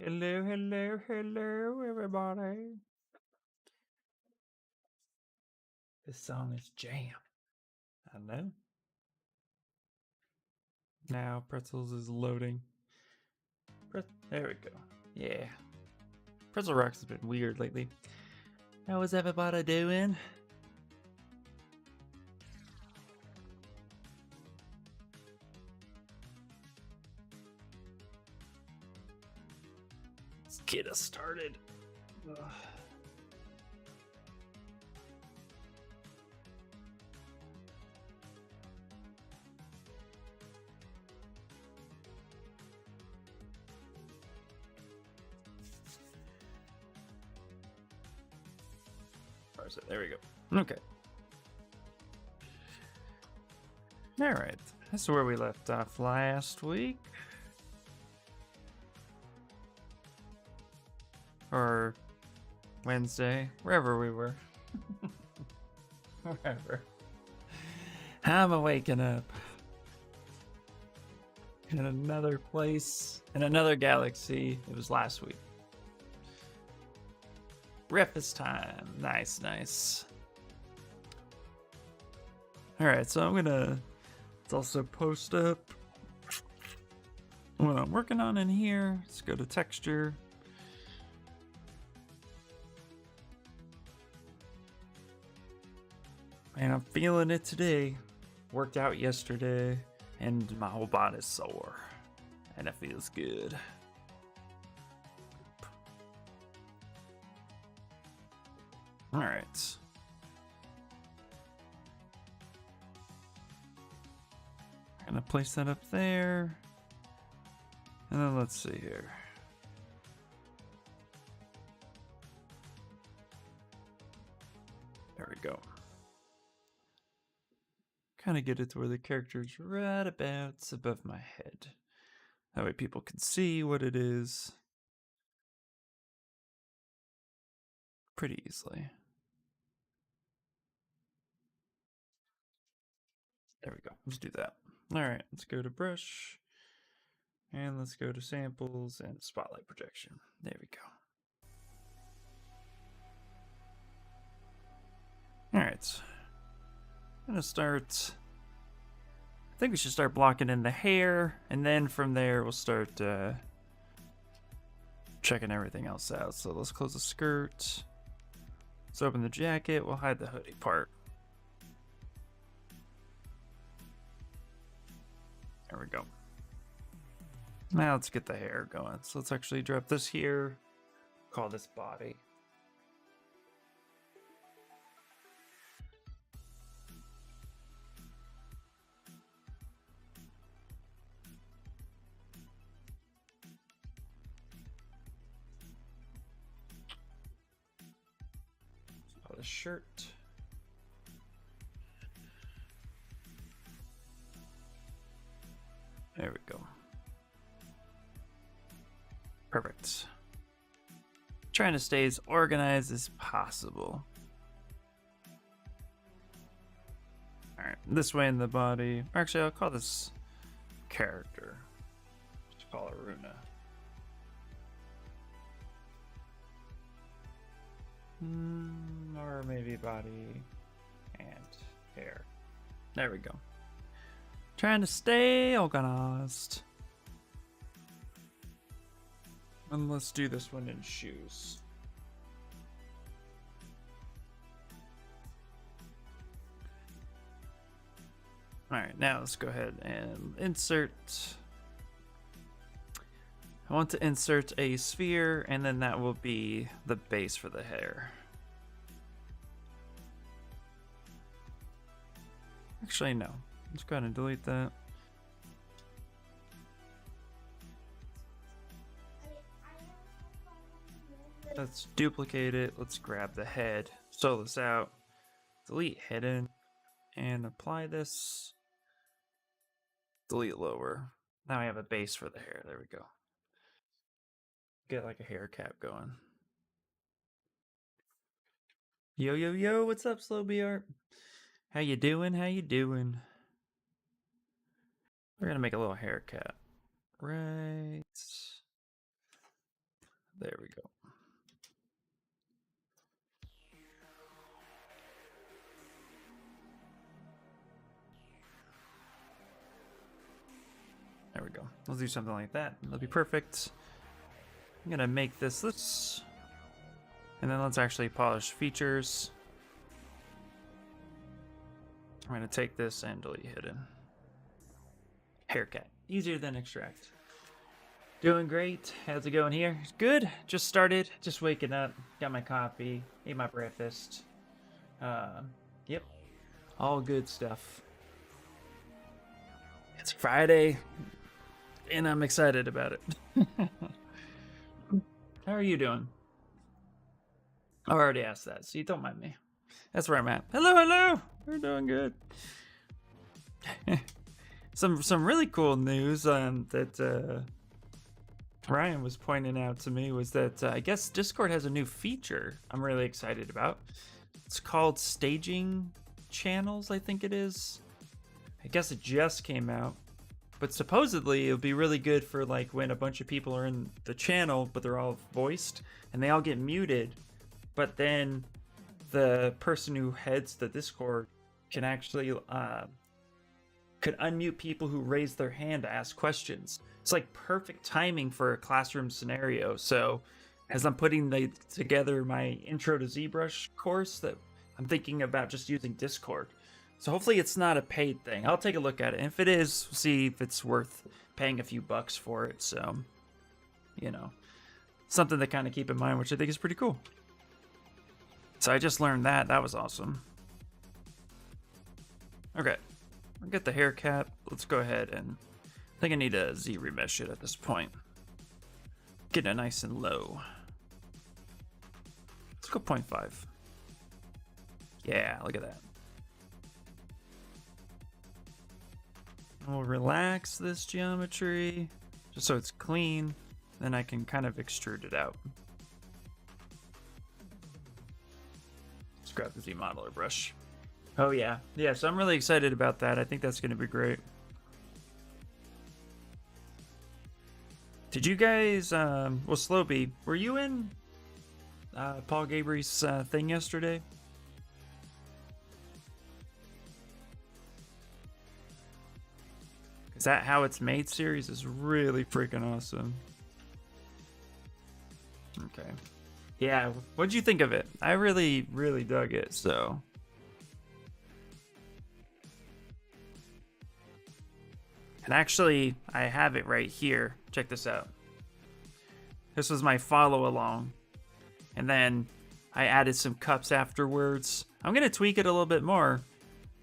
Hello, hello, hello, everybody. This song is jam. I know. Now Pretzels is loading. There we go. Yeah. Pretzel Rocks has been weird lately. How is everybody doing? Let's get us started. Ugh. There we go. Okay. Alright. This is where we left off last week. Or Wednesday. Wherever we were. Wherever. I'm waking up. In another place. In another galaxy. It was last week. Breakfast time. Nice, nice. Alright, so I'm gonna also post up what I'm working on in here. Let's go to texture. And I'm feeling it today. Worked out yesterday, and my whole body's sore. And it feels good. Alright. I'm gonna place that up there. And then let's see here. There we go. Kind of get it to where the character's right about above my head. That way people can see what it is pretty easily. There we go. Let's do that. All right, let's go to brush. And let's go to samples and spotlight projection. There we go. All right. I'm gonna start. I think we should start blocking in the hair, and then from there we'll start checking everything else out. So let's close the skirt. Let's open the jacket. We'll hide the hoodie part. There we go. Now let's get the hair going. So let's actually drop this here. Call this body. So the shirt. There we go. Perfect. Trying to stay as organized as possible. Alright, this way in the body. Actually, I'll call this character. Let's call it Runa. Or maybe body and hair. There we go. Trying to stay organized. And let's do this one in shoes. Alright, now let's go ahead and insert. I want to insert a sphere, and then that will be the base for the hair. Actually, no. Let's go ahead and delete that. Let's duplicate it. Let's grab the head. Solo this out. Delete hidden. And apply this. Delete lower. Now I have a base for the hair. There we go. Get like a hair cap going. Yo, yo, yo. What's up, Slow B Art? How you doing? How you doing? We're gonna make a little hair cap. Right There we go. There we go. Let's do something like that. That'll be perfect. I'm gonna make this, and then let's actually polish features. I'm gonna take this and delete hidden. Haircut. Easier than extract. Doing great. How's it going here? Good. Just started. Just waking up. Got my coffee. Ate my breakfast. Yep. All good stuff. It's Friday, and I'm excited about it. How are you doing? I already asked that, so you don't mind me. That's where I'm at. Hello, hello. We're doing good. Some really cool news that Ryan was pointing out to me was that I guess Discord has a new feature I'm really excited about. It's called staging channels, I think it is. I guess it just came out, but supposedly it'll be really good for like when a bunch of people are in the channel, but they're all voiced and they all get muted, but then the person who heads the Discord can actually could unmute people who raise their hand to ask questions. It's like perfect timing for a classroom scenario. So as I'm putting together my intro to ZBrush course, that I'm thinking about just using Discord. So hopefully it's not a paid thing. I'll take a look at it. If it is, see if it's worth paying a few bucks for it. So, you know, something to kind of keep in mind, which I think is pretty cool. So I just learned that. That was awesome. Okay. I'll get the hair cap. Let's go ahead and I think I need to Z remesh it at this point. Getting it nice and low. Let's go 0.5. Yeah, look at that. We'll relax this geometry just so it's clean. Then I can kind of extrude it out. Let's grab the Z modeler brush. Oh yeah. Yeah, so I'm really excited about that. I think that's going to be great. Did you guys, well, Slowbee, were you in Paul Gabriel's thing yesterday? Because that How It's Made series is really freaking awesome. Okay. Yeah, what'd you think of it? I really, really dug it, so. And actually, I have it right here. Check this out. This was my follow along. And then I added some cups afterwards. I'm going to tweak it a little bit more.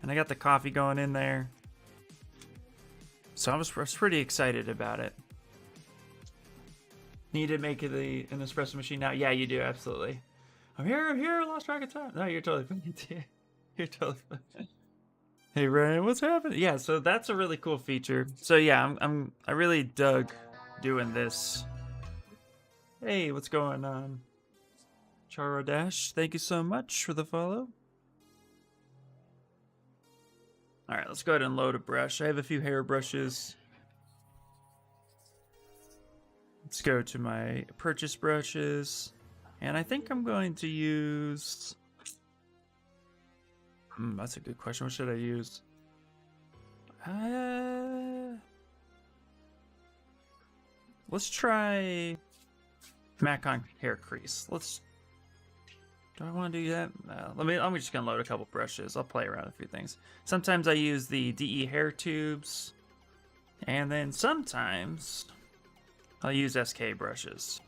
And I got the coffee going in there. So I was pretty excited about it. Need to make it an espresso machine now? Yeah, you do, absolutely. I'm here, lost track of time. No, you're totally fine. You're totally fine. Hey Ryan, what's happening? Yeah, so that's a really cool feature. So yeah, I really dug doing this. Hey, what's going on? Charo Dash, thank you so much for the follow. All right, let's go ahead and load a brush. I have a few hair brushes. Let's go to my purchase brushes. And I think I'm going to use... that's a good question. What should I use? Let's try Macon hair crease. Do I want to do that? I'm just gonna load a couple brushes. I'll play around with a few things. Sometimes I use the DE hair tubes, and then sometimes I'll use SK brushes.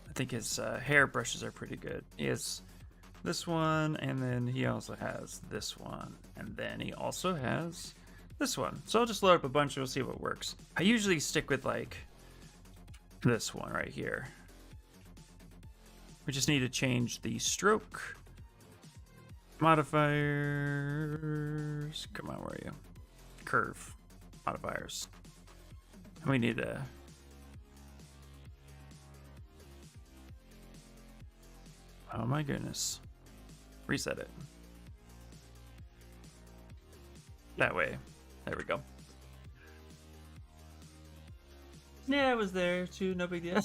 I think his hair brushes are pretty good. He has this one, and then he also has this one, and then he also has this one. So I'll just load up a bunch and we'll see what works. I usually stick with like this one right here. We just need to change the stroke modifiers. Come on, where are you? Curve modifiers. We need to... Oh my goodness. Reset it. That way. There we go. Yeah, it was there too. No big deal.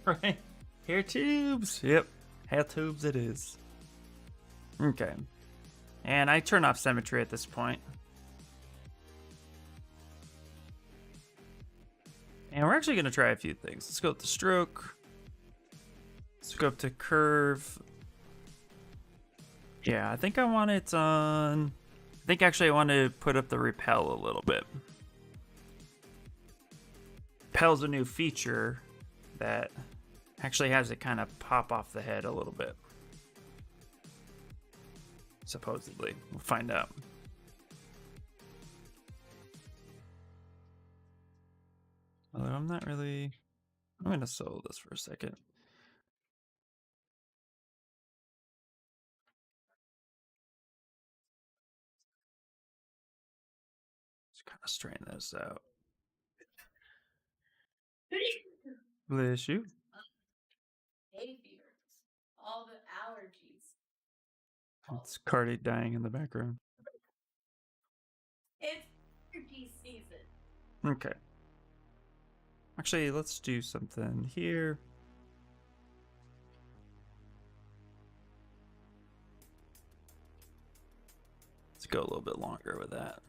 Right. Hair tubes. Yep. Hair tubes it is. Okay. And I turn off symmetry at this point. And we're actually going to try a few things. Let's go up to stroke. Let's go up to curve. Yeah, I think I want it on... I think actually I want to put up the repel a little bit. Repel's a new feature that actually has it kind of pop off the head a little bit. Supposedly. We'll find out. Although I'm not really... I'm going to solo this for a second. Just kind of strain this out. Bless you. Hay fever. All the allergies. It's Cardi dying in the background. It's allergy season. Okay. Actually, let's do something here. Let's go a little bit longer with that.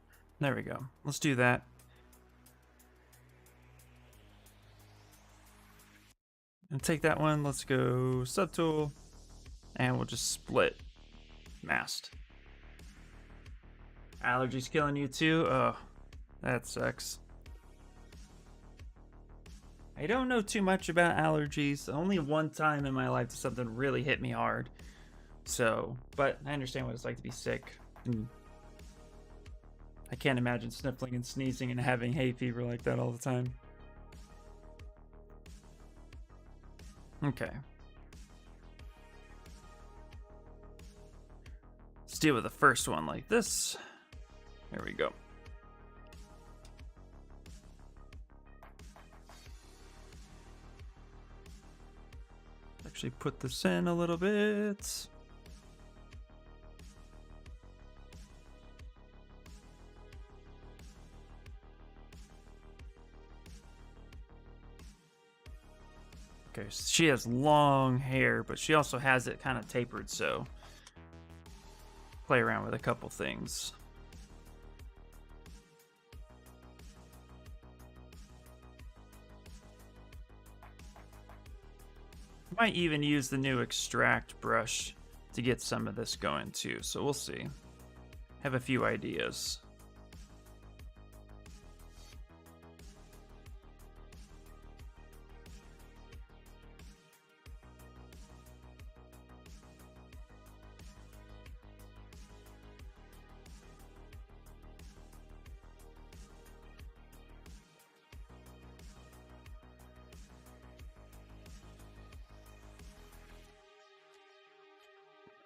There we go. Let's do that. And take that one. Let's go subtool. And we'll just split masked. Allergies killing you too? Oh, that sucks. I don't know too much about allergies. Only one time in my life did something really hit me hard. So, but I understand what it's like to be sick. I can't imagine sniffling and sneezing and having hay fever like that all the time. Okay. Let's deal with the first one like this. There we go. Actually put this in a little bit. Okay, she has long hair, but she also has it kind of tapered, so play around with a couple things. Might even use the new extract brush to get some of this going too, so we'll see. Have a few ideas.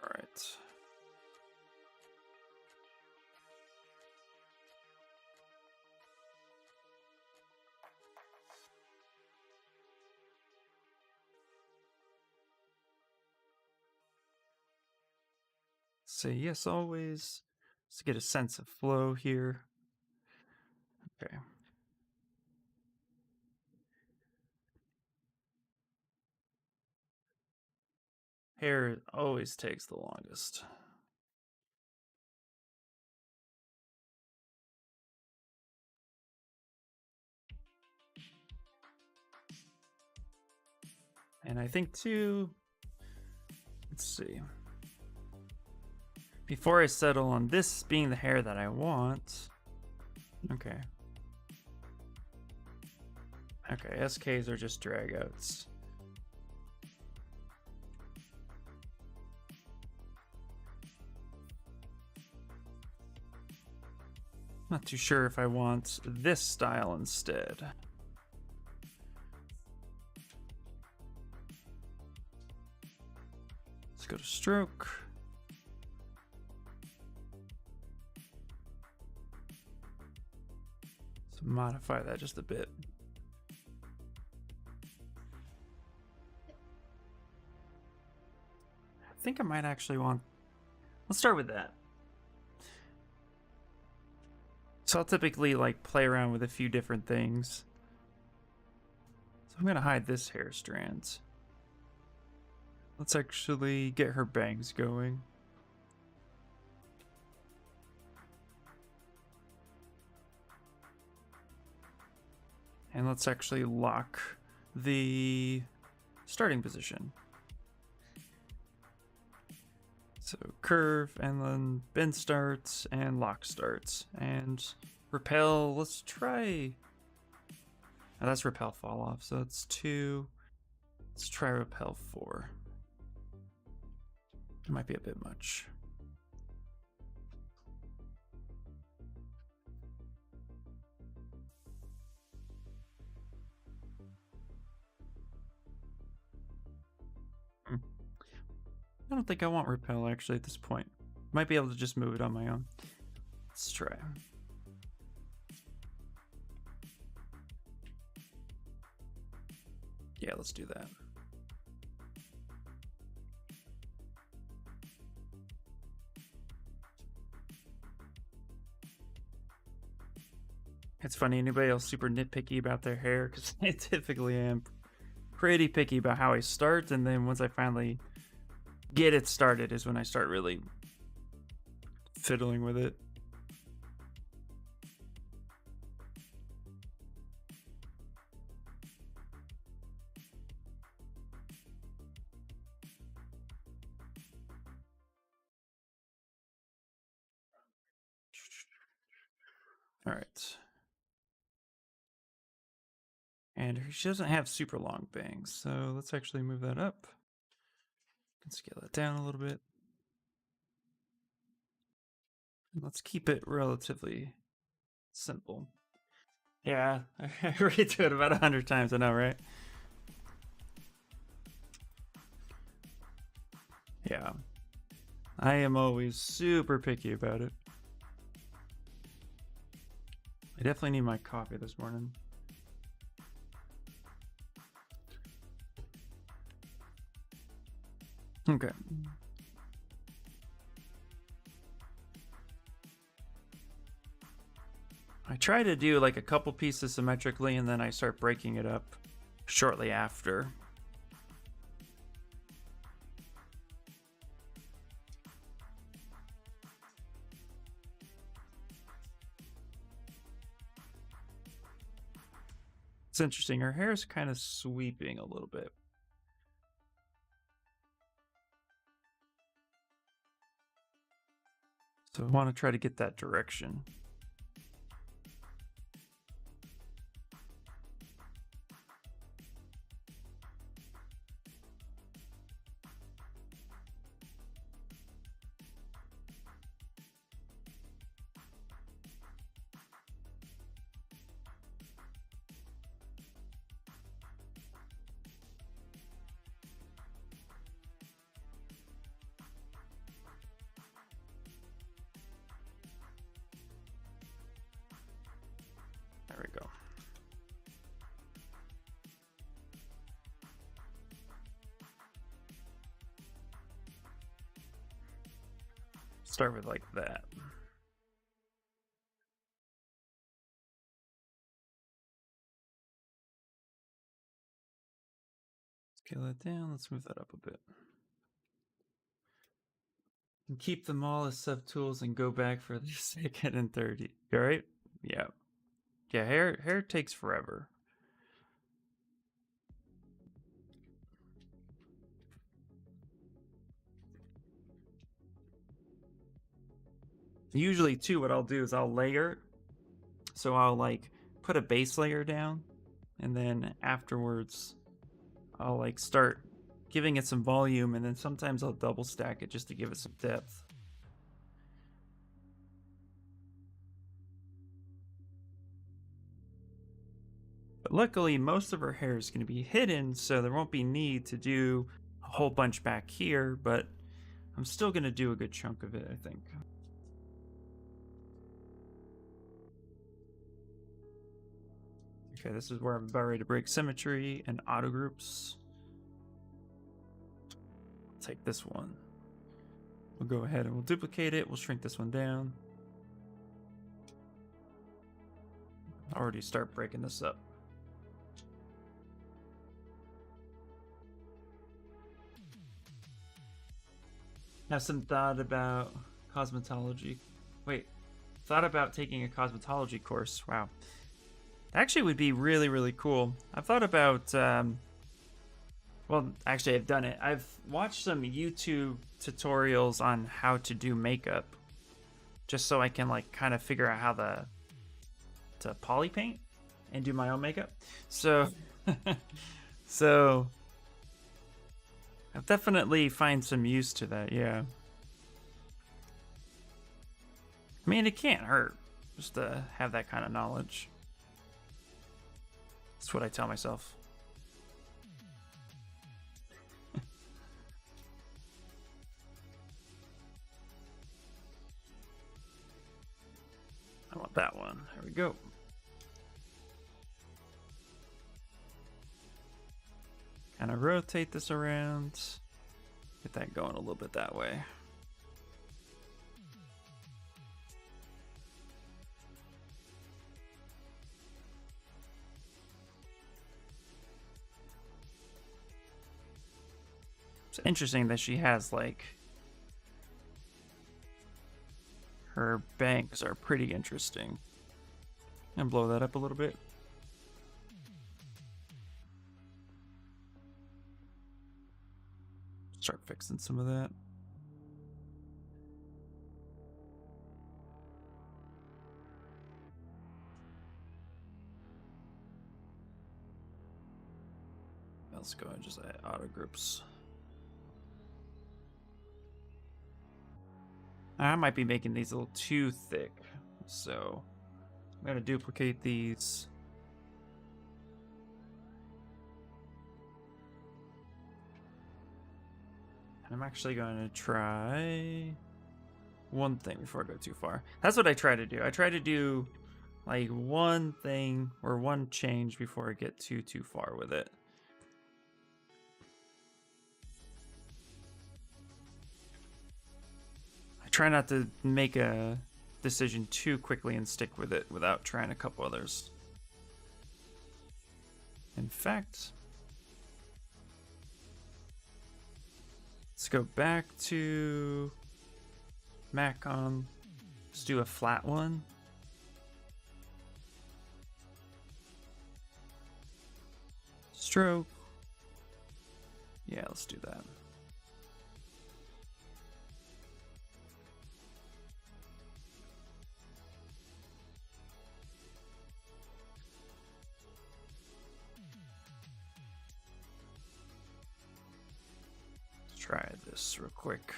All right. Say yes always. Just to get a sense of flow here. Okay. Hair always takes the longest. And I think too, let's see. Before I settle on this being the hair that I want. Okay. Okay, SKs are just dragouts. Not too sure if I want this style instead. Let's go to stroke. Let's modify that just a bit. I think I might actually want... Let's start with that. So I'll typically like play around with a few different things. I'm gonna hide this hair strand. Let's actually get her bangs going. And let's actually lock the starting position. So curve, and then bend starts, and lock starts. And repel, let's try... Oh, that's repel fall off, so that's 2. Let's try repel 4. It might be a bit much. I don't think I want repel actually at this point. Might be able to just move it on my own. Let's try. Yeah, let's do that. It's funny, anybody else super nitpicky about their hair? Because I typically am pretty picky about how I start, and then once I finally get it started is when I start really fiddling with it. All right. And she doesn't have super long bangs, so let's actually move that up. Can scale that down a little bit. And let's keep it relatively simple. Yeah, I redo it about 100 times, I know, right? Yeah. I am always super picky about it. I definitely need my coffee this morning. Okay. I try to do like a couple pieces symmetrically, and then I start breaking it up shortly after. It's interesting, her hair is kind of sweeping a little bit. So I want to try to get that direction. There we go. Start with like that. Scale that down. Let's move that up a bit. And keep them all as subtools and go back for the second and third. You all right? Yeah. Yeah, hair takes forever. Usually too, what I'll do is I'll layer. So I'll like put a base layer down, and then afterwards I'll like start giving it some volume, and then sometimes I'll double stack it just to give it some depth. But luckily, most of her hair is going to be hidden, so there won't be need to do a whole bunch back here, but I'm still going to do a good chunk of it, I think. Okay, this is where I'm about ready to break symmetry and auto groups. I'll take this one. We'll go ahead and we'll duplicate it. We'll shrink this one down. I'll already start breaking this up. Have some thought about cosmetology. Wait, thought about taking a cosmetology course. Wow. Actually would be really, really cool. I've thought about, well, actually I've done it. I've watched some YouTube tutorials on how to do makeup, just so I can like kind of figure out how to poly paint and do my own makeup. So, so I've definitely find some use to that. Yeah. I mean, it can't hurt just to have that kind of knowledge. That's what I tell myself. I want that one. There we go. Kind of rotate this around. Get that going a little bit that way. It's interesting that she has like her bangs are pretty interesting. And blow that up a little bit. Start fixing some of that. Let's go and just add auto groups. I might be making these a little too thick, so I'm gonna duplicate these. And I'm actually going to try one thing before I go too far. That's what I try to do. I try to do like one thing or one change before I get too far with it. I try not to make a decision too quickly and stick with it without trying a couple others. In fact, let's go back to Macon. Let's do a flat one. Stroke. Yeah, let's do that. Let's try this real quick.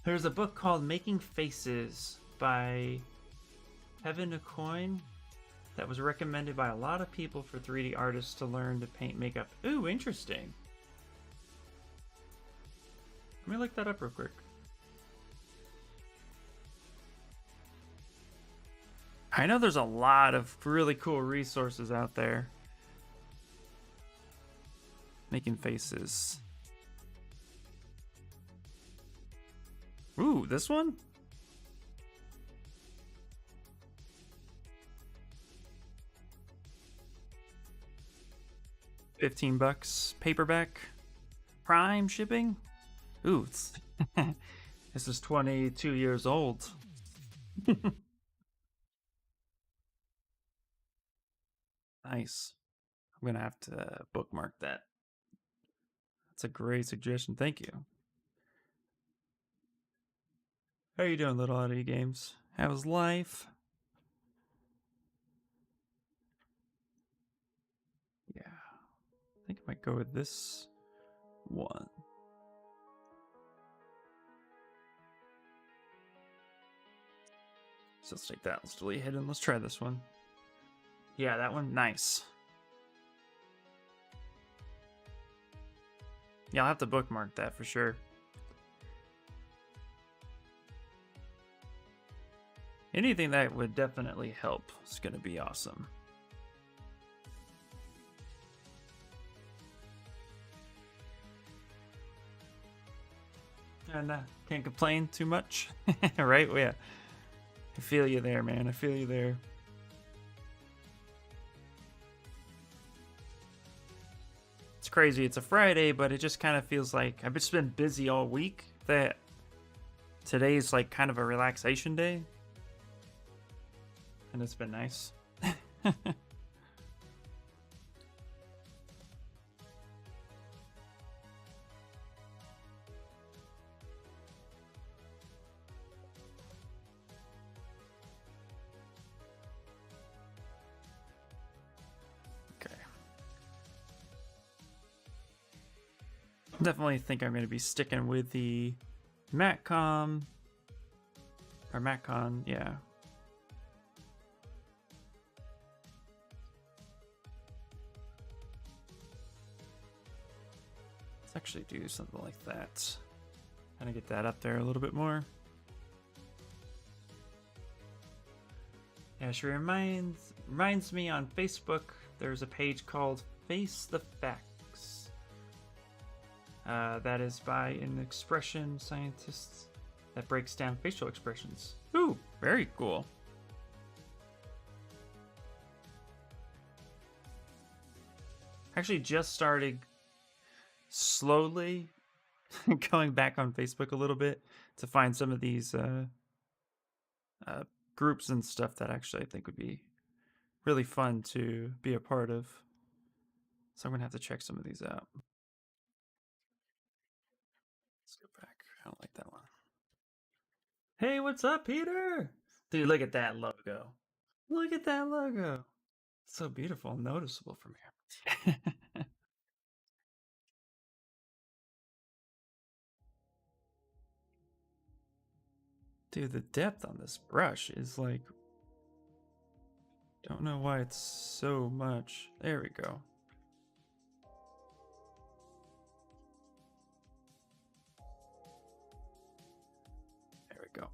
There's a book called Making Faces by Heaven a Coin that was recommended by a lot of people for 3D artists to learn to paint makeup. Ooh, interesting. Let me look that up real quick. I know there's a lot of really cool resources out there. Making faces. Ooh, this one? $15 paperback. Prime shipping. Ooh, it's this is 22 years old. Nice. I'm gonna have to bookmark that. That's a great suggestion. Thank you. How are you doing, Little Oddity Games? How's life? Yeah. I think I might go with this one. So let's take that. Let's delete hidden. Let's try this one. Yeah, that one. Nice. Yeah, I'll have to bookmark that for sure. Anything that would definitely help is going to be awesome. And can't complain too much, right? Well, yeah. I feel you there, man. I feel you there. It's crazy. It's a Friday, but it just kind of feels like I've just been busy all week that today's like kind of a relaxation day. And it's been nice. Definitely think I'm going to be sticking with the MatCom or MatCon, yeah. Let's actually do something like that. Kind of get that up there a little bit more. Yeah, she reminds me on Facebook, there's a page called Face the Facts. That is by an expression scientist that breaks down facial expressions. Ooh, very cool. Actually just started slowly going back on Facebook a little bit to find some of these groups and stuff that actually I think would be really fun to be a part of. So I'm gonna have to check some of these out. Let's go back. I don't like that one. Hey, what's up, Peter? Dude, look at that logo. Look at that logo. It's so beautiful and noticeable from here. Dude, the depth on this brush is like... Don't know why it's so much. There we go. There we go.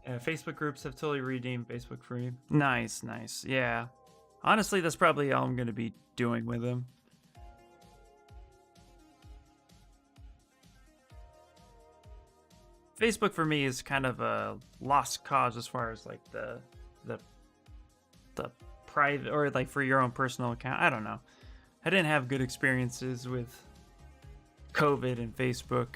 Yeah, Facebook groups have totally redeemed Facebook free. Nice, nice. Yeah. Honestly, that's probably all I'm going to be doing with them. Facebook for me is kind of a lost cause as far as like the private or like for your own personal account. I don't know. I didn't have good experiences with COVID and Facebook.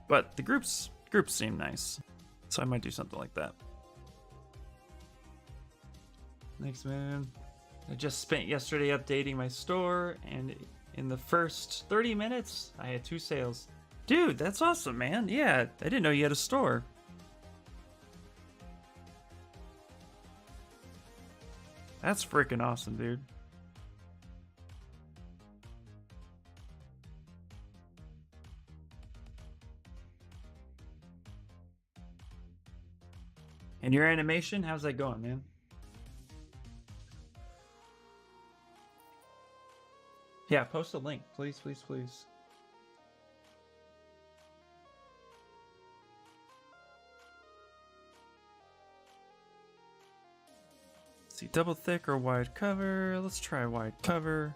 But the groups seem nice. So I might do something like that. Thanks, man. I just spent yesterday updating my store, and in the first 30 minutes, I had 2 sales. Dude, that's awesome, man. Yeah, I didn't know you had a store. That's freaking awesome, dude. And your animation, how's that going, man? Yeah, post a link, please, please, please. Let's see, double thick or wide cover? Let's try wide cover.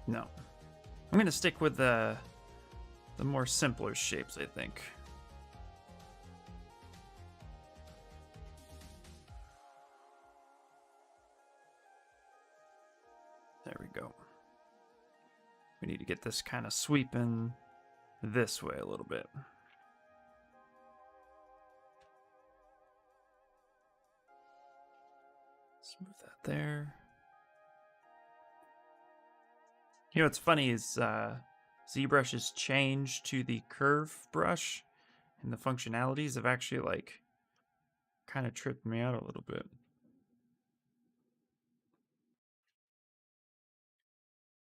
No. I'm gonna stick with the more simpler shapes, I think. There we go. We need to get this kind of sweeping this way a little bit. Let's move that there. You know what's funny is ZBrush has changed to the curve brush, and the functionalities have actually like kind of tripped me out a little bit.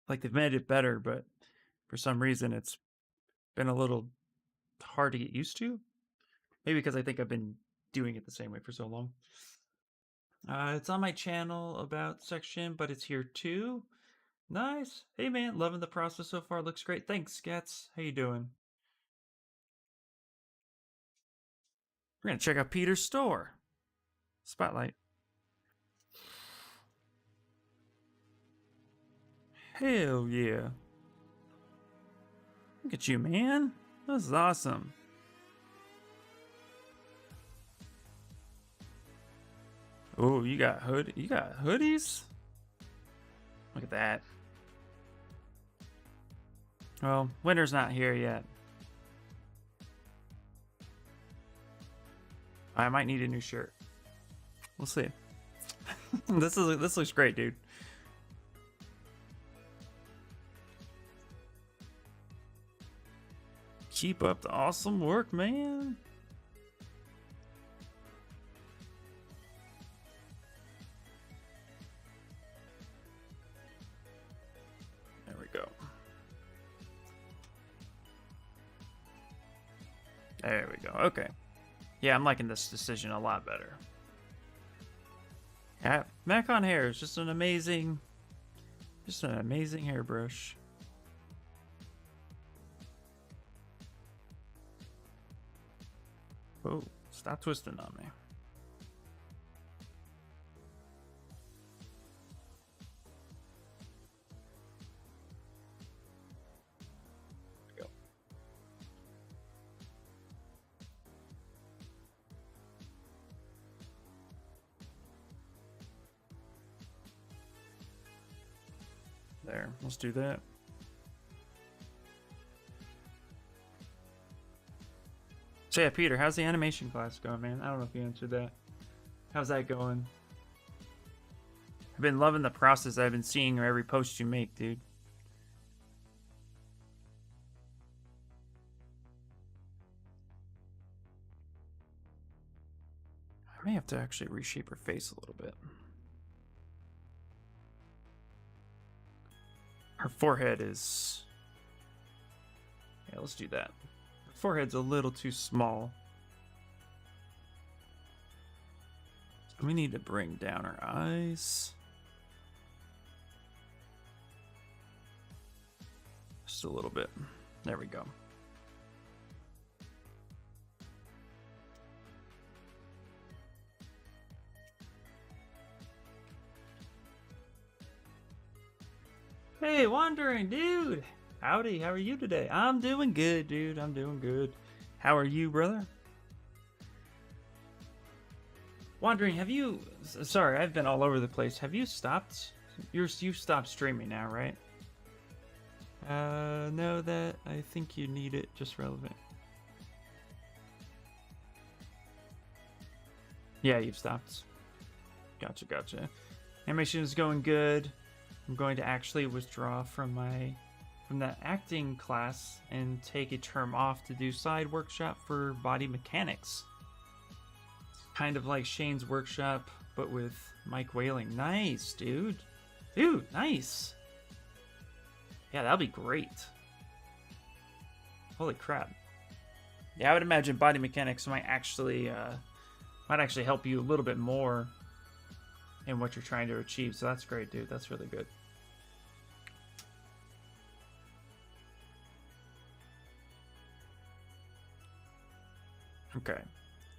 Like they've made it better, but for some reason it's been a little hard to get used to. Maybe because I think I've been doing it the same way for so long. It's on my channel about section, but it's here too. Nice. Hey man, loving the process so far. Looks great. Thanks, Scats. How you doing? We're gonna check out Peter's store. Spotlight. Hell yeah. Look at you, man. This is awesome. Oh, you got hoodies? Look at that. Well, winter's not here yet. I might need a new shirt. We'll see. This looks great, dude. Keep up the awesome work, man. There we go. There we go. Okay. Yeah, I'm liking this decision a lot better. Yeah, Macon hair is just an amazing hairbrush. Oh, stop twisting on me. Go. There, let's do that. So yeah, Peter, how's the animation class going, man? I don't know if you answered that. How's that going? I've been loving the process I've been seeing or every post you make, dude. I may have to actually reshape her face a little bit. Her forehead is... Yeah, let's do that. Her forehead's a little too small. So we need to bring down her eyes. Just a little bit. There we go. Hey, Wandering Dude! Howdy, how are you today? I'm doing good, dude. I'm doing good. How are you, brother? Wandering, have you... Sorry, I've been all over the place. Have you stopped? You've stopped streaming now, right? No, that... I think you need it. Just relevant. Yeah, you've stopped. Gotcha, gotcha. Animation is going good. I'm going to actually withdraw from that acting class and take a term off to do side workshop for body mechanics. Kind of like Shane's workshop, but with Mike Whaling. Nice, dude. Dude, nice. Yeah, that'll be great. Holy crap. Yeah, I would imagine body mechanics might actually help you a little bit more in what you're trying to achieve. So that's great, dude. That's really good. Okay.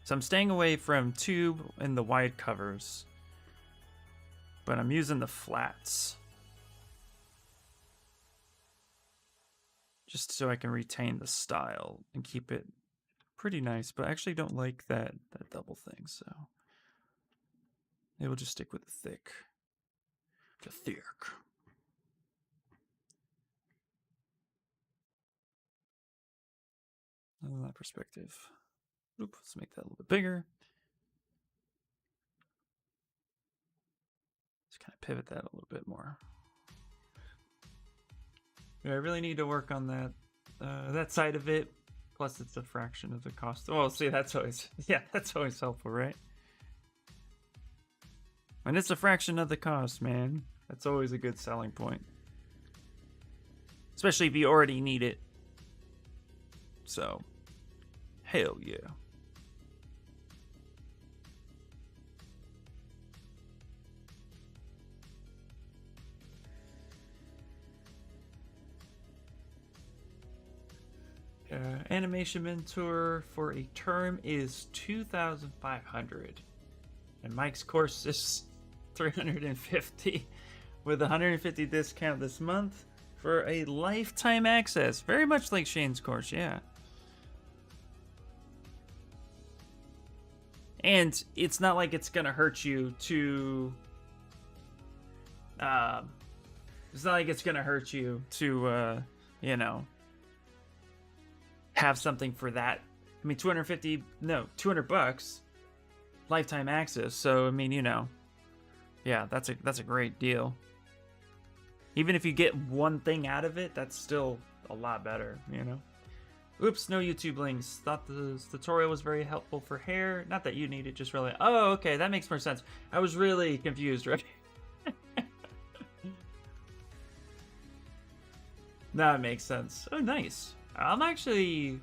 So I'm staying away from tube and the wide covers, but I'm using the flats just so I can retain the style and keep it pretty nice, but I actually don't like that double thing, so maybe we'll just stick with the thick. The thick. In that perspective. Oop, let's make that a little bit bigger. Just kind of pivot that a little bit more. Yeah, I really need to work on that side of it. Plus, it's a fraction of the cost. Oh, see, that's always helpful, right? When it's a fraction of the cost, man, that's always a good selling point. Especially if you already need it. So, hell yeah. Animation mentor for a term is 2,500, and Mike's course is 350. with 150 discount this month for a lifetime access. Very much like Shane's course, yeah. And it's not like it's gonna hurt you to it's not like it's gonna hurt you to you know, have something for that. I mean, 200 bucks lifetime access. So I mean, you know, yeah, that's a great deal. Even if you get one thing out of it, that's still a lot better, you know. Oops, no YouTube links. Thought the tutorial was very helpful for hair. Not that you need it, just really. Oh, okay, that makes more sense. I was really confused, right? That makes sense. Oh, nice. I'm actually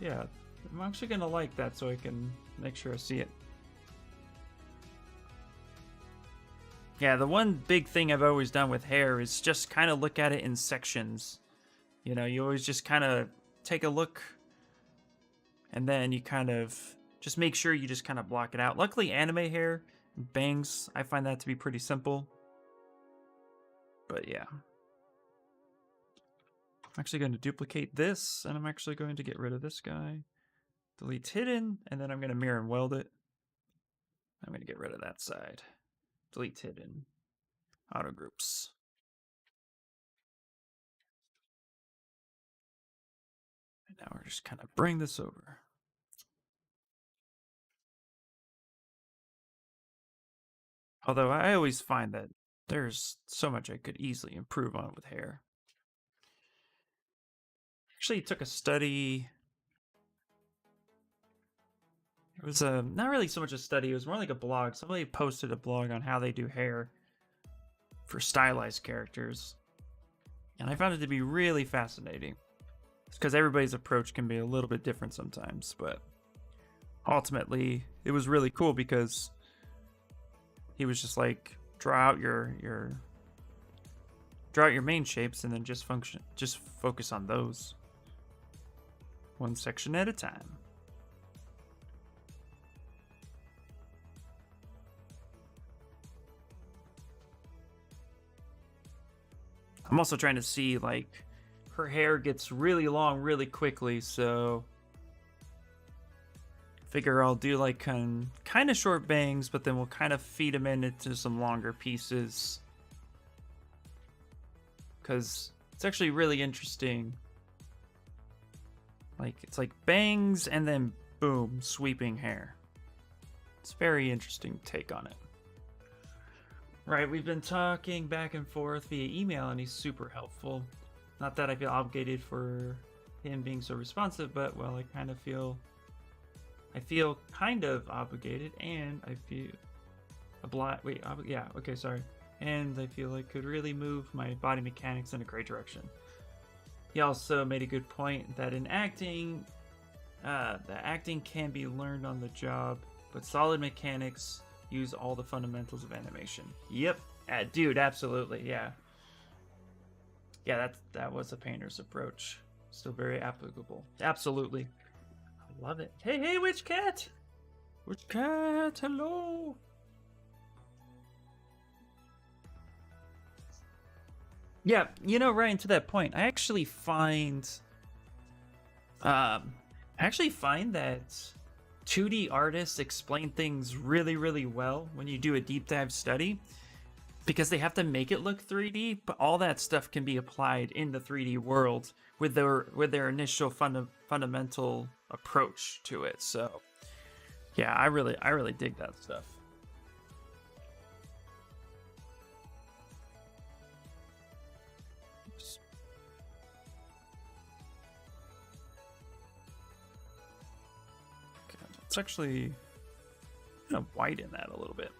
gonna like that so I can make sure I see it. Yeah, the one big thing I've always done with hair is just kind of look at it in sections. You know, you always just kind of take a look and then you kind of just make sure you just kind of block it out. Luckily, anime hair, bangs, I find that to be pretty simple. But yeah. I'm actually going to duplicate this, and I'm actually going to get rid of this guy. Delete hidden, and then I'm going to mirror and weld it. I'm going to get rid of that side. Delete hidden. Auto groups. And now we're just kind of bring this over. Although I always find that there's so much I could easily improve on with hair. Actually took a study. It was not really so much a study, it was more like a blog. Somebody posted a blog on how they do hair for stylized characters. And I found it to be really fascinating. It's because everybody's approach can be a little bit different sometimes, but ultimately it was really cool because he was just like, draw out your main shapes and then just focus on those. One section at a time. I'm also trying to see, like, her hair gets really long really quickly, so figure I'll do like kind of short bangs, but then we'll kind of feed them into some longer pieces. Because it's actually really interesting. Like, it's like bangs and then boom, sweeping hair. It's a very interesting take on it. Right, we've been talking back and forth via email, and he's super helpful. Not that I feel obligated for him being so responsive, but, well, I feel kind of obligated, and I feel and I feel like could really move my body mechanics in a great direction. He also made a good point that in acting, the acting can be learned on the job, but solid mechanics use all the fundamentals of animation. Yep, dude, absolutely, yeah. Yeah, that was a painter's approach. Still very applicable. Absolutely. I love it. Hey, witch cat! Witch cat, hello! Yeah, you know, Ryan, to that point, I actually find that 2D artists explain things really, really well when you do a deep dive study, because they have to make it look 3D, but all that stuff can be applied in the 3D world with their initial fundamental approach to it. So, yeah, I really dig that stuff. Oops. Okay, let's actually kind of widen that a little bit.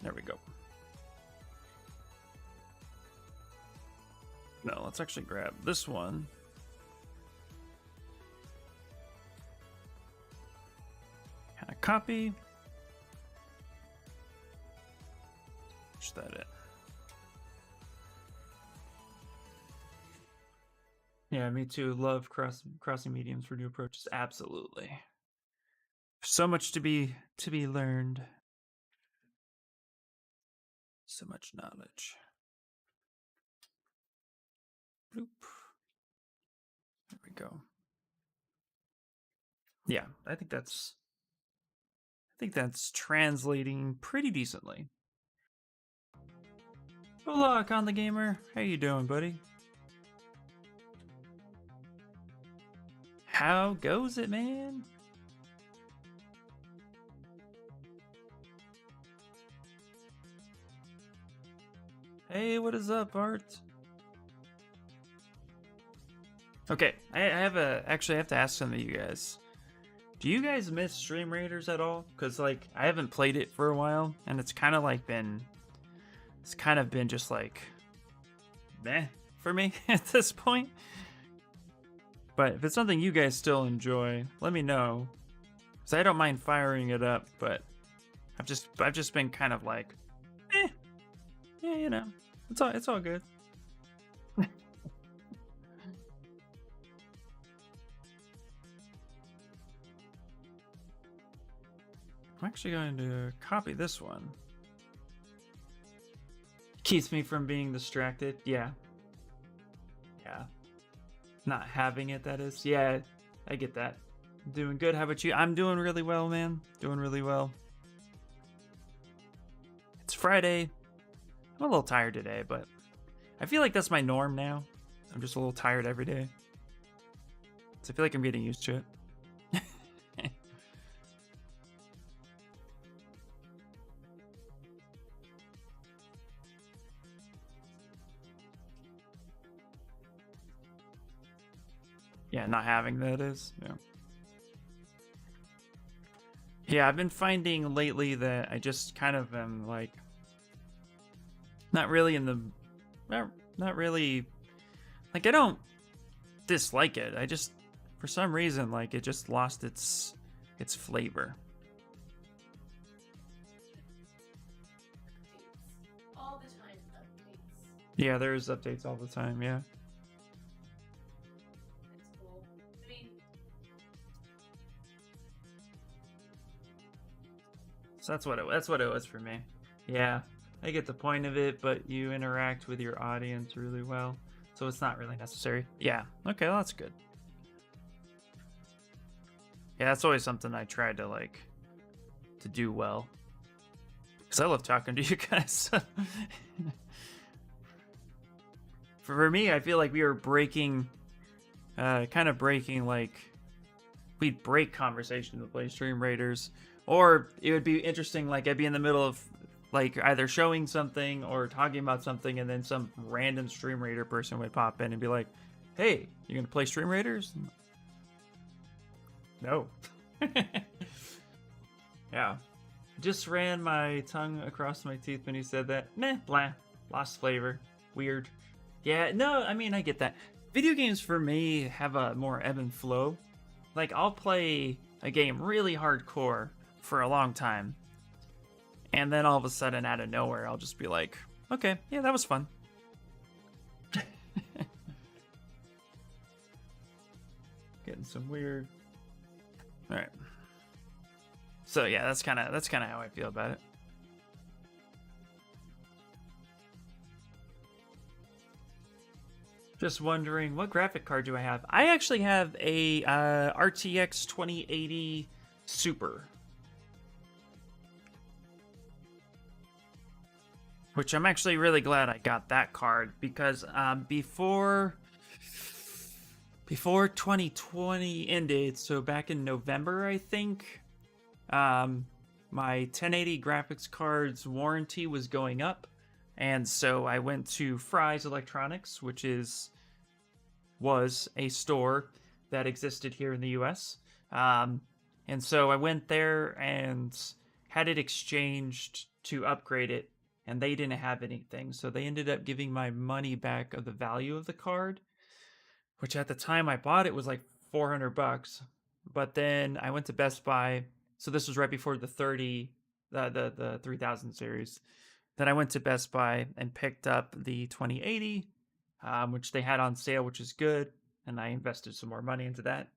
There we go. No, let's actually grab this one. Kind of copy. Push that in. Yeah, me too. Love crossing mediums for new approaches. Absolutely. So much to be learned. So much knowledge. Bloop. There we go. Yeah, I think that's translating pretty decently. Good luck on the gamer. How you doing, buddy? How goes it, man? Hey, what is up, Art? Okay, I have actually I have to ask some of you guys. Do you guys miss Stream Raiders at all? Because like I haven't played it for a while, and it's kind of been just like meh for me at this point. But if it's something you guys still enjoy, let me know. Cause I don't mind firing it up, but I've just been kind of like, yeah, you know, it's all good. I'm actually going to copy this one. Keeps me from being distracted. Yeah. Not having it, that is. Yeah, I get that. Doing good. How about you? I'm doing really well, man. Doing really well. It's Friday. I'm a little tired today, but I feel like that's my norm now. I'm just a little tired every day. So I feel like I'm getting used to it. Yeah, not having that is. Yeah. Yeah, I've been finding lately that I just kind of am like not really in the not really like I don't dislike it. I just for some reason like it just lost its flavor. All the time updates. Yeah, there's updates all the time, yeah. It's cool. I mean, So that's what it was for me. Yeah, I get the point of it, but you interact with your audience really well, so it's not really necessary. Yeah. Okay, well, that's good. Yeah, that's always something I try to like to do well, because I love talking to you guys. For me, I feel like we were breaking, kind of breaking like we'd break conversation to play Stream Raiders, or it would be interesting. Like I'd be in the middle of like either showing something or talking about something, and then some random Stream Raider person would pop in and be like, "Hey, you gonna play Stream Raiders?" No. Yeah. Just ran my tongue across my teeth when he said that. Meh, blah. Lost flavor. Weird. Yeah, no, I mean, I get that. Video games for me have a more ebb and flow. Like, I'll play a game really hardcore for a long time, and then all of a sudden, out of nowhere, I'll just be like, okay, yeah, that was fun. Getting some weird. All right. So yeah, that's kind of how I feel about it. Just wondering, what graphic card do I have? I actually have a RTX 2080 Super, which I'm actually really glad I got that card because before 2020 ended, so back in November, I think, my 1080 graphics card's warranty was going up, and so I went to Fry's Electronics, which was a store that existed here in the US. And so I went there and had it exchanged to upgrade it, and they didn't have anything. So they ended up giving my money back of the value of the card, which at the time I bought it was like $400. But then I went to Best Buy. So this was right before the 3000 series. Then I went to Best Buy and picked up the 2080, which they had on sale, which is good. And I invested some more money into that.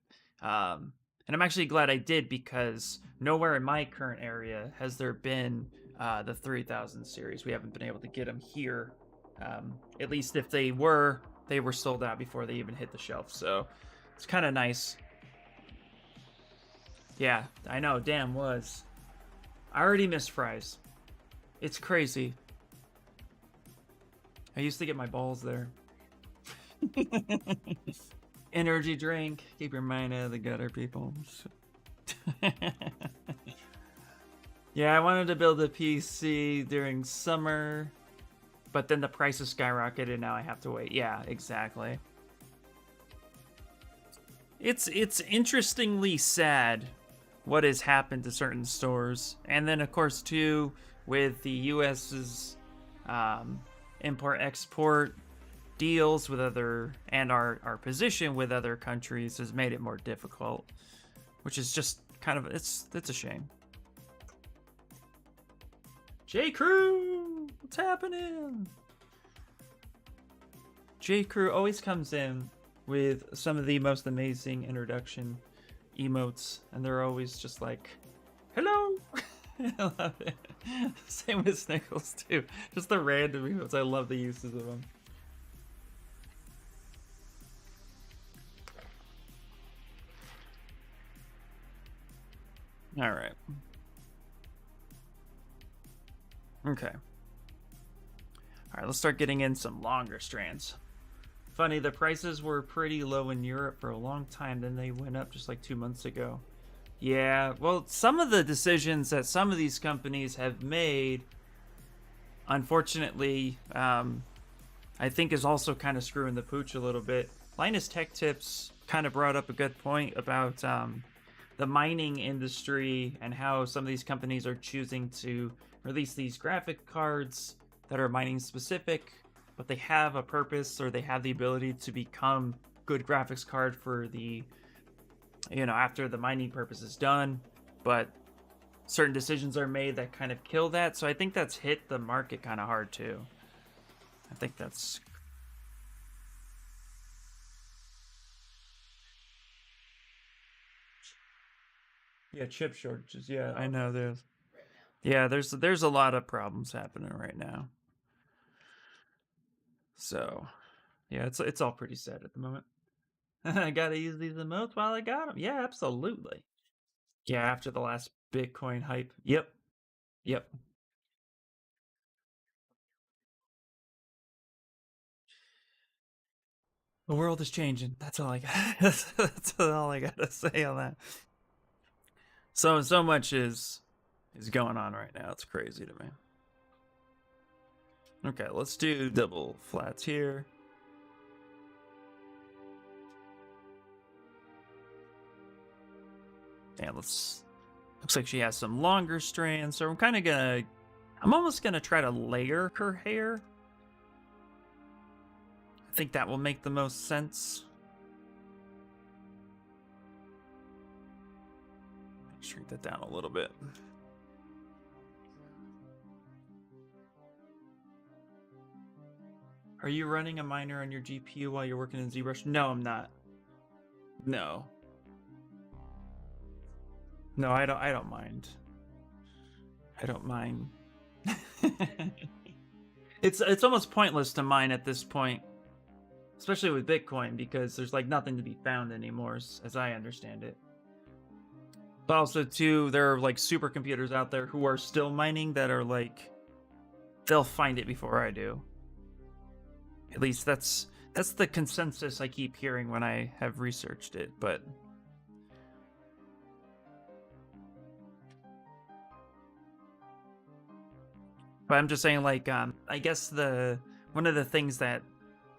And I'm actually glad I did, because nowhere in my current area has there been the 3000 series. We haven't been able to get them here. At least if they were sold out before they even hit the shelf. So it's kind of nice. Yeah, I know. Damn was. I already miss fries. It's crazy. I used to get my balls there. Energy drink. Keep your mind out of the gutter, people. Yeah, I wanted to build a PC during summer, but then the prices skyrocketed and now I have to wait. Yeah, exactly. It's interestingly sad what has happened to certain stores. And then, of course, too, with the US's import-export deals with other, and our position with other countries has made it more difficult, which is just kind of, it's a shame. J. Crew, what's happening? J. Crew always comes in with some of the most amazing introduction emotes, and they're always just like, hello. I love it. Same with Snickles too. Just the random emotes. I love the uses of them. All right. Okay. All right, let's start getting in some longer strands. Funny, the prices were pretty low in Europe for a long time, then they went up just like 2 months ago. Yeah, well, some of the decisions that some of these companies have made, unfortunately, I think is also kind of screwing the pooch a little bit. Linus Tech Tips kind of brought up a good point about the mining industry and how some of these companies are choosing to release these graphic cards that are mining specific, but they have a purpose, or they have the ability to become good graphics card for the, after the mining purpose is done. But certain decisions are made that kind of kill that. So I think that's hit the market kind of hard too. I think that's... Yeah, chip shortages. Yeah, I know there's... Yeah, there's a lot of problems happening right now. So, yeah, it's all pretty sad at the moment. I gotta use these emotes while I got them. Yeah, absolutely. Yeah, after the last Bitcoin hype. Yep. Yep. The world is changing. That's all I got. That's all I gotta say on that. So much is going on right now. It's crazy to me. Okay, let's do double flats here. And looks like she has some longer strands, so I'm almost gonna try to layer her hair. I think that will make the most sense. Shrink that down a little bit. Are you running a miner on your GPU while you're working in ZBrush? No, I'm not. No. No, I don't mind. I don't mind. It's almost pointless to mine at this point, especially with Bitcoin, because there's like nothing to be found anymore, as I understand it. But also too, there are like supercomputers out there who are still mining that are like, they'll find it before I do. At least that's the consensus I keep hearing when I have researched it, but I'm just saying, like, I guess one of the things that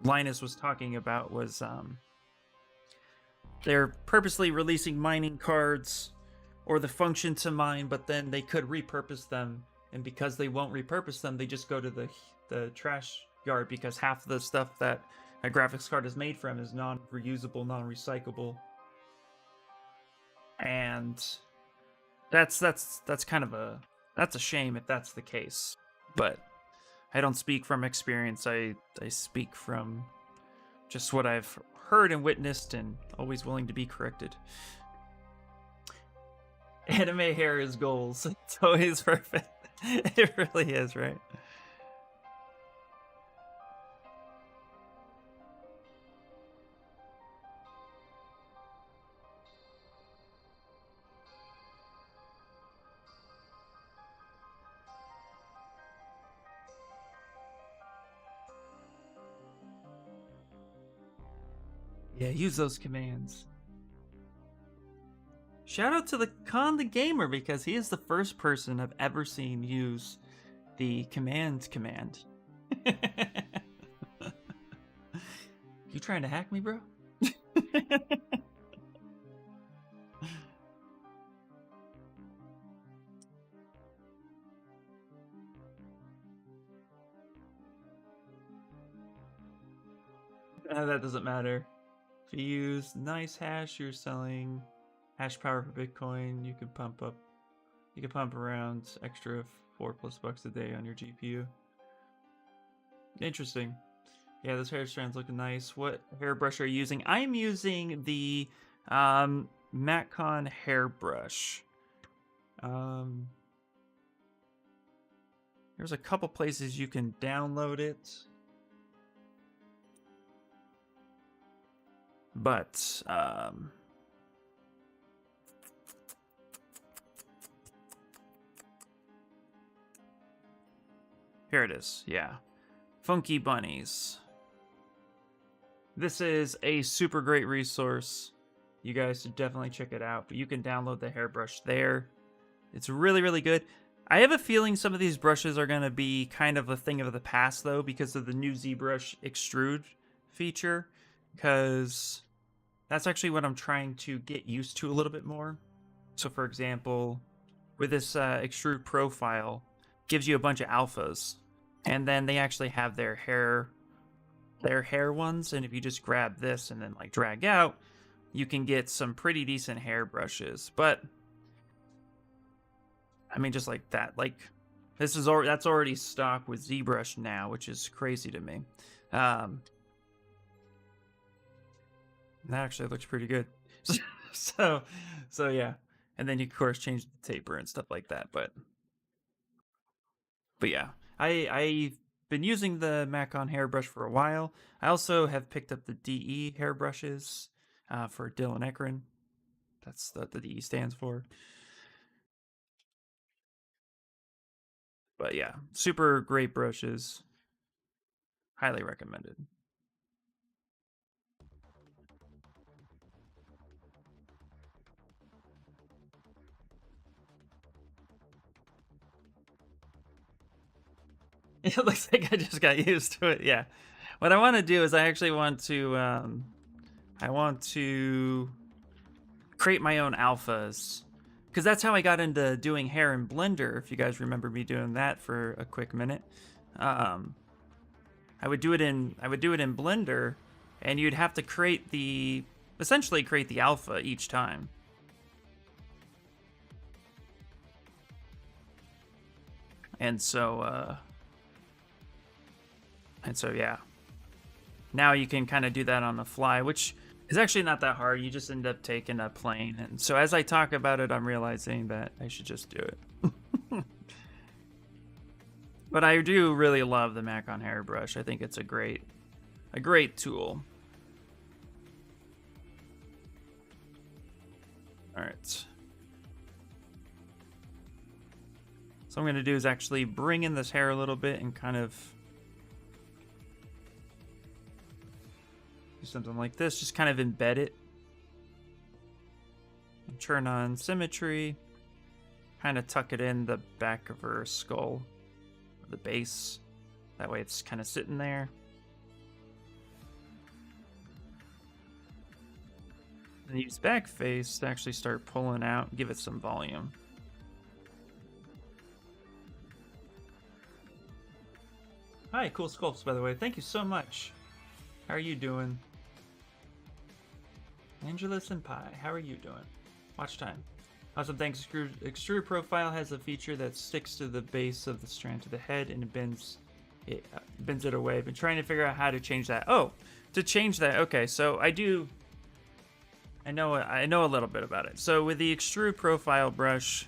Linus was talking about was they're purposely releasing mining cards or the function to mine, but then they could repurpose them, and because they won't repurpose them, they just go to the trash yard, because half of the stuff that a graphics card is made from is non-reusable, non-recyclable, and that's kind of that's a shame if that's the case. But I don't speak from experience. I speak from just what I've heard and witnessed, and always willing to be corrected. Anime hair is goals. It's always perfect. It really is, right? Yeah, use those commands. Shout out to the Khan the Gamer because he is the first person I've ever seen use the command. You trying to hack me, bro? That doesn't matter. If you use nice hash, you're selling hash power for Bitcoin. You can pump around extra $4+ a day on your GPU. Interesting. Yeah, this hair strand's looking nice. What hairbrush are you using? I am using the Matcon hairbrush. There's a couple places you can download it. But here it is. Yeah. Funky Bunnies. This is a super great resource. You guys should definitely check it out. But you can download the hairbrush there. It's really, really good. I have a feeling some of these brushes are going to be kind of a thing of the past, though, because of the new ZBrush Extrude feature. Because that's actually what I'm trying to get used to a little bit more. So, for example, with this Extrude Profile, gives you a bunch of alphas. And then they actually have their hair ones, and if you just grab this and then like drag out, you can get some pretty decent hair brushes. But I mean, just like that, like that's already stock with ZBrush now, which is crazy to me. That actually looks pretty good. so yeah, and then you of course change the taper and stuff like that. But yeah, I've been using the Matcon hairbrush for a while. I also have picked up the DE hairbrushes for Dylan Ekron. That's what the DE stands for. But yeah, super great brushes. Highly recommended. It looks like I just got used to it. Yeah. What I want to do is I actually want to create my own alphas, because that's how I got into doing hair in Blender. If you guys remember me doing that for a quick minute, I would do it in Blender, and you'd have to essentially create the alpha each time. And so yeah. Now you can kind of do that on the fly, which is actually not that hard. You just end up taking a plane. And so as I talk about it, I'm realizing that I should just do it. But I do really love the Matcon hairbrush. I think it's a great tool. All right. So I'm going to do is actually bring in this hair a little bit and kind of do something like this. Just kind of embed it. And turn on symmetry. Kind of tuck it in the back of her skull. The base. That way it's kind of sitting there. And use back face to actually start pulling out, give it some volume. Hi, cool sculpts, by the way. Thank you so much. How are you doing? Angela Senpai, how are you doing? Watch time. Awesome, thanks. Extrude Profile has a feature that sticks to the base of the strand to the head and bends it away. I've been trying to figure out how to change that. Oh, to change that. Okay, so I do I know a little bit about it. So with the Extrude Profile brush,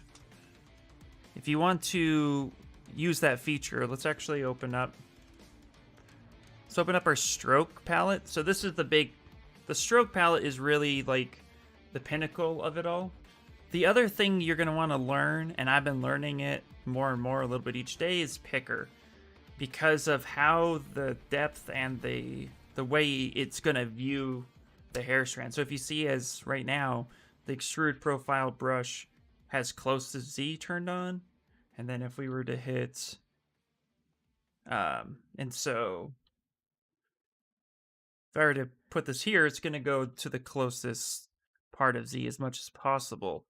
if you want to use that feature, let's actually open up. Let's open up our stroke palette. So this is the stroke palette is really like the pinnacle of it all. The other thing you're going to want to learn, and I've been learning it more and more a little bit each day, is picker. Because of how the depth and the way it's going to view the hair strand. So if you see, as right now, the Extrude Profile brush has close to Z turned on. And then if we were to hit, and so if I were to put this here, it's going to go to the closest part of Z as much as possible.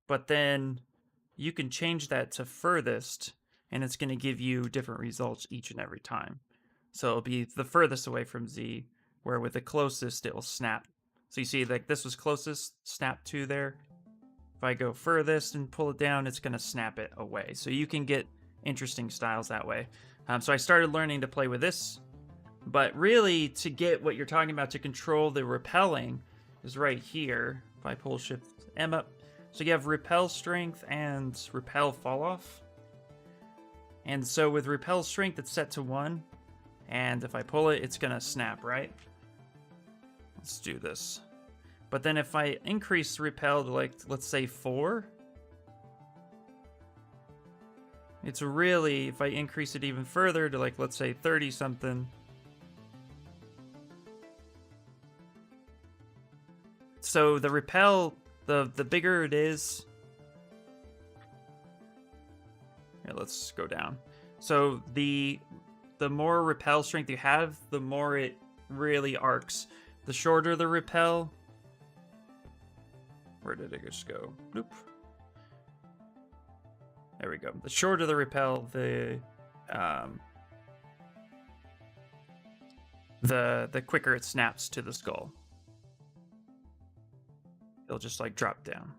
But then you can change that to furthest, and it's going to give you different results each and every time. So it'll be the furthest away from Z, where with the closest, it will snap. So you see, like, this was closest, snap to there. If I go furthest and pull it down, it's going to snap it away. So you can get interesting styles that way. So I started learning to play with this. But really, to get what you're talking about, to control the repelling, is right here. If I pull Shift M up. So you have repel strength and repel fall off. And so with repel strength, it's set to 1. And if I pull it, it's going to snap, right? Let's do this. But then if I increase repel to, like, let's say 4. It's really, if I increase it even further to, like, let's say 30 something. So the repel, the bigger it is. Here, let's go down. So the more repel strength you have, the more it really arcs. The shorter the repel. Where did it just go? Nope. There we go. The shorter the repel, the quicker it snaps to the skull. It'll just like drop down.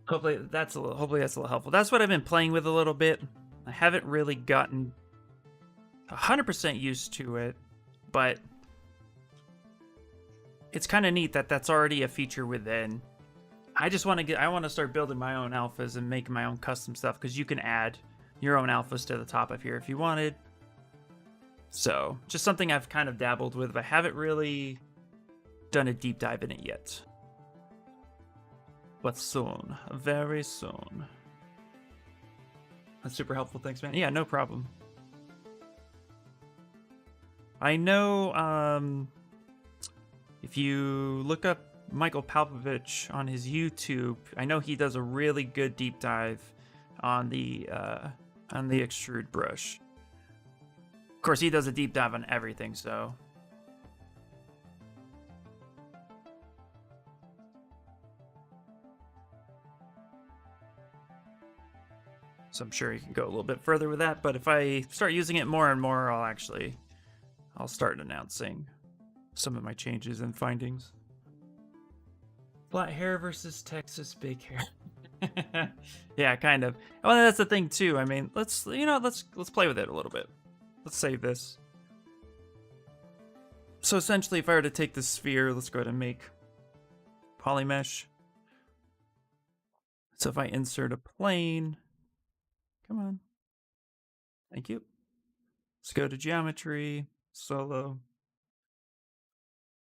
Hopefully that's a little helpful. That's what I've been playing with a little bit. I haven't really gotten 100% used to it, but it's kind of neat that that's already a feature within. I want to start building my own alphas and making my own custom stuff, because you can add your own alphas to the top of here if you wanted. So just something I've kind of dabbled with, but I haven't really done a deep dive in it yet. But soon, very soon. That's super helpful. Thanks, man. Yeah, no problem. I know, if you look up Michael Palpovich on his YouTube, I know he does a really good deep dive on the extrude brush. Of course, he does a deep dive on everything, so. So I'm sure you can go a little bit further with that, but if I start using it more and more, I'll start announcing some of my changes and findings. Flat hair versus Texas big hair. Yeah, kind of. Well, that's the thing too. I mean, let's play with it a little bit. Let's save this. So essentially, if I were to take this sphere, let's go ahead and make polymesh. So if I insert a plane, come on. Thank you. Let's go to geometry, solo,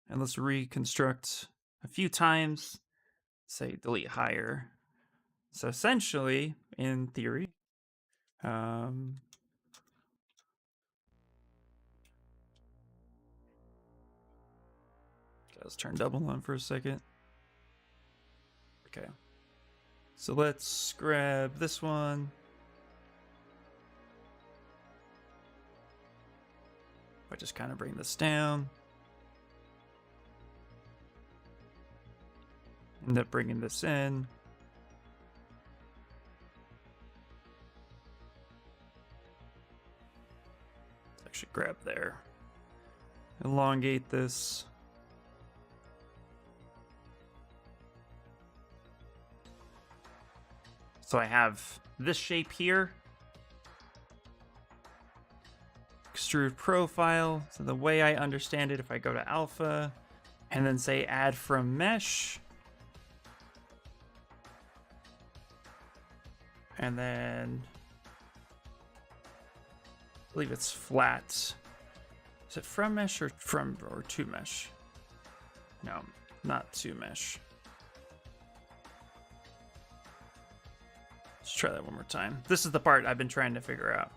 and let's reconstruct a few times. Say delete higher. So essentially, in theory, let's turn double on for a second. Okay. So let's grab this one. I just kind of bring this down. End up bringing this in. Let's actually grab there. Elongate this. So I have this shape here. Extrude profile. So the way I understand it, if I go to alpha and then say add from mesh. And then I believe it's flat. Is it from mesh or to mesh? No, not to mesh. Let's try that one more time. This is the part I've been trying to figure out.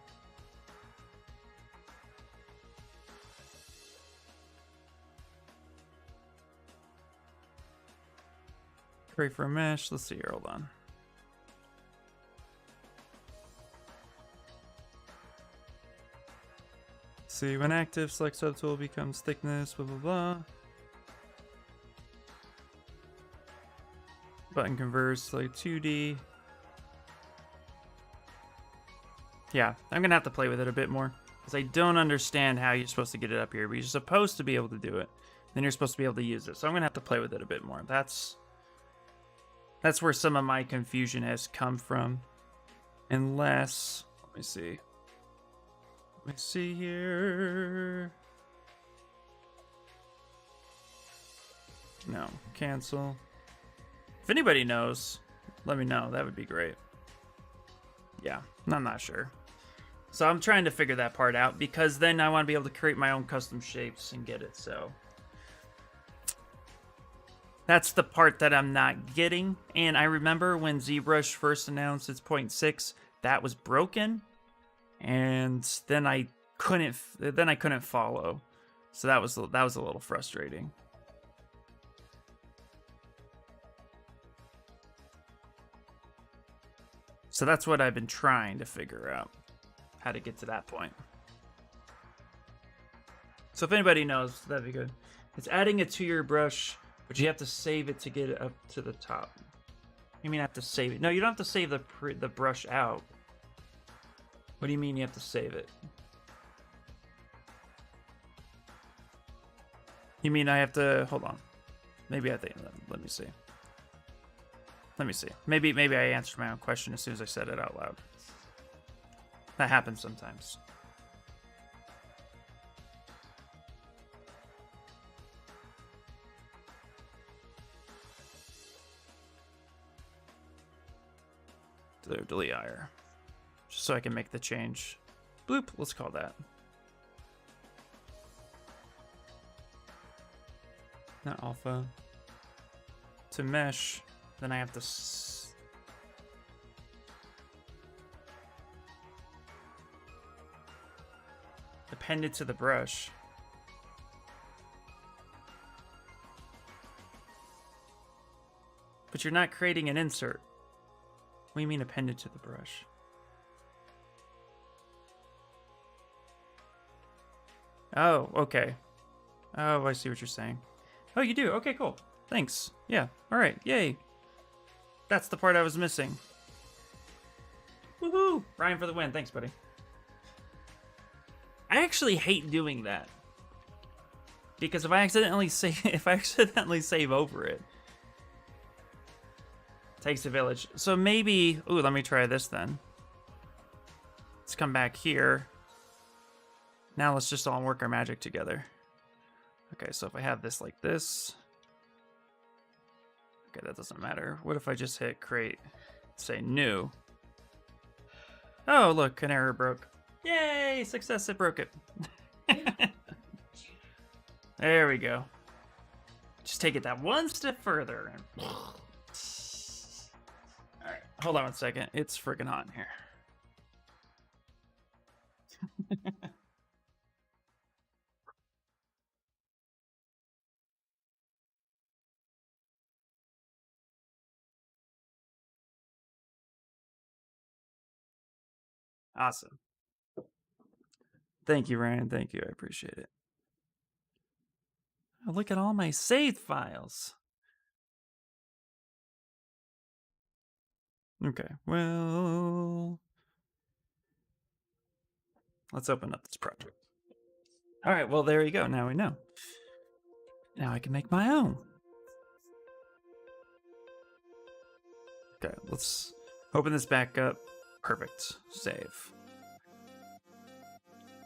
Create for a mesh. Let's see here. Hold on. See, when active, select subtool becomes thickness, blah, blah, blah. Button converts to like 2D. Yeah, I'm gonna have to play with it a bit more because I don't understand how you're supposed to get it up here, but you're supposed to be able to do it. Then you're supposed to be able to use it. So I'm gonna have to play with it a bit more. That's where some of my confusion has come from. Unless, let me see. Let me see here. No, cancel. If anybody knows, let me know. That would be great. Yeah, I'm not sure. So I'm trying to figure that part out because then I want to be able to create my own custom shapes and get it. So that's the part that I'm not getting. And I remember when ZBrush first announced its 0.6, that was broken. And then I couldn't follow. So that was a little frustrating. So that's what I've been trying to figure out, how to get to that point. So if anybody knows, that'd be good. It's adding it to your brush, but you have to save it to get it up to the top. You mean I have to save it? No, you don't have to save the brush out. What do you mean you have to save it? You mean I have to, hold on. Maybe I think, let me see. Let me see. Maybe I answered my own question as soon as I said it out loud. That happens sometimes. Delete IR. Just so I can make the change. Bloop, let's call that. Not alpha. To mesh. Then I have to append it to the brush. But you're not creating an insert. What do you mean append it to the brush? Oh, okay. Oh, I see what you're saying. Oh, you do? Okay, cool. Thanks. Yeah, alright, yay. That's the part I was missing. Woohoo! Ryan for the win. Thanks, buddy. I actually hate doing that. Because if I accidentally save over it, takes a village. So maybe, ooh, let me try this then. Let's come back here. Now let's just all work our magic together. Okay, so if I have this like this. Okay, that doesn't matter. What if I just hit create, say new? Oh, look, an error broke. Yay, success, it broke it. There we go. Just take it that one step further. All right, hold on one second. It's freaking hot in here. Awesome. Thank you, Ryan. Thank you. I appreciate it. Oh, look at all my saved files. Okay, well, let's open up this project. All right, well, there you go. Now we know. Now I can make my own. Okay, let's open this back up. Perfect. Save.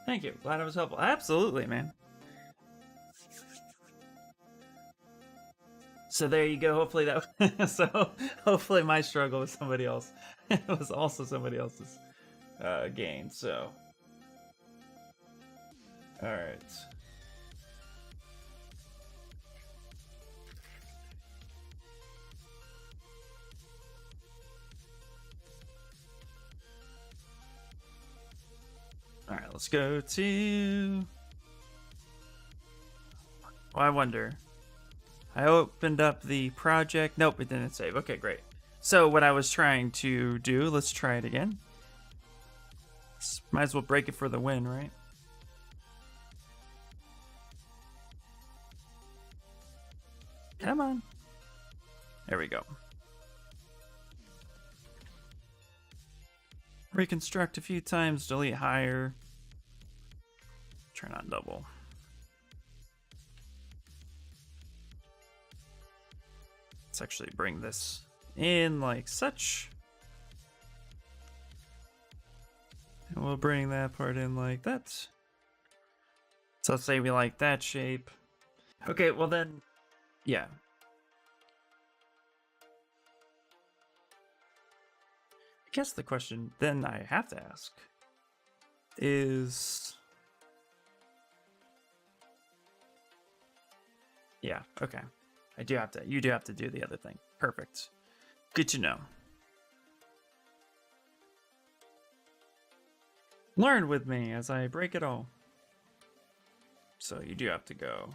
Thank you. Glad I was helpful. Absolutely, man. So there you go. Hopefully that so hopefully my struggle with somebody else was also somebody else's gain. So all right. All right, let's go to. Well, I wonder. I opened up the project. Nope, it didn't save. Okay, great. So what I was trying to do, let's try it again. Might as well break it for the win, right? Come on. There we go. Reconstruct a few times, delete higher. Turn on double. Let's actually bring this in like such. And we'll bring that part in like that. So let's say we like that shape. Okay, well then, yeah. I guess the question then I have to ask is... Yeah, okay. You do have to do the other thing. Perfect. Good to know. Learn with me as I break it all. So you do have to go.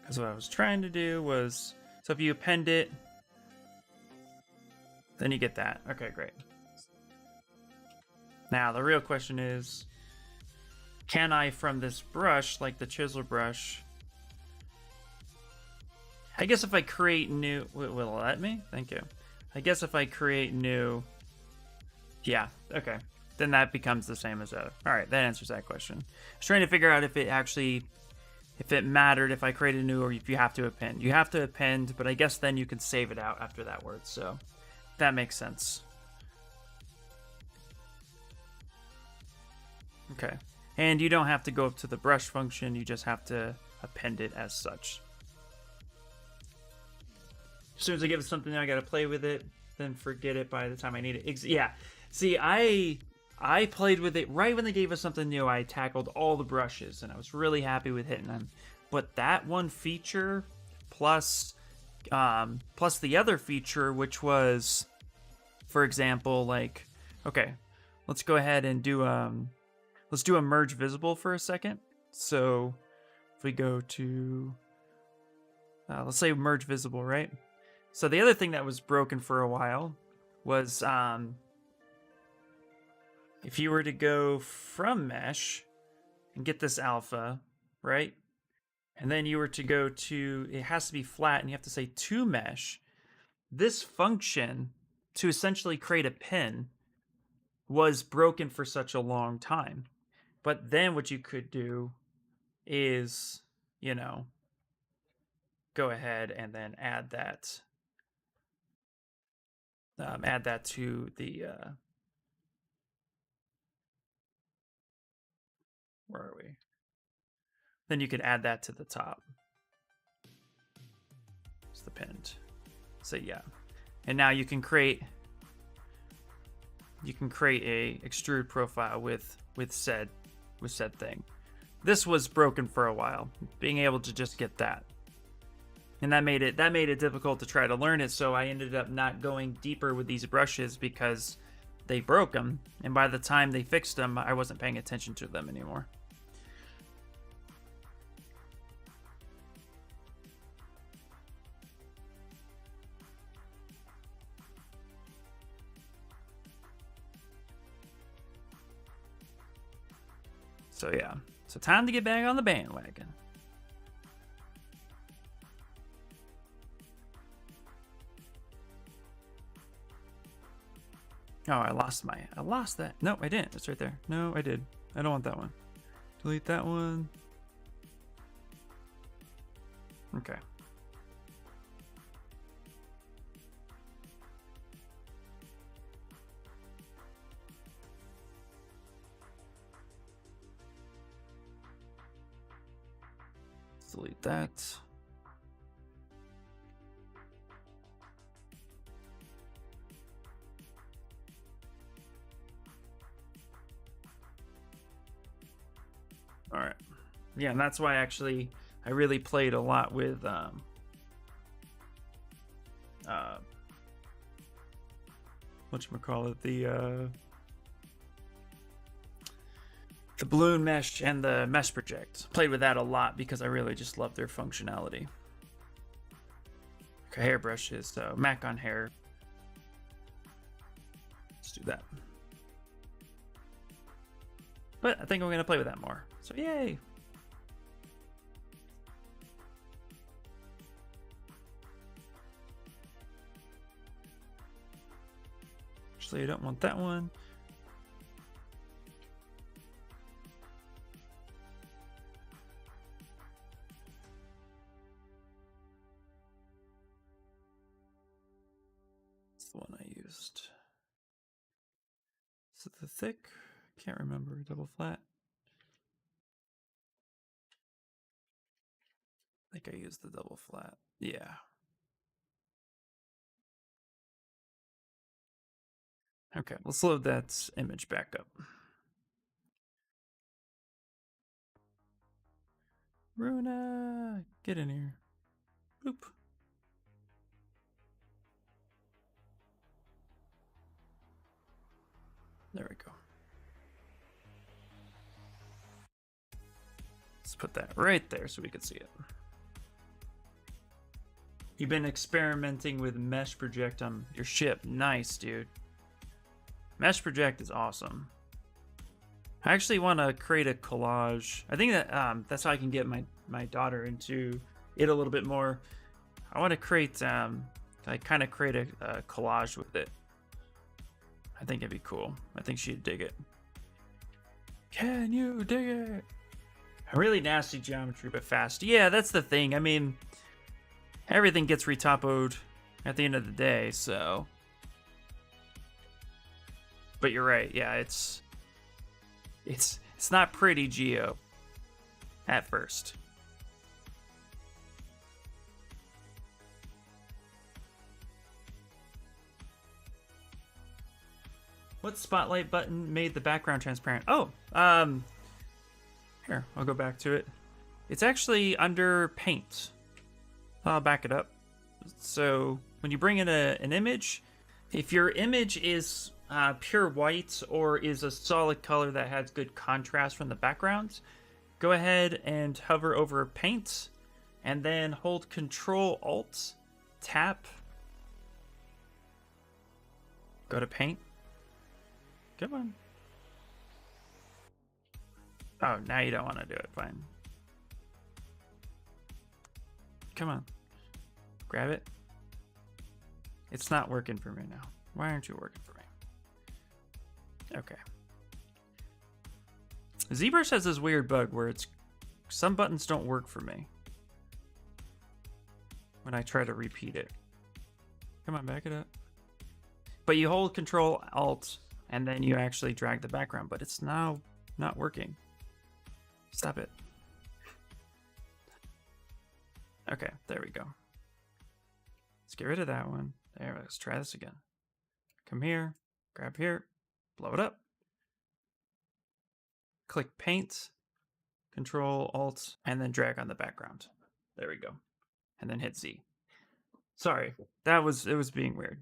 Because what I was trying to do was, so if you append it, then you get that. Okay, great. Now the real question is, can I from this brush, like the chisel brush, I guess if I create new, will it let me? Thank you. I guess if I create new, yeah, okay. Then that becomes the same as that. All right, that answers that question. I was trying to figure out if it actually, if it mattered if I created new or if you have to append. You have to append, but I guess then you can save it out after that word, so that makes sense. Okay, and you don't have to go up to the brush function, you just have to append it as such. As soon as I give it something, I gotta play with it, then forget it by the time I need it. Yeah, see, I played with it right when they gave us something new. I tackled all the brushes, and I was really happy with hitting them. But that one feature, plus the other feature, which was, for example, like, okay, let's go ahead and do let's do a merge visible for a second. So if we go to, let's say merge visible, right? So the other thing that was broken for a while was if you were to go from mesh and get this alpha, right? And then you were to go to, it has to be flat and you have to say to mesh. This function to essentially create a pin was broken for such a long time. But then what you could do is, you know, go ahead and then add that to the, where are we? Then you could add that to the top. It's the pinned. So yeah. And now you can create a extrude profile with said thing. This was broken for a while, being able to just get that. And that made it difficult to try to learn it, so I ended up not going deeper with these brushes because they broke them, and by the time they fixed them, I wasn't paying attention to them anymore. So yeah, so time to get back on the bandwagon. Oh, I lost that. No, I didn't. It's right there. No, I did. I don't want that one. Delete that one. Okay. delete that. All right. Yeah, and that's why actually I really played a lot with whatchamacallit, the balloon mesh and the mesh project. Played with that a lot because I really just love their functionality. Okay, hairbrushes, so Mac on hair. Let's do that. But I think I'm gonna play with that more. So yay! Actually, I don't want that one. It's the one I used. Is it the thick? Can't remember. Double flat. I think I used the double flat. Yeah. Okay, let's load that image back up. Runa, get in here. Boop. There we go. Let's put that right there so we can see it. You've been experimenting with Mesh Project on your ship. Nice, dude. Mesh Project is awesome. I actually want to create a collage. I think that that's how I can get my daughter into it a little bit more. I want to create, kind of create a collage with it. I think it'd be cool. I think she'd dig it. Can you dig it? Really nasty geometry, but fast. Yeah, that's the thing. I mean, everything gets retopoed at the end of the day, so. But you're right. Yeah, it's not pretty geo at first. What spotlight button made the background transparent? Oh, here, I'll go back to it. It's actually under paint. I'll back it up. So when you bring in an image, if your image is pure white or is a solid color that has good contrast from the background, go ahead and hover over paint and then hold Control Alt, tap, go to paint. Come on. Oh, now you don't want to do it. Fine. Come on. Grab it. It's not working for me now. Why aren't you working for me? Okay. ZBrush has this weird bug where some buttons don't work for me when I try to repeat it. Come on, back it up. But you hold Control Alt and then you actually drag the background, but it's now not working. Stop it. Okay, there we go. Let's get rid of that one. There, let's try this again. Come here, grab here, blow it up. Click Paint, Control Alt, and then drag on the background. There we go. And then hit Z. Sorry, it was being weird.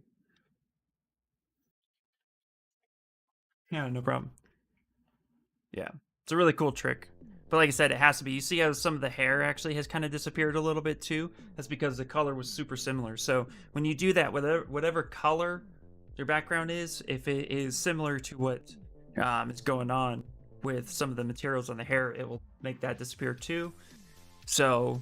Yeah, no problem. Yeah, it's a really cool trick. But like I said, it has to be. You see how some of the hair actually has kind of disappeared a little bit too? That's because the color was super similar. So when you do that, whatever color your background is, if it is similar to what is going on with some of the materials on the hair, it will make that disappear too. So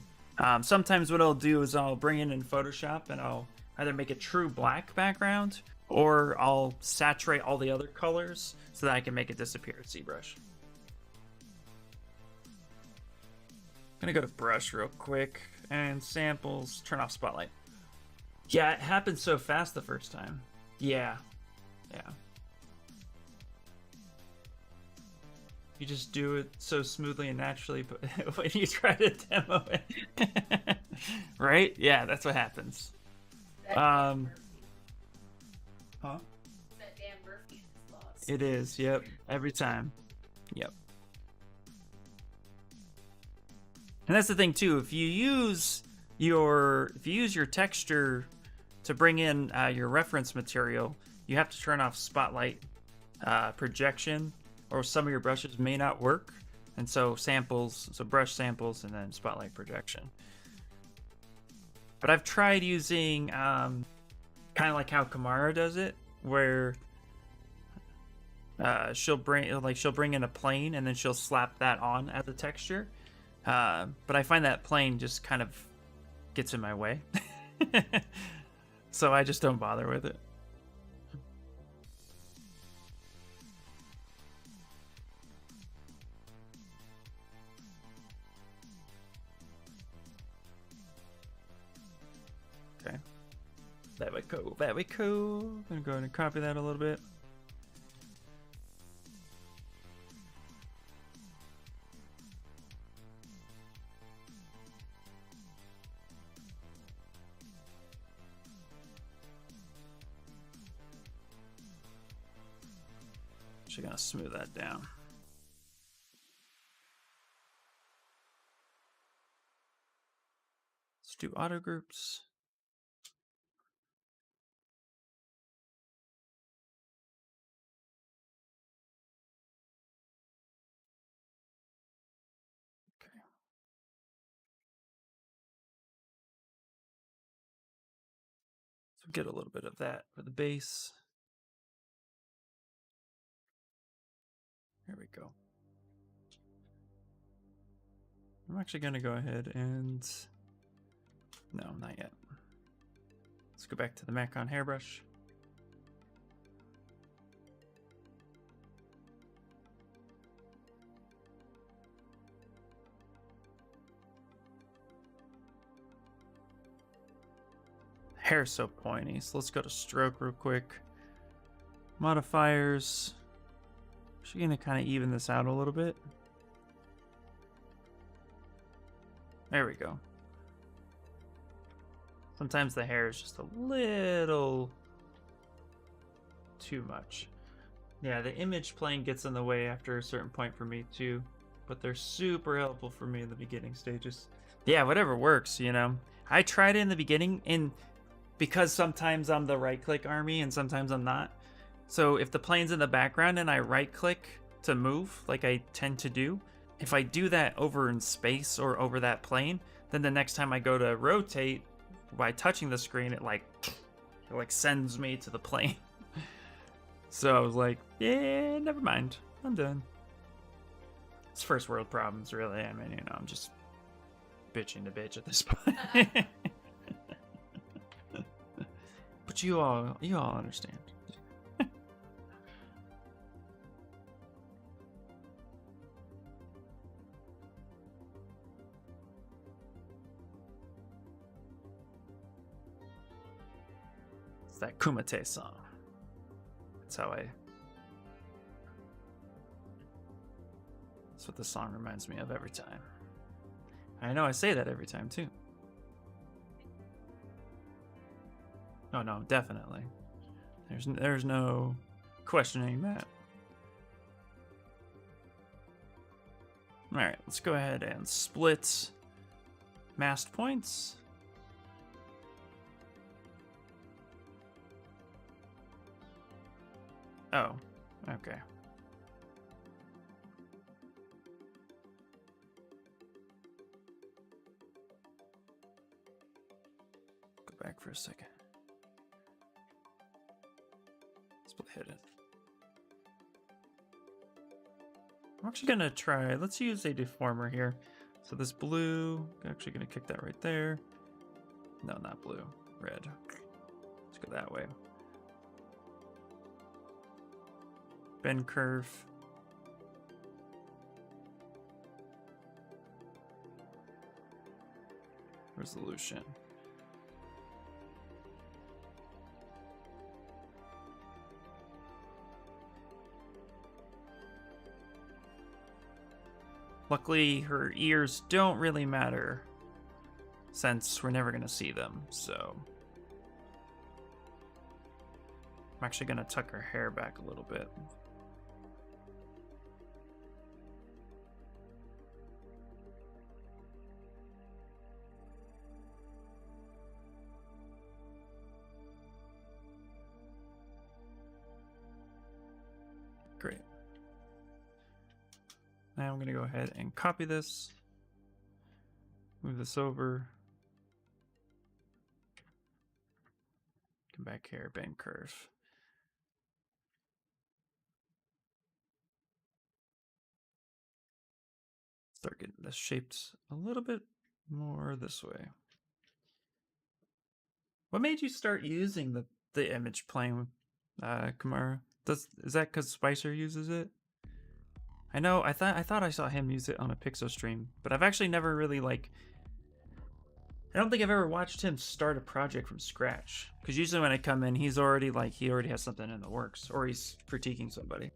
sometimes what I'll do is I'll bring in Photoshop and I'll either make a true black background or I'll saturate all the other colors so that I can make it disappear with ZBrush. I'm gonna go to brush real quick and samples, turn off spotlight. Yeah, it happened so fast the first time. Yeah. You just do it so smoothly and naturally, but when you try to demo it, right? Yeah, that's what happens. That Um, huh? that Dan Murphy and his laws. It is. Yep. Every time. Yep. And that's the thing too. If you use your texture to bring in your reference material, you have to turn off spotlight projection, or some of your brushes may not work. And so brush samples, and then spotlight projection. But I've tried using kind of like how Kamara does it, where she'll bring in a plane and then she'll slap that on as a texture. But I find that plane just kind of gets in my way, so I just don't bother with it. Okay. There we go. There we go. I'm gonna go ahead and copy that a little bit. Actually gonna smooth that down. Let's do auto groups. Okay. So get a little bit of that for the base. There we go. I'm actually gonna go ahead and no, not yet. Let's go back to the Macron hairbrush. Hair's so pointy, so let's go to stroke real quick. Modifiers. Actually gonna kind of even this out a little bit. There we go. Sometimes the hair is just a little too much. Yeah, the image plane gets in the way after a certain point for me too, but they're super helpful for me in the beginning stages. Yeah, whatever works, you know. I tried it in the beginning, and because sometimes I'm the right click army and sometimes I'm not. So if the plane's in the background and I right click to move, like I tend to do, if I do that over in space or over that plane, then the next time I go to rotate by touching the screen, it like sends me to the plane. So I was like, yeah, never mind. I'm done. It's first world problems, really. I mean, you know, I'm just bitching to bitch at this point. But you all understand. It's that Kumite song. That's what the song reminds me of every time. I know I say that every time too. Oh no, definitely. There's no questioning that. All right, let's go ahead and split masked points. Oh, okay. Go back for a second. Split hidden. I'm actually gonna try, let's use a deformer here. So this blue, I'm actually gonna kick that right there. No, not blue, red. Let's go that way. Bend curve. Resolution. Luckily, her ears don't really matter since we're never going to see them, so... I'm actually going to tuck her hair back a little bit. Great. Now I'm going to go ahead and copy this. Move this over. Come back here, bend curve. Start getting this shaped a little bit more this way. What made you start using the image plane, Kamara? Is that because Spicer uses it? I know. I thought I saw him use it on a Pixel stream, but I've actually never really like. I don't think I've ever watched him start a project from scratch. Because usually when I come in, he already has something in the works, or he's critiquing somebody.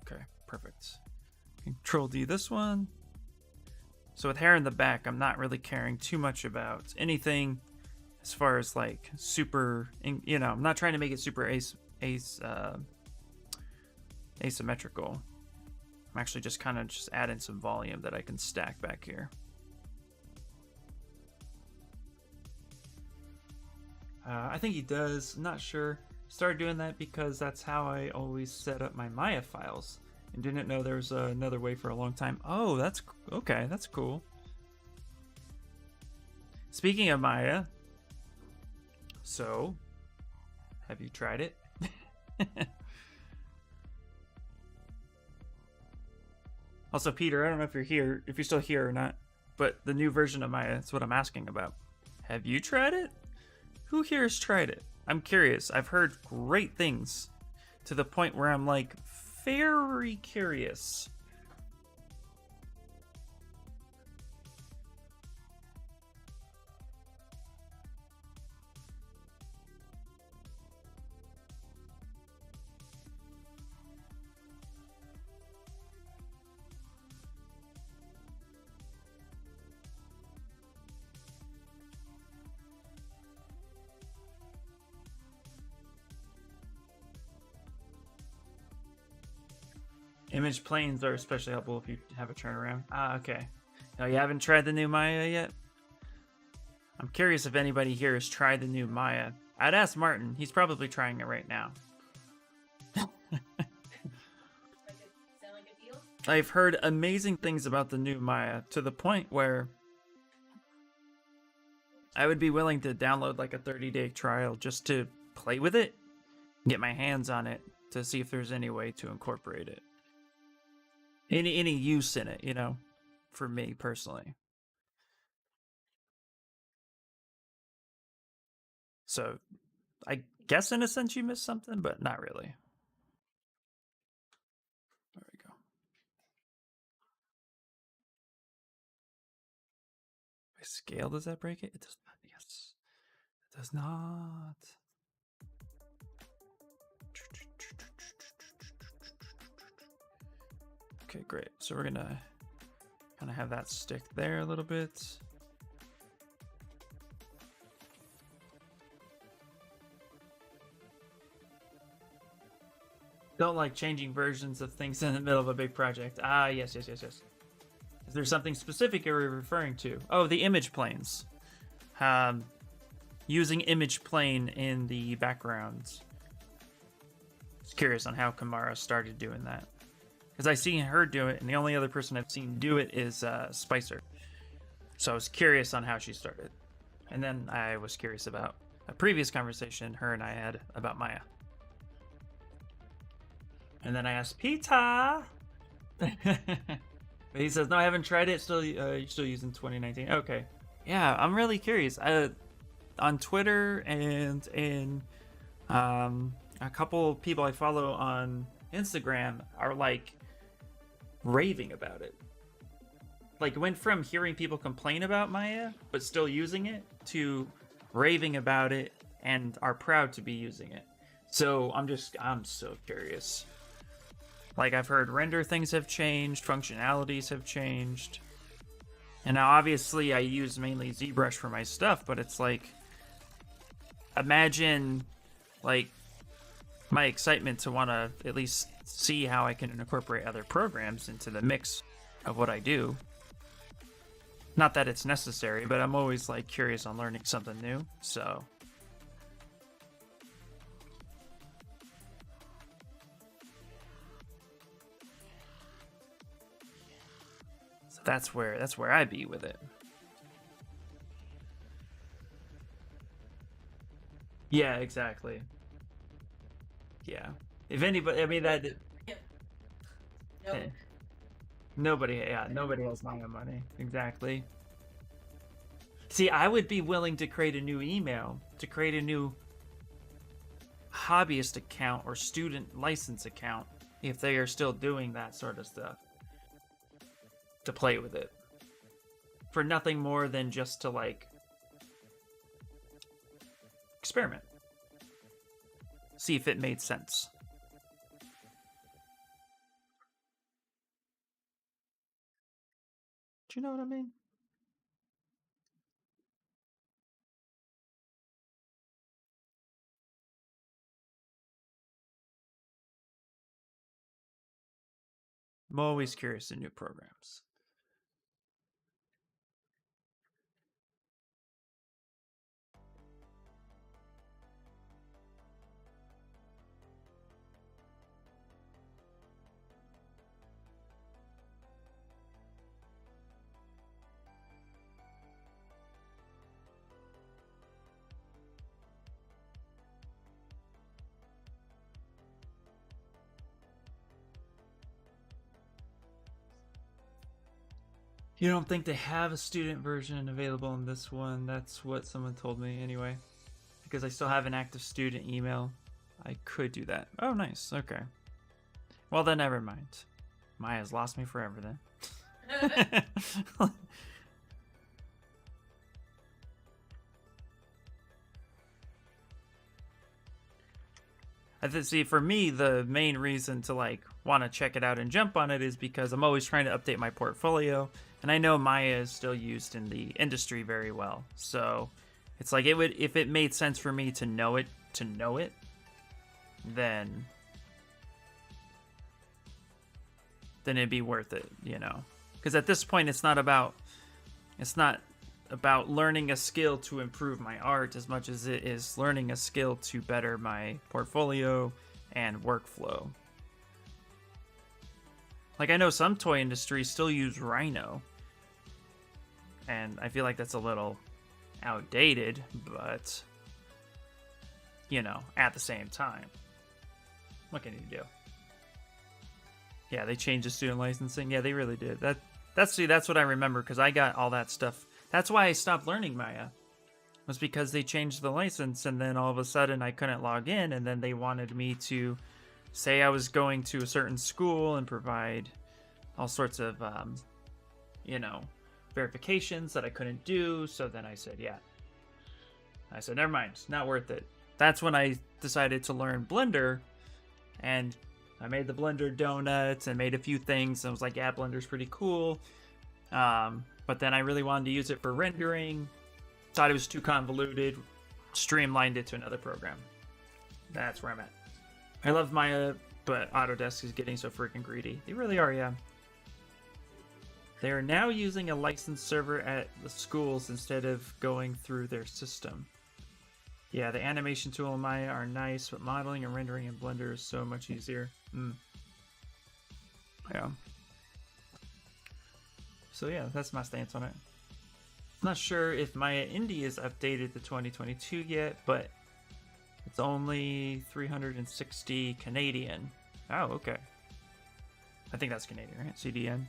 Okay, perfect. Control D this one. So with hair in the back, I'm not really caring too much about anything as far as like super, you know, I'm not trying to make it super asymmetrical. I'm actually just kind of just adding some volume that I can stack back here. I think he does, I'm not sure. Started doing that because that's how I always set up my Maya files. And didn't know there was another way for a long time. Oh, that's okay. That's cool. Speaking of Maya, so have you tried it? Also, Peter, I don't know if you're here, if you're still here or not, but the new version of Maya, that's what I'm asking about. Have you tried it? Who here has tried it? I'm curious. I've heard great things to the point where I'm like, very curious. Image planes are especially helpful if you have a turnaround. Ah, okay. No, you haven't tried the new Maya yet? I'm curious if anybody here has tried the new Maya. I'd ask Martin. He's probably trying it right now. Sound like a deal? I've heard amazing things about the new Maya to the point where I would be willing to download like a 30-day trial just to play with it, get my hands on it to see if there's any way to incorporate it. Any use in it, you know, for me personally. So I guess in a sense you missed something, but not really. There we go. By scale, does that break it? It does not. Yes. It does not. Okay, great. So we're gonna kind of have that stick there a little bit. Don't like changing versions of things in the middle of a big project. Ah, yes. Is there something specific you're referring to? Oh, the image planes. Using image plane in the background. Just curious on how Kamara started doing that. Because I've seen her do it, and the only other person I've seen do it is Spicer. So I was curious on how she started. And then I was curious about a previous conversation her and I had about Maya. And then I asked Peter. But he says, no, I haven't tried it. Still, you're still using 2019. Okay. Yeah, I'm really curious. On Twitter and in a couple people I follow on Instagram are like raving about it. like went from hearing people complain about Maya but still using it to raving about it and are proud to be using it. So I'm so curious. Like, I've heard render things have changed, functionalities have changed. And now obviously I use mainly ZBrush for my stuff, but it's like, imagine like my excitement to want to at least see how I can incorporate other programs into the mix of what I do. Not that it's necessary, but I'm always like curious on learning something new. So that's where I be with it. Yeah, exactly. Yeah. If anybody, I mean that Nope. eh, nobody has my money. Exactly. See, I would be willing to create a new email, to create a new hobbyist account or student license account if they are still doing that sort of stuff, to play with it. For nothing more than just to like experiment. See if it made sense. Do you know what I mean? I'm always curious in new programs. You don't think they have a student version available in this one? That's what someone told me anyway. Because I still have an active student email. I could do that. Oh, nice. Okay. Well, then never mind. Maya's lost me forever then. See, for me, the main reason to like want to check it out and jump on it is because I'm always trying to update my portfolio, and I know Maya is still used in the industry very well. So it's like, it would, if it made sense for me to know it, then it'd be worth it, you know? Because at this point, it's not about learning a skill to improve my art as much as it is learning a skill to better my portfolio and workflow. Like, I know some toy industries still use Rhino, and I feel like that's a little outdated, but you know, at the same time, what can you do? Yeah, they changed the student licensing. Yeah, they really did. That's what I remember, because I got all that stuff. That's why I stopped learning Maya, was because they changed the license, and then all of a sudden I couldn't log in, and then they wanted me to say I was going to a certain school and provide all sorts of, you know, verifications that I couldn't do. So then I said, yeah. I said, never mind, it's not worth it. That's when I decided to learn Blender, and I made the Blender donuts and made a few things. And I was like, yeah, Blender's pretty cool. But then I really wanted to use it for rendering. Thought it was too convoluted. Streamlined it to another program. That's where I'm at. I love Maya, but Autodesk is getting so freaking greedy. They really are, yeah. They are now using a licensed server at the schools instead of going through their system. Yeah, the animation tool in Maya are nice, but modeling and rendering in Blender is so much easier. Yeah. So yeah, that's my stance on it. I'm not sure if Maya Indie is updated to 2022 yet, but it's only 360 Canadian. Oh, okay. I think that's Canadian, right? CDN.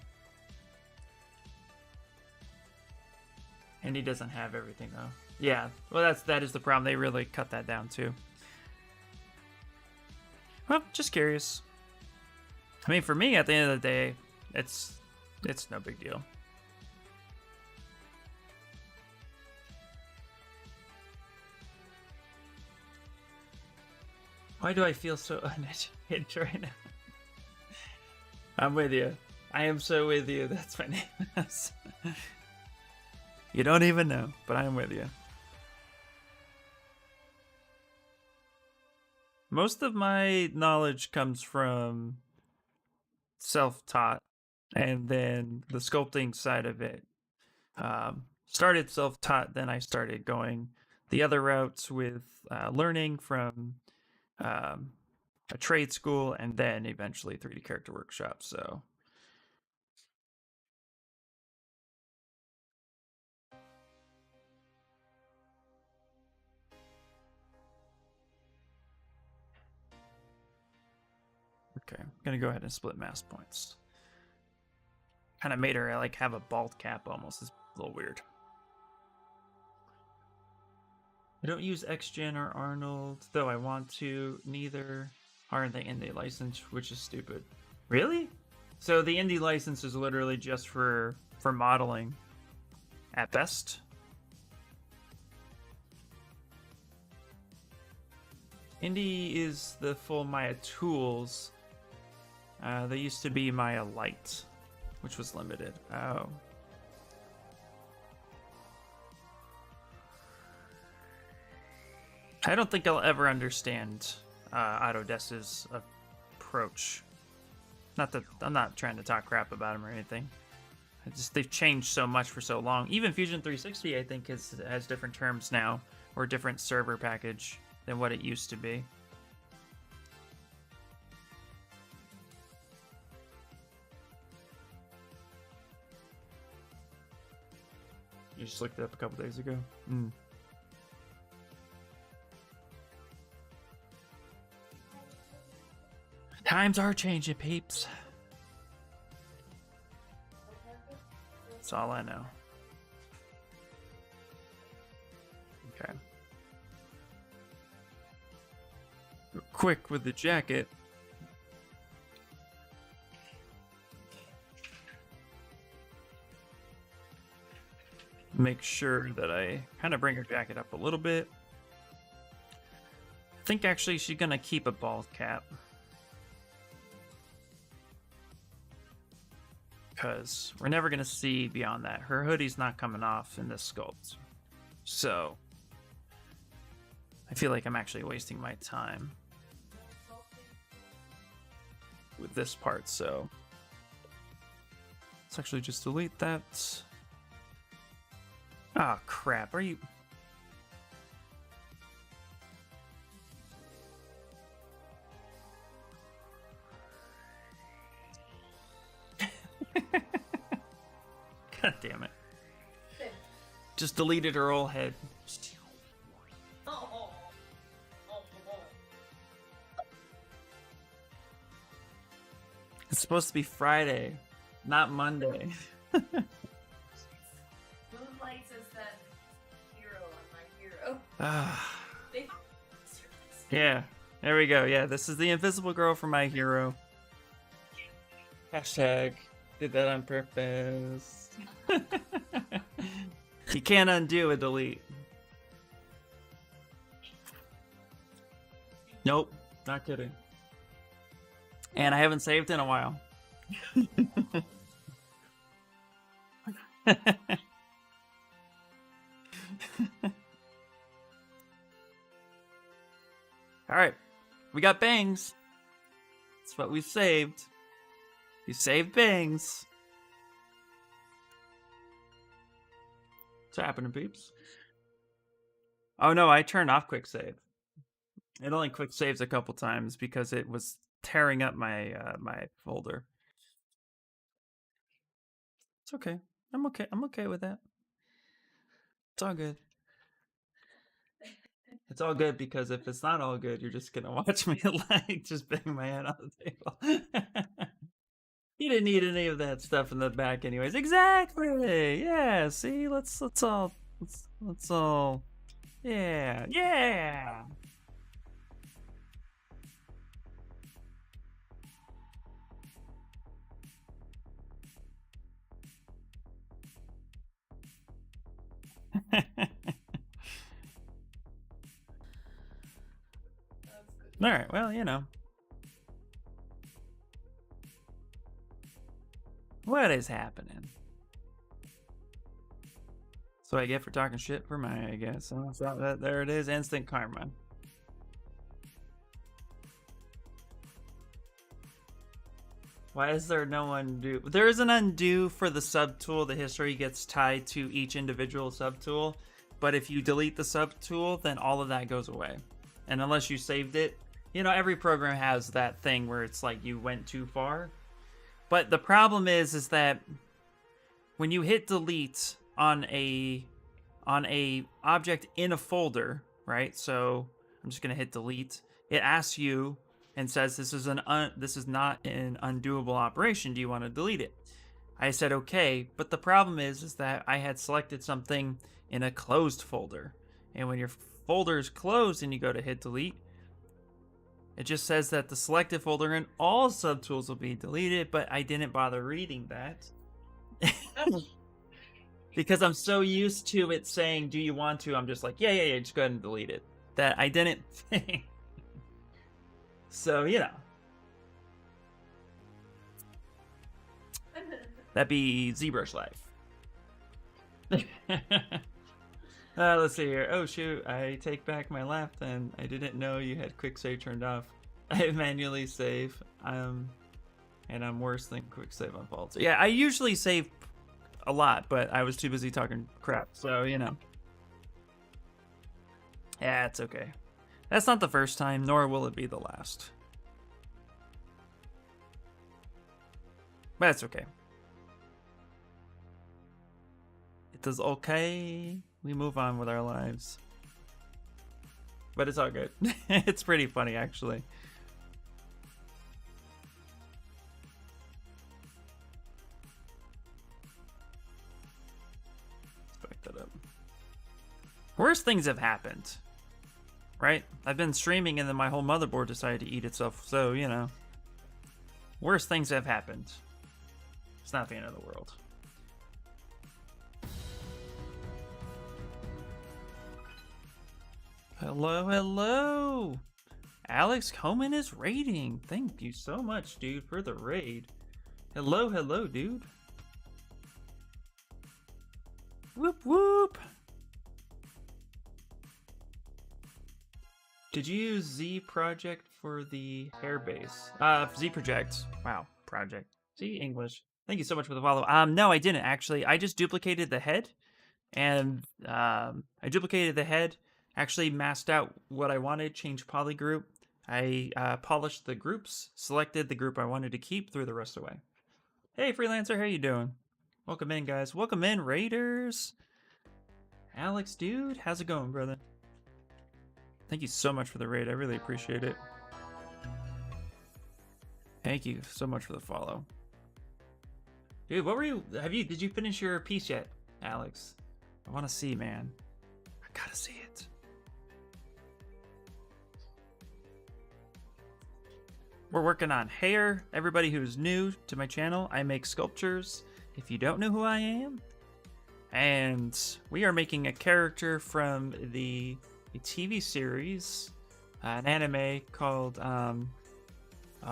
Indie doesn't have everything though. Yeah, well, that is the problem. They really cut that down too. Well, just curious. I mean, for me, at the end of the day, it's no big deal. Why do I feel so uneducated right now? I'm with you. I am so with you. That's my name. You don't even know, but I'm with you. Most of my knowledge comes from self-taught, and then the sculpting side of it started self-taught. Then I started going the other routes with learning from a trade school, and then eventually 3D character workshop. So okay, I'm gonna go ahead and split mass points. Kind of made her like have a bald cap almost. It's a little weird. I don't use XGen or Arnold, though I want to. Neither are the indie license, which is stupid. Really? So the indie license is literally just for modeling, at best. Indie is the full Maya tools. They used to be Maya Lite, which was limited. Oh. I don't think I'll ever understand Autodesk's approach. Not that I'm not trying to talk crap about him or anything. They've changed so much for so long. Even Fusion 360, I think, has different terms now, or different server package than what it used to be. You just looked it up a couple days ago. Times are changing, peeps. That's all I know. Okay. Quick with the jacket. Make sure that I kind of bring her jacket up a little bit. I think actually she's gonna keep a bald cap. Because we're never going to see beyond that. Her hoodie's not coming off in this sculpt. So I feel like I'm actually wasting my time with this part. So let's actually just delete that. Ah, crap. Are you... God damn it. Just deleted her whole head. It's supposed to be Friday, not Monday. Moonlight says that hero on my hero. Yeah, there we go. Yeah, this is the invisible girl from My Hero. Hashtag did that on purpose. You can't undo a delete. Nope, not kidding. And I haven't saved in a while. Alright, we got bangs. That's what we saved. You saved bangs. What's happening, peeps? Oh no, I turned off quick save. It only quick saves a couple times because it was tearing up my my folder. It's okay. I'm okay. I'm okay with that. It's all good. It's all good because if it's not all good, you're just gonna watch me like just bang my head on the table. You didn't need any of that stuff in the back, anyways. Exactly. Yeah. See, let's all yeah, yeah. Alright, well, you know. What is happening? So I get for talking shit for Maya, I guess. So there it is, instant karma. Why is there no undo? There is an undo for the subtool. The history gets tied to each individual subtool. But if you delete the subtool, then all of that goes away. And unless you saved it, you know, every program has that thing where it's like you went too far. But the problem is that when you hit delete on a object in a folder, right? So I'm just gonna hit delete. It asks you and says this is not an undoable operation. Do you want to delete it? I said okay, but the problem is that I had selected something in a closed folder, and when your folder is closed and you go to hit delete, it just says that the selected folder and all subtools will be deleted, but I didn't bother reading that. Because I'm so used to it saying, do you want to? I'm just like, yeah, just go ahead and delete it. That I didn't think. So, you know. That'd be ZBrush life. Let's see here. Oh, shoot. I take back my laugh then. I didn't know you had quick save turned off. I manually save. And I'm worse than quick save on fault. So, yeah, I usually save a lot, but I was too busy talking crap. So, you know. Yeah, it's okay. That's not the first time, nor will it be the last. But it's okay. It is okay. We move on with our lives. But it's all good. It's pretty funny, actually. Let's back that up. Worse things have happened. Right? I've been streaming and then my whole motherboard decided to eat itself. So, you know. Worse things have happened. It's not the end of the world. Hello, hello! Alex Coman is raiding. Thank you so much, dude, for the raid. Hello, hello, dude. Whoop, whoop! Did you use Z Project for the hair base? Z Project. Wow, project. See, English. Thank you so much for the follow. No, I didn't, actually. I just duplicated the head. And, actually masked out what I wanted, changed polygroup. I polished the groups, selected the group I wanted to keep, threw the rest away. Hey, Freelancer, how you doing? Welcome in, guys. Welcome in, Raiders. Alex, dude, how's it going, brother? Thank you so much for the raid. I really appreciate it. Thank you so much for the follow. Dude, what were you... Did you finish your piece yet, Alex? I want to see, man. I gotta see it. We're working on hair. Everybody who's new to my channel, I make sculptures. If you don't know who I am. And we are making a character from a TV series, an anime called, oh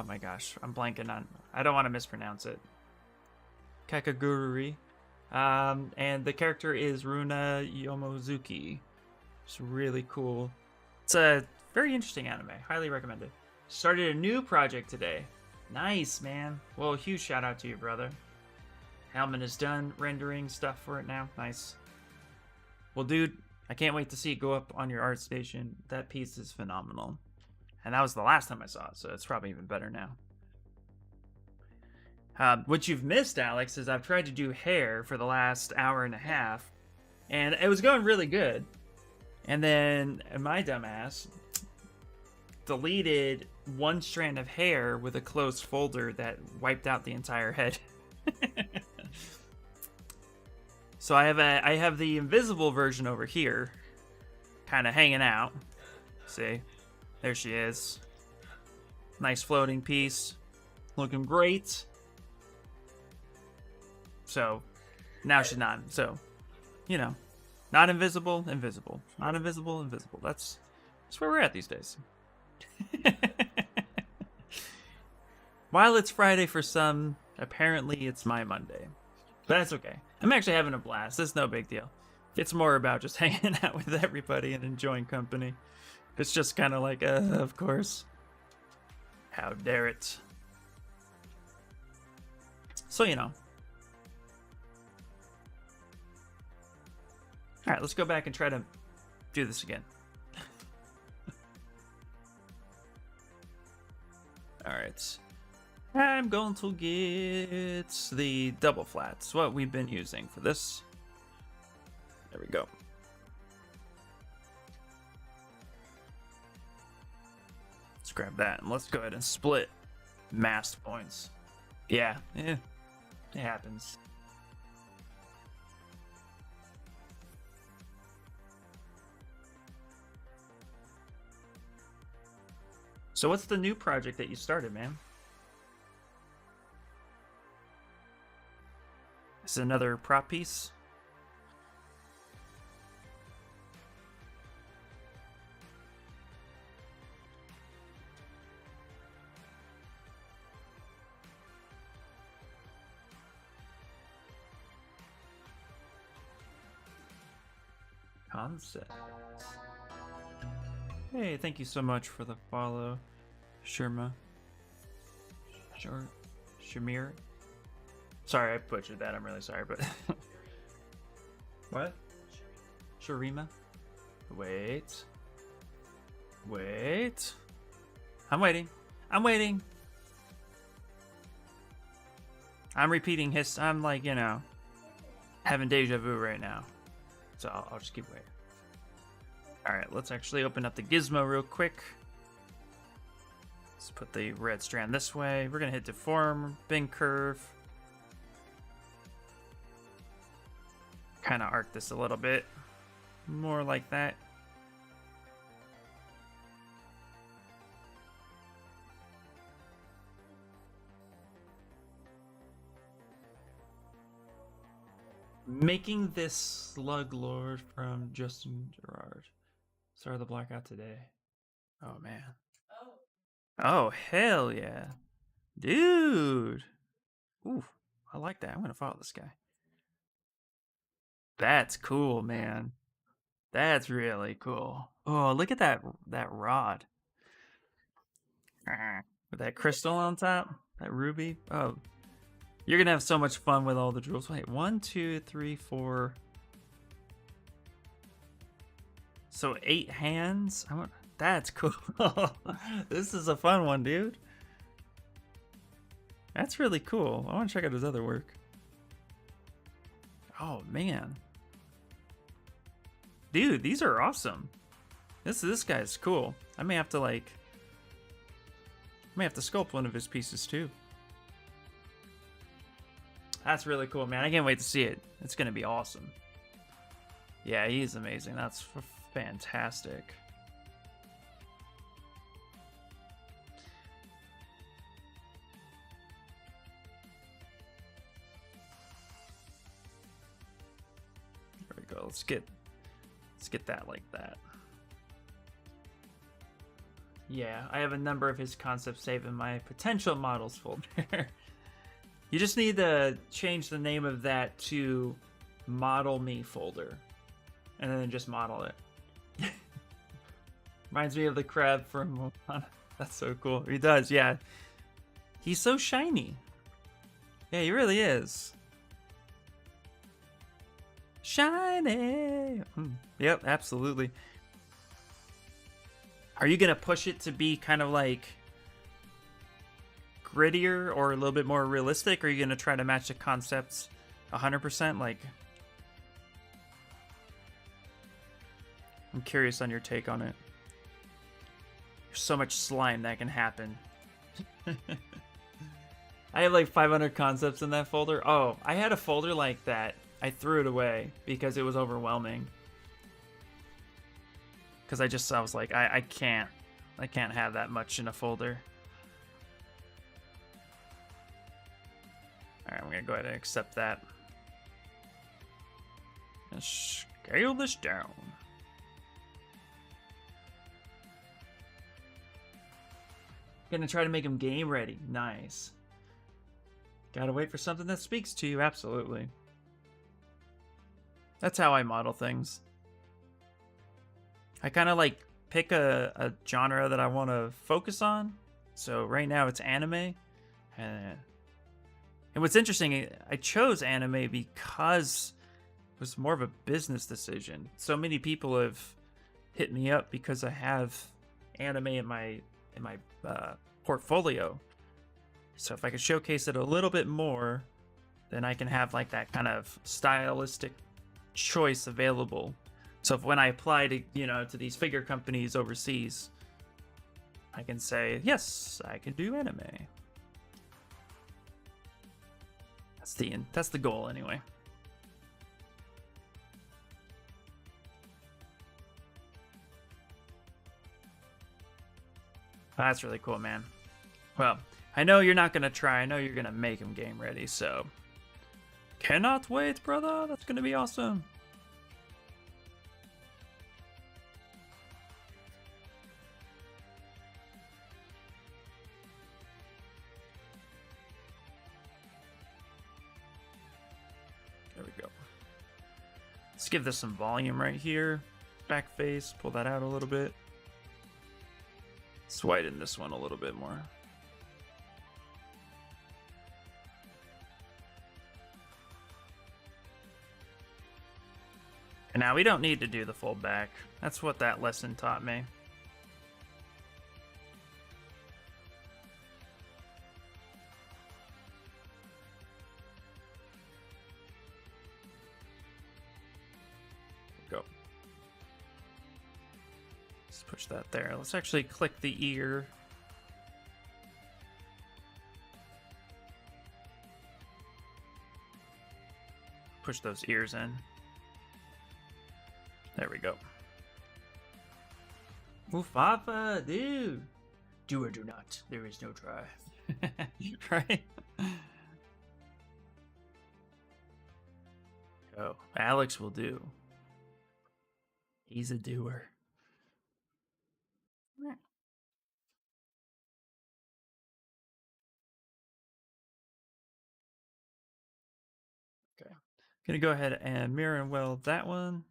my gosh, I'm blanking on, I don't want to mispronounce it. Kakegurui. And the character is Runa Yomozuki. It's really cool. It's a very interesting anime. Highly recommended. Started a new project today. Nice, man. Well, huge shout out to you, brother. Halman is done rendering stuff for it now. Nice. Well, dude, I can't wait to see it go up on your art station. That piece is phenomenal. And that was the last time I saw it, so it's probably even better now. What you've missed, Alex, is I've tried to do hair for the last hour and a half, and it was going really good. And then my dumbass deleted one strand of hair with a closed folder that wiped out the entire head. So I have the invisible version over here, kind of hanging out. See, there she is. Nice floating piece, looking great. So now she's not. So, you know, not invisible, invisible, not invisible, invisible. That's where we're at these days. While it's Friday for some, apparently it's my Monday. But that's okay. I'm actually having a blast. It's no big deal. It's more about just hanging out with everybody and enjoying company. It's just kind of like, of course. How dare it. So, you know. Alright, let's go back and try to do this again. Alright. I'm going to get the double flats, what we've been using for this. There we go. Let's grab that and let's go ahead and split mast points. Yeah, it happens. So what's the new project that you started, man? Is it another prop piece? Concept. Hey, thank you so much for the follow, Sharmir. Sorry, I butchered that. I'm really sorry, but what? Sharima. Wait. I'm waiting. I'm repeating his. I'm like, you know, having deja vu right now. So I'll just keep waiting. Alright, let's actually open up the gizmo real quick. Let's put the red strand this way. We're going to hit deform, bend curve. Kind of arc this a little bit. More like that. Making this Slug Lord from Justin Gerard. Started the blackout today. Oh, man. Oh, hell yeah. Dude. Ooh, I like that. I'm going to follow this guy. That's cool, man. That's really cool. Oh, look at that rod. With that crystal on top. That ruby. Oh, you're going to have so much fun with all the jewels. Wait, 1, 2, 3, 4. So 8 hands? That's cool. This is a fun one, dude. That's really cool. I want to check out his other work. Oh, man. Dude, these are awesome. This guy's cool. I may have to sculpt one of his pieces too. That's really cool, man. I can't wait to see it. It's gonna be awesome. Yeah, he's amazing. That's fantastic. There we go. Let's get that like that. Yeah, I have a number of his concepts saved in my potential models folder. You just need to change the name of that to Model Me folder. And then just model it. Reminds me of the crab from Runa. That's so cool. He does, yeah. He's so shiny. Yeah, he really is. Shiny! Yep, absolutely. Are you gonna push it to be kind of like grittier or a little bit more realistic? Or are you gonna try to match the concepts 100%? Like, I'm curious on your take on it. There's so much slime that can happen. I have like 500 concepts in that folder. Oh, I had a folder like that. I threw it away because it was overwhelming. Because I was like, I can't have that much in a folder. Alright, I'm gonna go ahead and accept that. Let's scale this down. Gonna try to make them game ready. Nice. Gotta wait for something that speaks to you. Absolutely. That's how I model things. I kind of like pick a genre that I want to focus on. So right now it's anime. And what's interesting, I chose anime because it was more of a business decision. So many people have hit me up because I have anime in my portfolio. So if I could showcase it a little bit more, then I can have like that kind of stylistic choice available. So if when I apply to, you know, to these figure companies overseas, I can say, yes, I can do anime. That's the goal anyway. That's really cool, man. Well, I know you're not going to try. I know you're going to make them game ready, so... Cannot wait, brother. That's going to be awesome. There we go. Let's give this some volume right here. Back face, pull that out a little bit. Let's widen this one a little bit more. And now we don't need to do the full back. That's what that lesson taught me. Go. Let's push that there. Let's actually click the ear. Push those ears in. There we go. Mufafa, dude. Do or do not. There is no try. Right? Oh, Alex will do. He's a doer. Okay. Gonna go ahead and mirror and weld that one.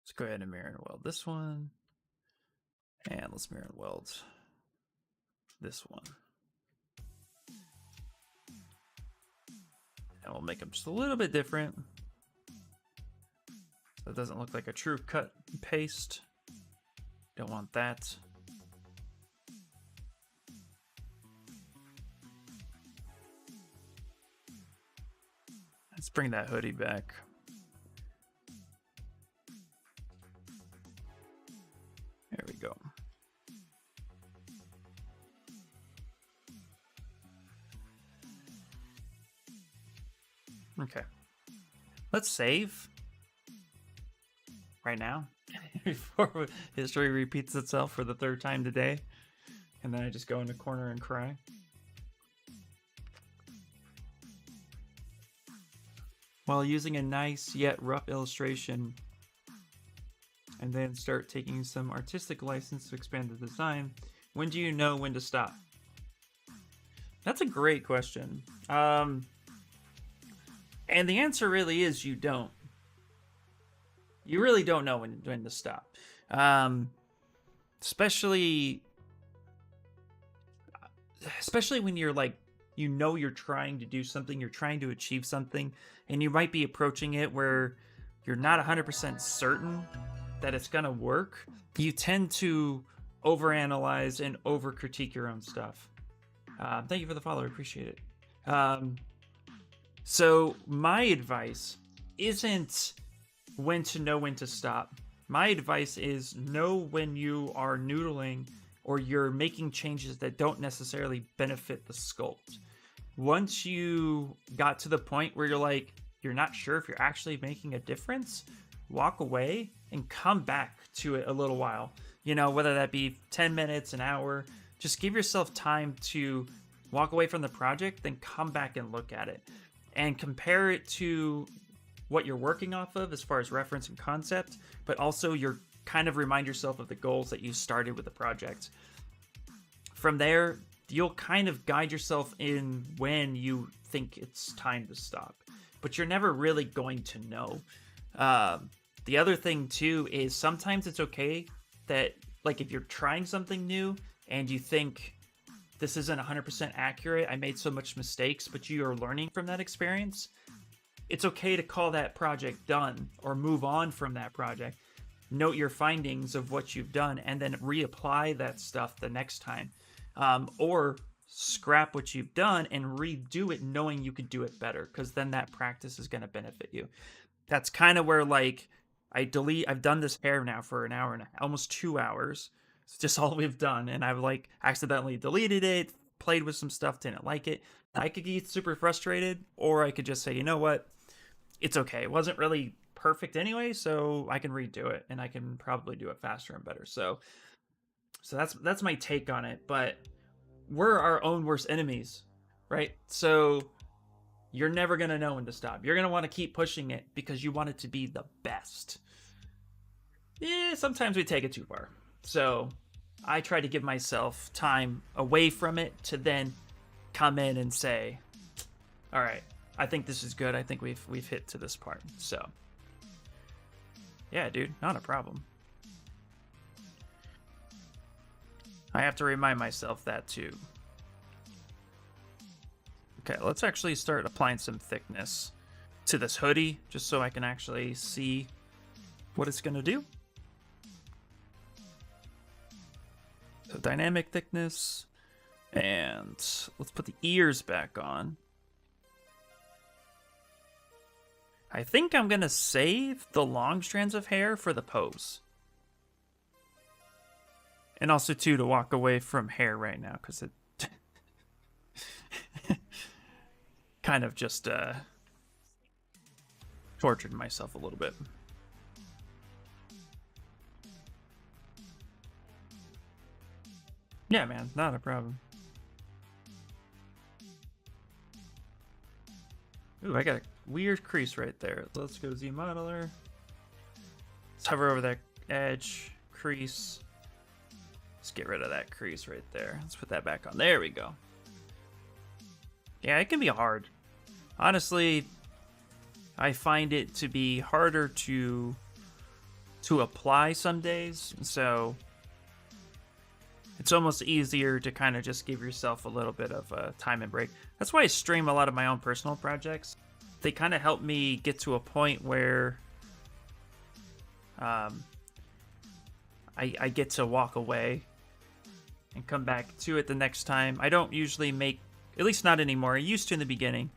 Let's go ahead and mirror and weld this one. And let's mirror and weld this one. And we'll make them just a little bit different. So it doesn't look like a true cut and paste. Don't want that. Let's bring that hoodie back. There we go. Okay. Let's save right now before history repeats itself for the third time today. And then I just go in the corner and cry. While using a nice yet rough illustration, and then start taking some artistic license to expand the design, when do you know when to stop? That's a great question. And the answer really is you don't. You really don't know when to stop. Especially when you're like, you know, you're trying to do something, you're trying to achieve something, and you might be approaching it where you're not 100% certain that it's gonna work. You tend to overanalyze and overcritique your own stuff. Thank you for the follow, I appreciate it. So my advice isn't when to know when to stop. My advice is know when you are noodling or you're making changes that don't necessarily benefit the sculpt. Once you got to the point where you're like, you're not sure if you're actually making a difference, walk away and come back to it a little while. You know, whether that be 10 minutes, an hour, just give yourself time to walk away from the project, then come back and look at it and compare it to what you're working off of as far as reference and concept, but also you're kind of remind yourself of the goals that you started with the project. from there, you'll kind of guide yourself in when you think it's time to stop. But you're never really going to know. The other thing, too, is sometimes it's okay that, like, if you're trying something new and you think this isn't 100% accurate, I made so much mistakes, but you are learning from that experience, it's okay to call that project done or move on from that project. Note your findings of what you've done and then reapply that stuff the next time. Or scrap what you've done and redo it knowing you could do it better, because then that practice is going to benefit you. That's kind of where, like, I've done this hair now for an hour and almost 2 hours. It's just all we've done, and I've like accidentally deleted it, played with some stuff, didn't like it. I could get super frustrated, or I could just say, you know what, it's okay. It wasn't really perfect anyway, so I can redo it, and I can probably do it faster and better. So that's my take on it. But we're our own worst enemies, right? So you're never gonna know when to stop. You're gonna want to keep pushing it because you want it to be the best. Yeah, sometimes we take it too far. So I try to give myself time away from it to then come in and say, all right, I think this is good. I think we've hit to this part. So yeah, dude, not a problem. I have to remind myself that too. Okay, let's actually start applying some thickness to this hoodie just so I can actually see what it's going to do. So dynamic thickness, and let's put the ears back on. I think I'm going to save the long strands of hair for the pose. And also, too, to walk away from hair right now, because it kind of just tortured myself a little bit. Yeah, man, not a problem. Ooh, I got a weird crease right there. Let's go Z modeler. Let's hover over that edge, crease. Let's get rid of that crease right there. Let's put that back on. There we go. Yeah, it can be hard. Honestly, I find it to be harder to apply some days, so it's almost easier to kind of just give yourself a little bit of a time and break. That's why I stream a lot of my own personal projects. They kind of help me get to a point where I get to walk away and come back to it the next time. I don't usually make, at least not anymore. I used to in the beginning,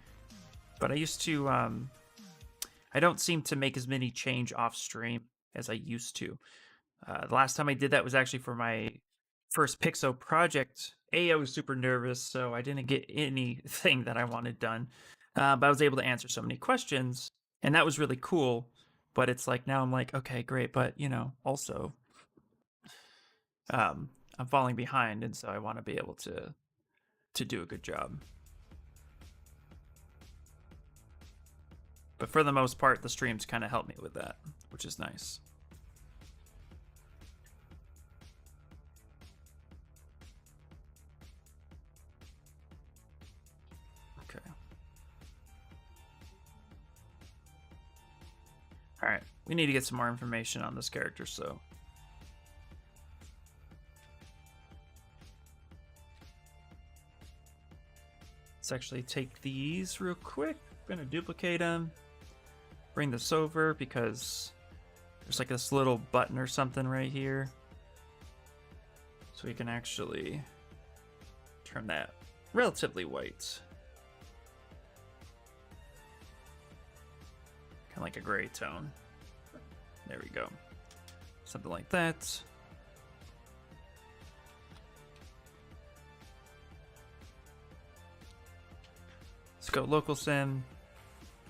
but I used to, I don't seem to make as many change off stream as I used to. The last time I did that was actually for my first Pixo project. I was super nervous, so I didn't get anything that I wanted done. But I was able to answer so many questions, and that was really cool. But it's like, now I'm like, okay, great, but, you know, also, I'm falling behind, and so I want to be able to do a good job. But for the most part, the streams kind of help me with that, which is nice. Okay. All right, we need to get some more information on this character, so let's actually take these real quick. I'm gonna duplicate them, bring this over because there's like this little button or something right here, so we can actually turn that relatively white, kind of like a gray tone. There we go, something like that. Let's go local sim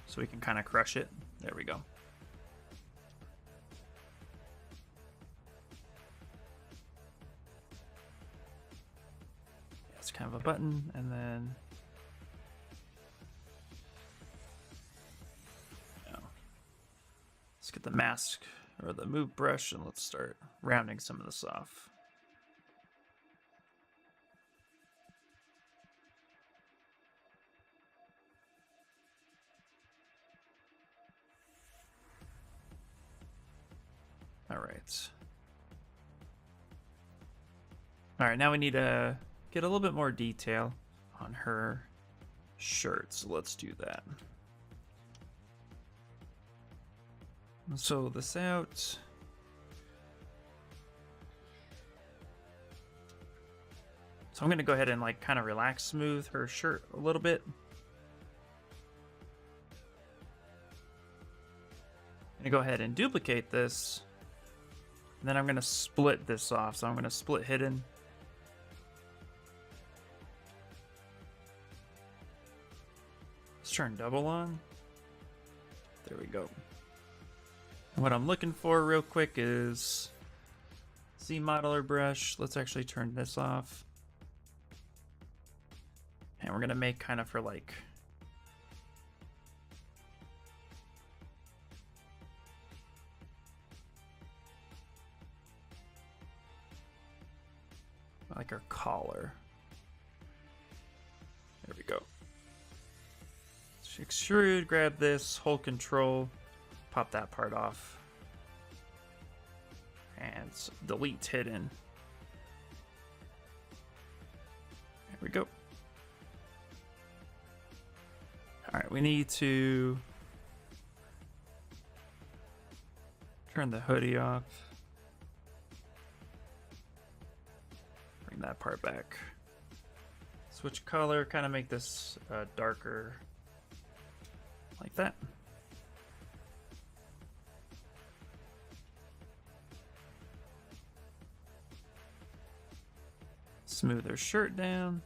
so we can kind of crush it. There we go. It's kind of a button, and then let's get the mask or the move brush and let's start rounding some of this off. All right. All right, now we need to get a little bit more detail on her shirt, so let's do that. So this out. So I'm gonna go ahead and like kind of relax smooth her shirt a little bit. I'm gonna go ahead and duplicate this. And then I'm gonna split this off. So I'm gonna split hidden. Let's turn double on. There we go. And what I'm looking for real quick is Z modeler brush. Let's actually turn this off. And we're gonna make kind of for like our collar. There we go. Extrude, grab this, hold control, pop that part off, and delete hidden. There we go. All right, we need to turn the hoodie off. Bring that part back. Switch color, kind of make this darker. Like that. Smooth her shirt down.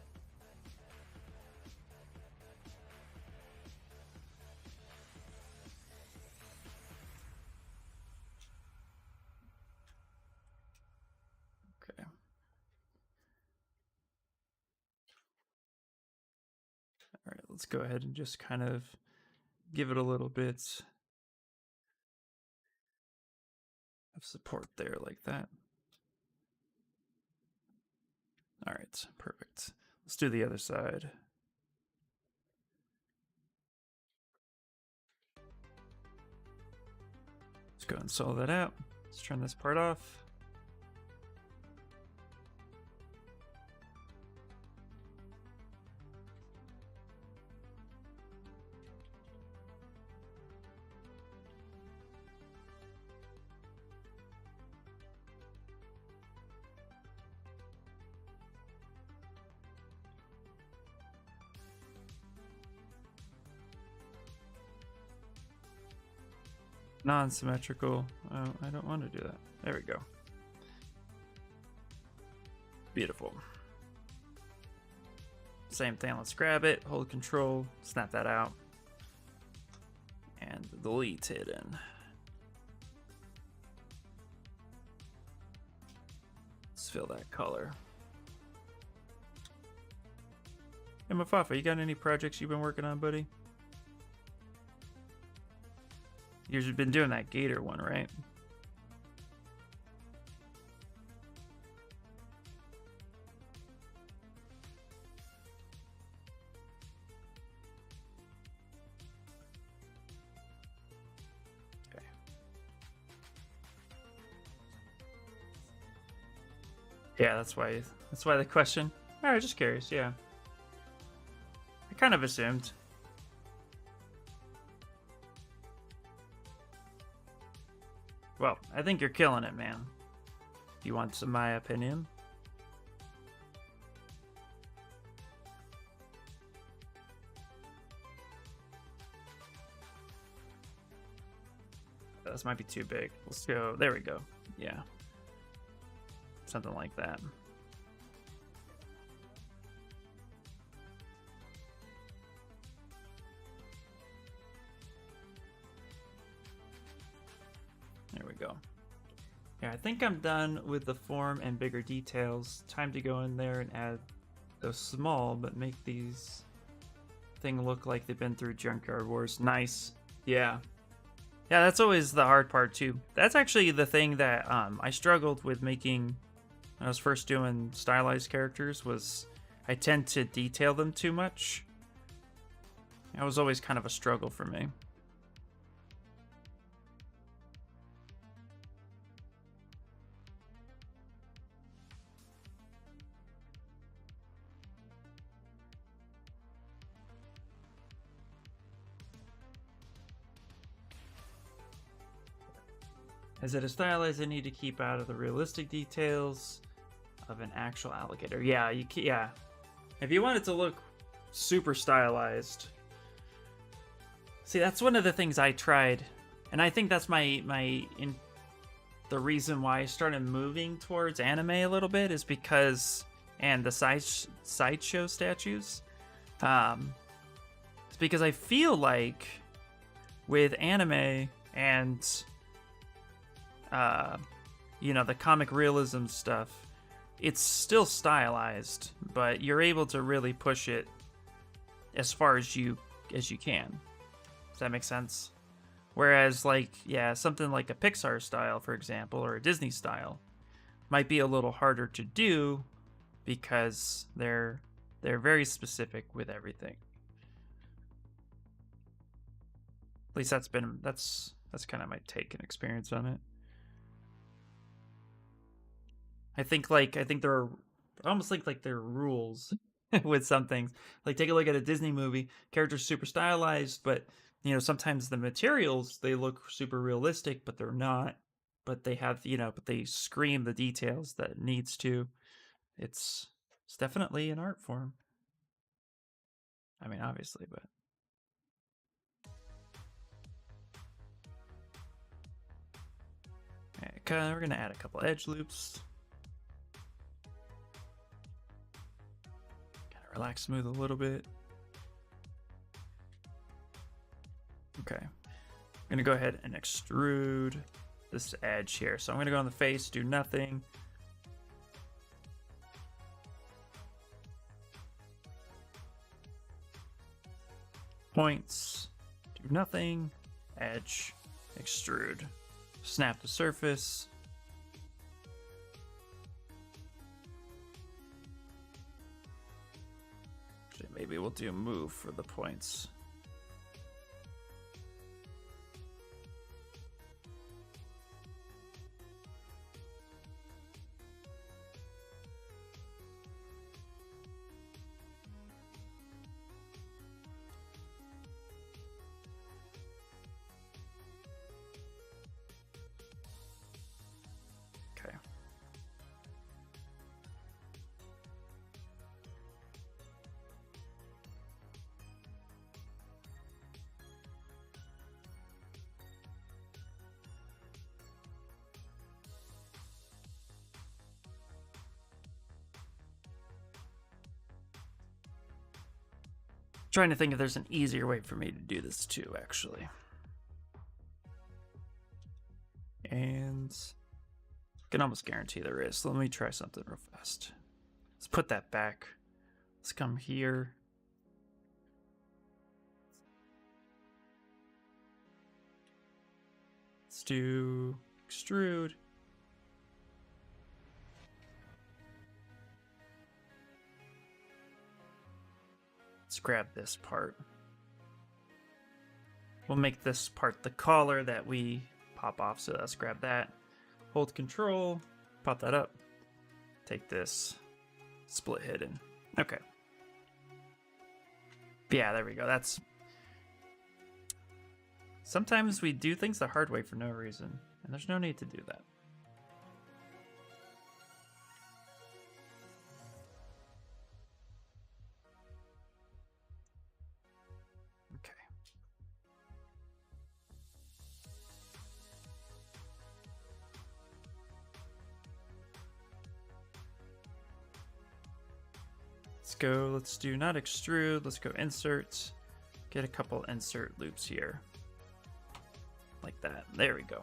Okay. All right, let's go ahead and just kind of give it a little bit of support there like that. All right, perfect. Let's do the other side. Let's go and solo that out. Let's turn this part off. Non-symmetrical. Oh, I don't want to do that. There we go. Beautiful. Same thing. Let's grab it, hold control, snap that out, and delete hidden. Let's fill that color. Hey, Mafafa, you got any projects you've been working on, buddy? You've been doing that gator one, right? Okay. Yeah, that's why the question. All right, just curious. Yeah, I kind of assumed. Well, I think you're killing it, man. You want some my opinion? This might be too big. Let's go. There we go. Yeah. Something like that. There we go. Yeah, I think I'm done with the form and bigger details. Time to go in there and add those small, but make these thing look like they've been through Junkyard Wars. Nice. Yeah. Yeah, that's always the hard part too. That's actually the thing that I struggled with making when I was first doing stylized characters, was I tend to detail them too much. That was always kind of a struggle for me. As it is stylized, I need to keep out of the realistic details of an actual alligator. Yeah, yeah. If you want it to look super stylized. See, that's one of the things I tried, and I think that's the reason why I started moving towards anime a little bit is because, and the sideshow statues, it's because I feel like with anime and the comic realism stuff, it's still stylized, but you're able to really push it as far as you can. Does that make sense? Whereas, like, yeah, something like a Pixar style, for example, or a Disney style, might be a little harder to do because they're very specific with everything. At least that's kind of my take and experience on it. I think there are almost like there are rules with some things. Like, take a look at a Disney movie, characters super stylized, but sometimes the materials, they look super realistic, but they're not. But they have, but they scream the details that it needs to. It's definitely an art form. I mean, obviously, but. Okay, we're gonna add a couple edge loops. Kind of relax smooth a little bit. Okay, I'm gonna go ahead and extrude this edge here. So I'm gonna go on the face, do nothing. Points, do nothing. Edge, extrude. Snap the surface. Actually, maybe we'll do move for the points. Trying to think if there's an easier way for me to do this too, actually. And I can almost guarantee there is. So let me try something real fast. Let's put that back. Let's come here. Let's do extrude. Let's grab this part. We'll make this part the collar that we pop off, so let's grab that. Hold control, pop that up. Take this, split hidden. Okay. Yeah, there we go. That's... Sometimes we do things the hard way for no reason, and there's no need to do that. Let's do not extrude, let's go insert, get a couple insert loops here, like that, there we go.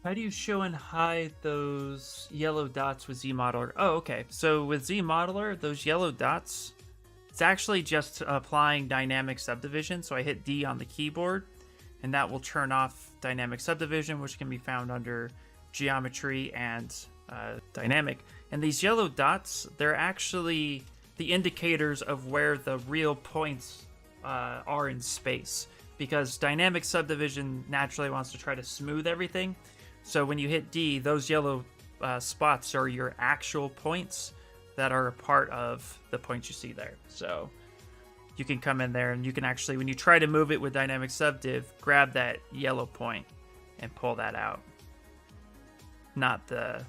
How do you show and hide those yellow dots with ZModeler? Oh, okay. So with ZModeler, those yellow dots, it's actually just applying dynamic subdivision. So I hit D on the keyboard, and that will turn off dynamic subdivision, which can be found under geometry and dynamic. And these yellow dots, they're actually the indicators of where the real points are in space, because dynamic subdivision naturally wants to try to smooth everything. So when you hit D, those yellow spots are your actual points that are a part of the points you see there. So you can come in there and you can actually, when you try to move it with dynamic subdiv, grab that yellow point and pull that out. Not the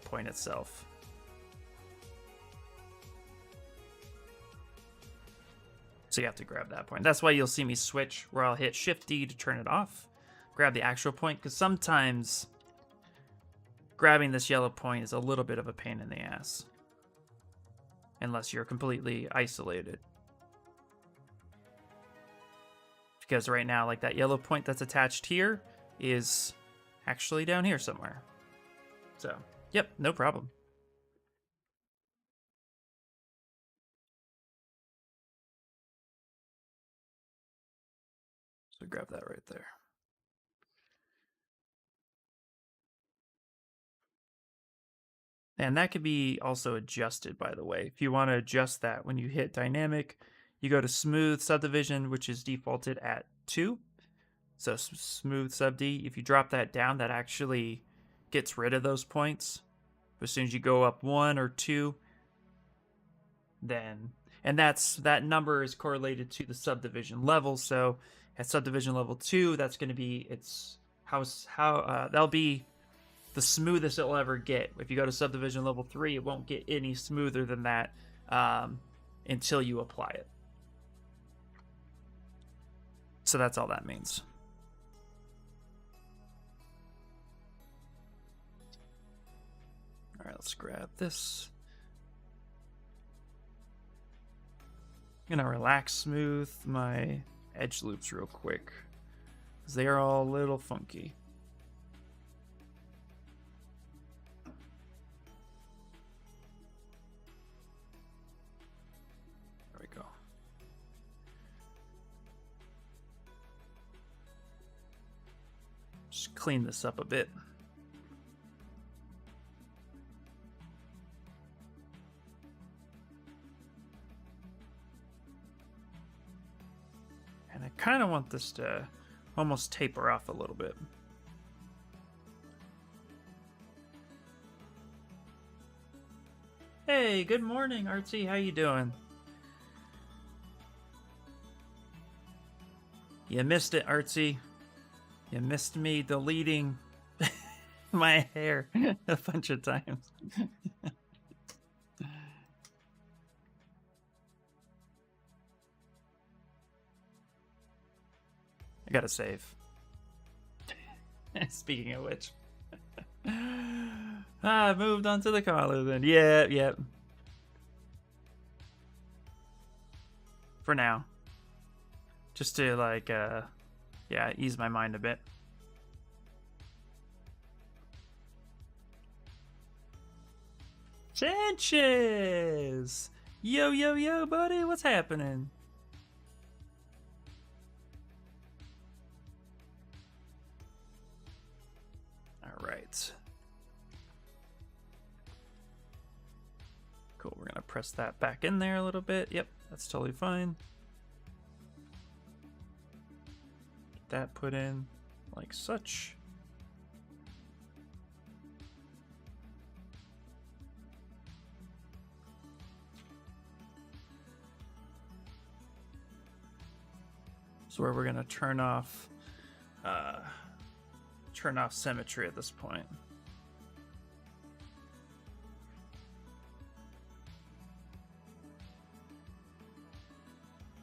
point itself. So you have to grab that point. That's why you'll see me switch where I'll hit Shift D to turn it off. Grab the actual point, because sometimes grabbing this yellow point is a little bit of a pain in the ass. Unless you're completely isolated. Because right now, like that yellow point that's attached here is actually down here somewhere. So, yep, no problem. So grab that right there. And that could be also adjusted, by the way. If you want to adjust that, when you hit dynamic, you go to smooth subdivision, which is defaulted at 2. So smooth sub D. If you drop that down, that actually gets rid of those points. As soon as you go up 1 or 2, then, and that number is correlated to the subdivision level. So at subdivision level 2, that's going to be that'll be the smoothest it'll ever get. If you go to subdivision level 3, it won't get any smoother than that until you apply it. So that's all that means. All right, let's grab this. I'm gonna relax smooth my edge loops real quick, because they are all a little funky. Just clean this up a bit. And I kind of want this to almost taper off a little bit. Hey, good morning, Artsy. How you doing? You missed it, Artsy. You missed me deleting my hair a bunch of times. I gotta save. Speaking of which. I moved on to the collar then. Yeah. For now. Just to like, yeah, ease my mind a bit. Sanchez! Yo, buddy, what's happening? Alright. Cool, we're gonna press that back in there a little bit. Yep, that's totally fine. Get that put in like such. So where we're gonna turn off symmetry at this point.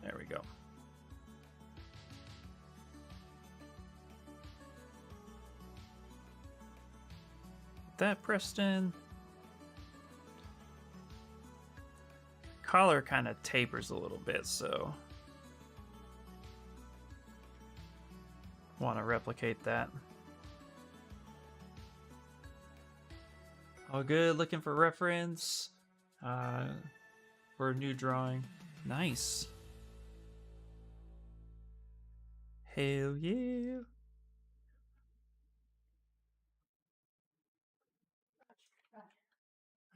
There we go. That pressed in. Collar kind of tapers a little bit, so want to replicate that. All good. Looking for reference for a new drawing. Nice. Hell yeah.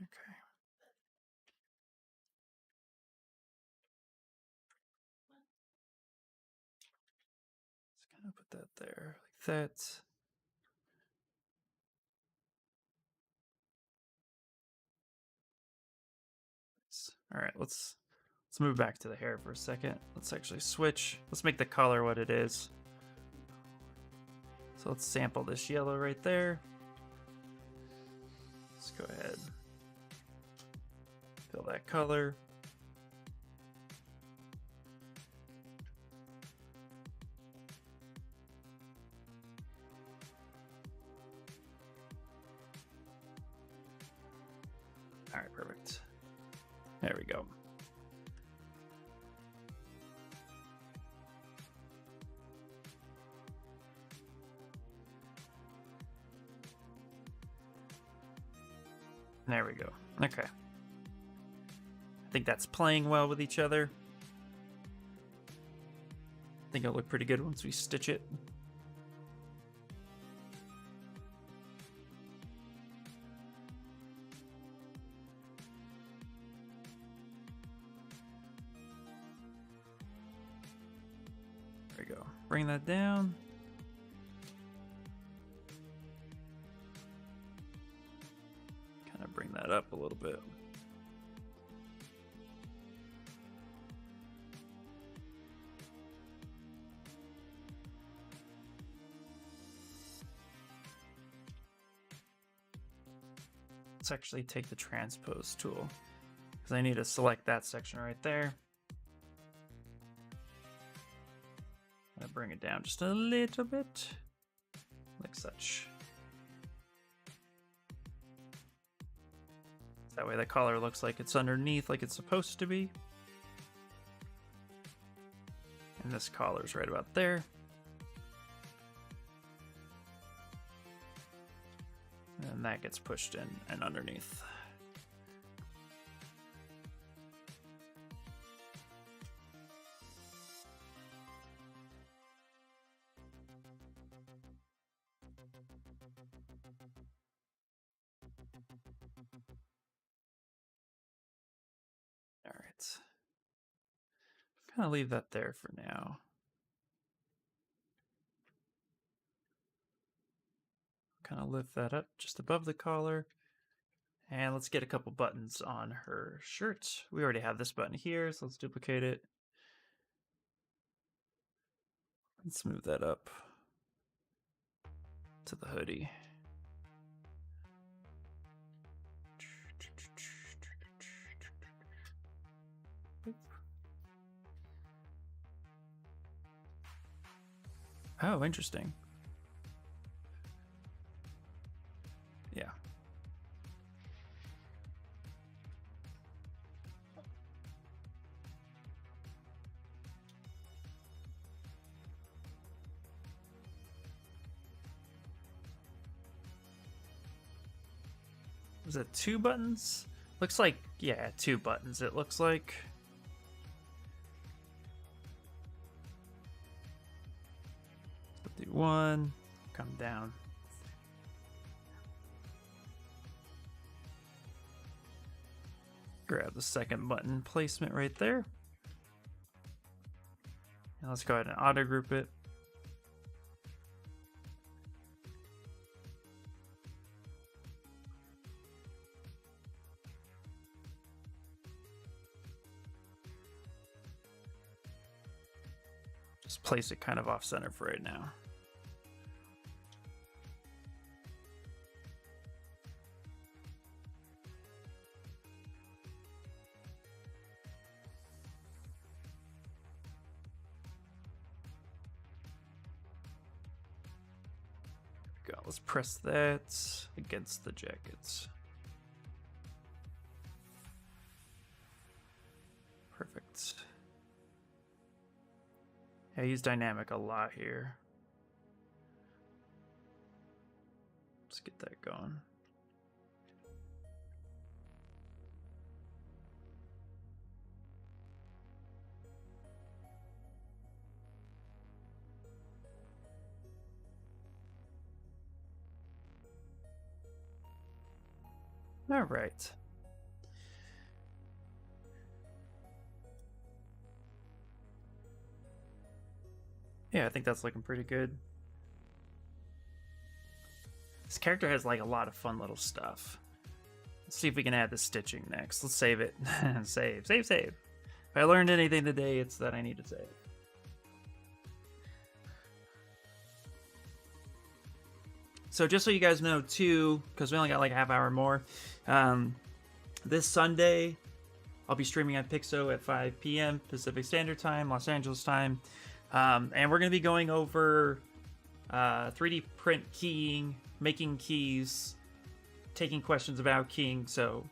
Okay. Just kind of put that there like that. All right, let's move back to the hair for a second. Let's actually switch. Let's make the color what it is. So let's sample this yellow right there. Let's go ahead. Fill that color. All right, perfect. There we go. There we go. Okay. I think that's playing well with each other. I think it'll look pretty good once we stitch it. There we go. Bring that down. Kind of bring that up a little bit. Let's actually take the transpose tool because I need to select that section right there. And bring it down just a little bit, like such. That way the color looks like it's underneath, like it's supposed to be. And this collar's right about there. And that gets pushed in and underneath. All right. Kind of leave that there for now. Kind of lift that up just above the collar. And let's get a couple buttons on her shirt. We already have this button here, so let's duplicate it. Let's move that up to the hoodie. Oh, interesting. Yeah. Was it 2 buttons? Looks like, yeah, 2 buttons it looks like. Let's do 1, come down. Grab the second button placement right there. Now let's go ahead and auto group it. Just place it kind of off center for right now. Go. Let's press that against the jackets. Perfect. I use dynamic a lot here. Let's get that going. All right. Yeah, I think that's looking pretty good. This character has like a lot of fun little stuff. Let's see if we can add the stitching next. Let's save it. Save. If I learned anything today, it's that I need to save. So just so you guys know too, because we only got like a half hour more, this Sunday I'll be streaming on Pixo at 5 p.m. Pacific Standard Time, Los Angeles time, and we're going to be going over 3D print keying, making keys, taking questions about keying, so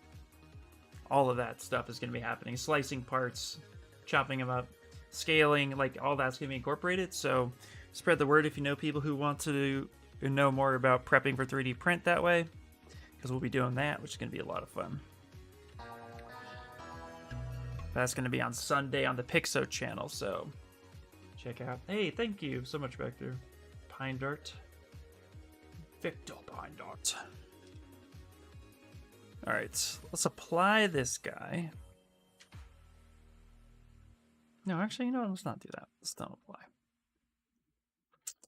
all of that stuff is going to be happening. Slicing parts, chopping them up, scaling, like all that's going to be incorporated. So spread the word if you know people who want to know more about prepping for 3D print that way, because we'll be doing that, which is going to be a lot of fun. That's going to be on Sunday on the Pixo channel, so check out. Hey, thank you so much, Vector. Pine Dart. Victor Pine Dart. Alright, let's apply this guy. No, actually, you know what? Let's not do that. Let's don't apply.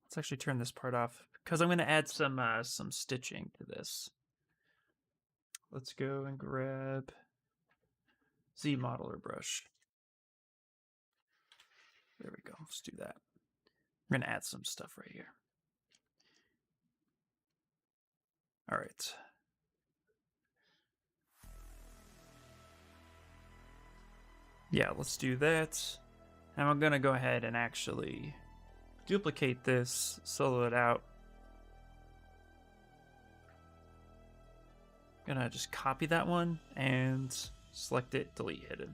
Let's actually turn this part off, because I'm going to add some stitching to this. Let's go and grab Z modeler brush. There we go. Let's do that. I'm going to add some stuff right here. All right. Yeah, let's do that. And I'm going to go ahead and actually duplicate this, solo it out. I'm going to just copy that one and select it, delete hidden.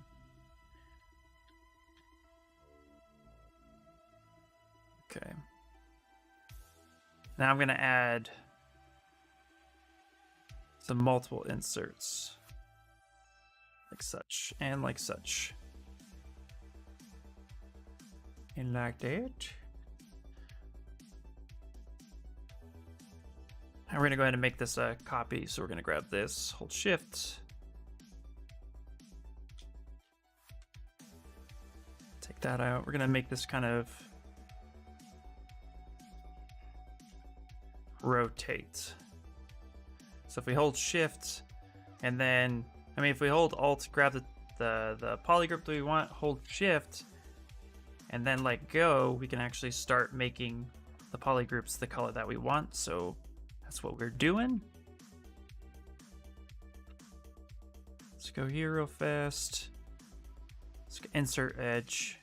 Okay. Now I'm going to add some multiple inserts. Like such, and like such. And like that. And we're going to go ahead and make this a copy. So we're going to grab this, hold shift. Take that out. We're going to make this kind of rotate. So if we hold shift and then, I mean, if we hold alt, grab the polygroup that we want, hold shift, and then let go, we can actually start making the polygroups the color that we want. So that's what we're doing. Let's go here real fast. Let's insert edge.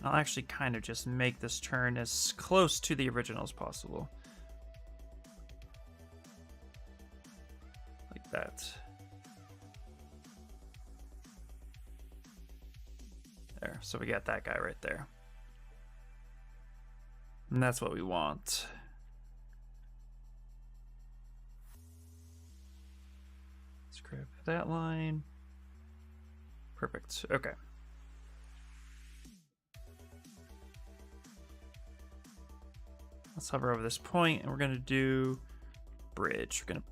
And I'll actually kind of just make this turn as close to the original as possible. Like that. There, so we got that guy right there. And that's what we want. Let's grab that line. Perfect, okay. Let's hover over this point and we're gonna do bridge. We're gonna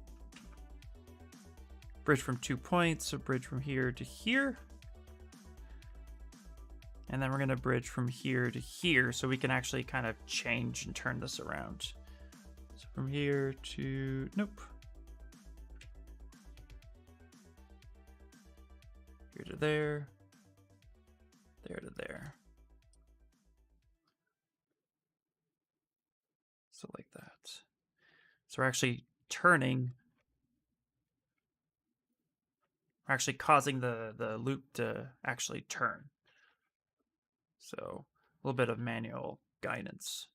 bridge from 2 points, so bridge from here to here. And then we're gonna bridge from here to here so we can actually kind of change and turn this around. So from here to, nope. Here to there, there to there. So like that. So we're actually turning, we're actually causing the loop to actually turn. So a little bit of manual guidance.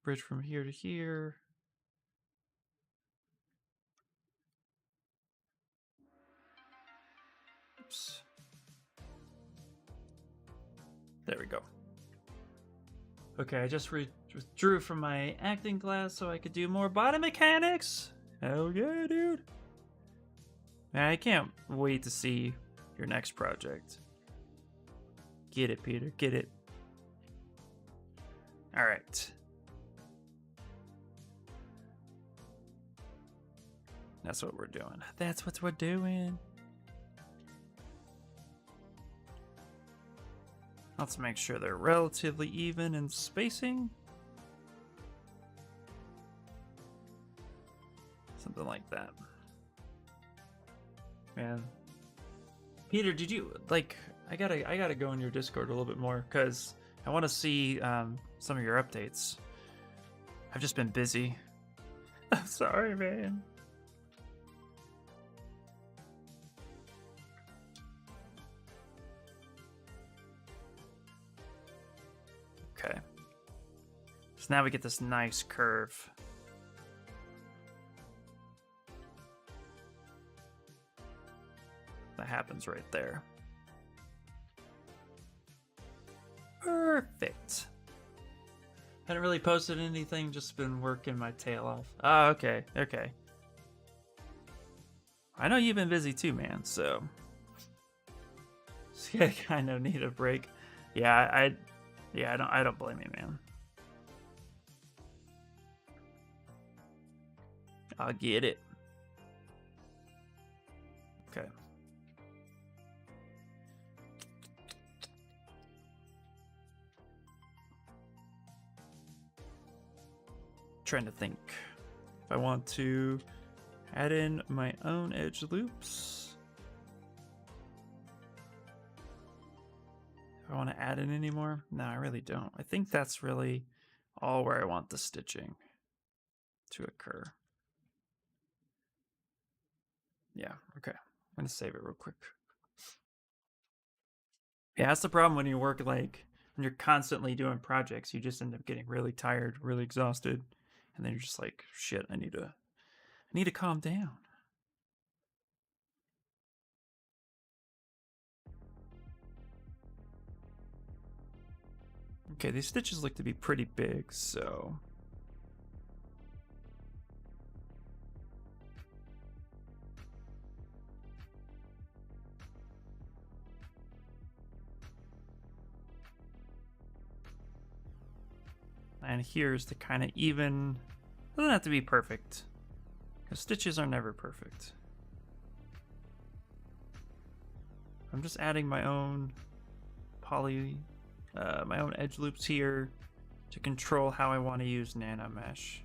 Bridge from here to here. Oops. There we go. Okay, I just withdrew from my acting class so I could do more body mechanics. Hell yeah, dude. Man, I can't wait to see your next project. Get it, Peter, get it. All right. That's what we're doing. That's what we're doing. Let's make sure they're relatively even in spacing. Something like that. Man. Peter, did you like I gotta go in your Discord a little bit more because I want to see some of your updates. I've just been busy. I'm sorry, man. Okay. So now we get this nice curve. That happens right there. Perfect. Hadn't really posted anything, just been working my tail off. Oh, okay, okay. I know you've been busy too, man, so I kind of need a break. Yeah, I don't blame you, man. I'll get it. Okay. Trying to think if I want to add in my own edge loops. Do I want to add in any more? No, I really don't. I think that's really all where I want the stitching to occur. Yeah, okay. I'm gonna save it real quick. Yeah, that's the problem when you work like when you're constantly doing projects, you just end up getting really tired, really exhausted, and then you're just like, shit, I need to calm down. Okay, these stitches look to be pretty big, so and here's the kind of even, doesn't have to be perfect, because stitches are never perfect. I'm just adding my own my own edge loops here to control how I want to use nano mesh.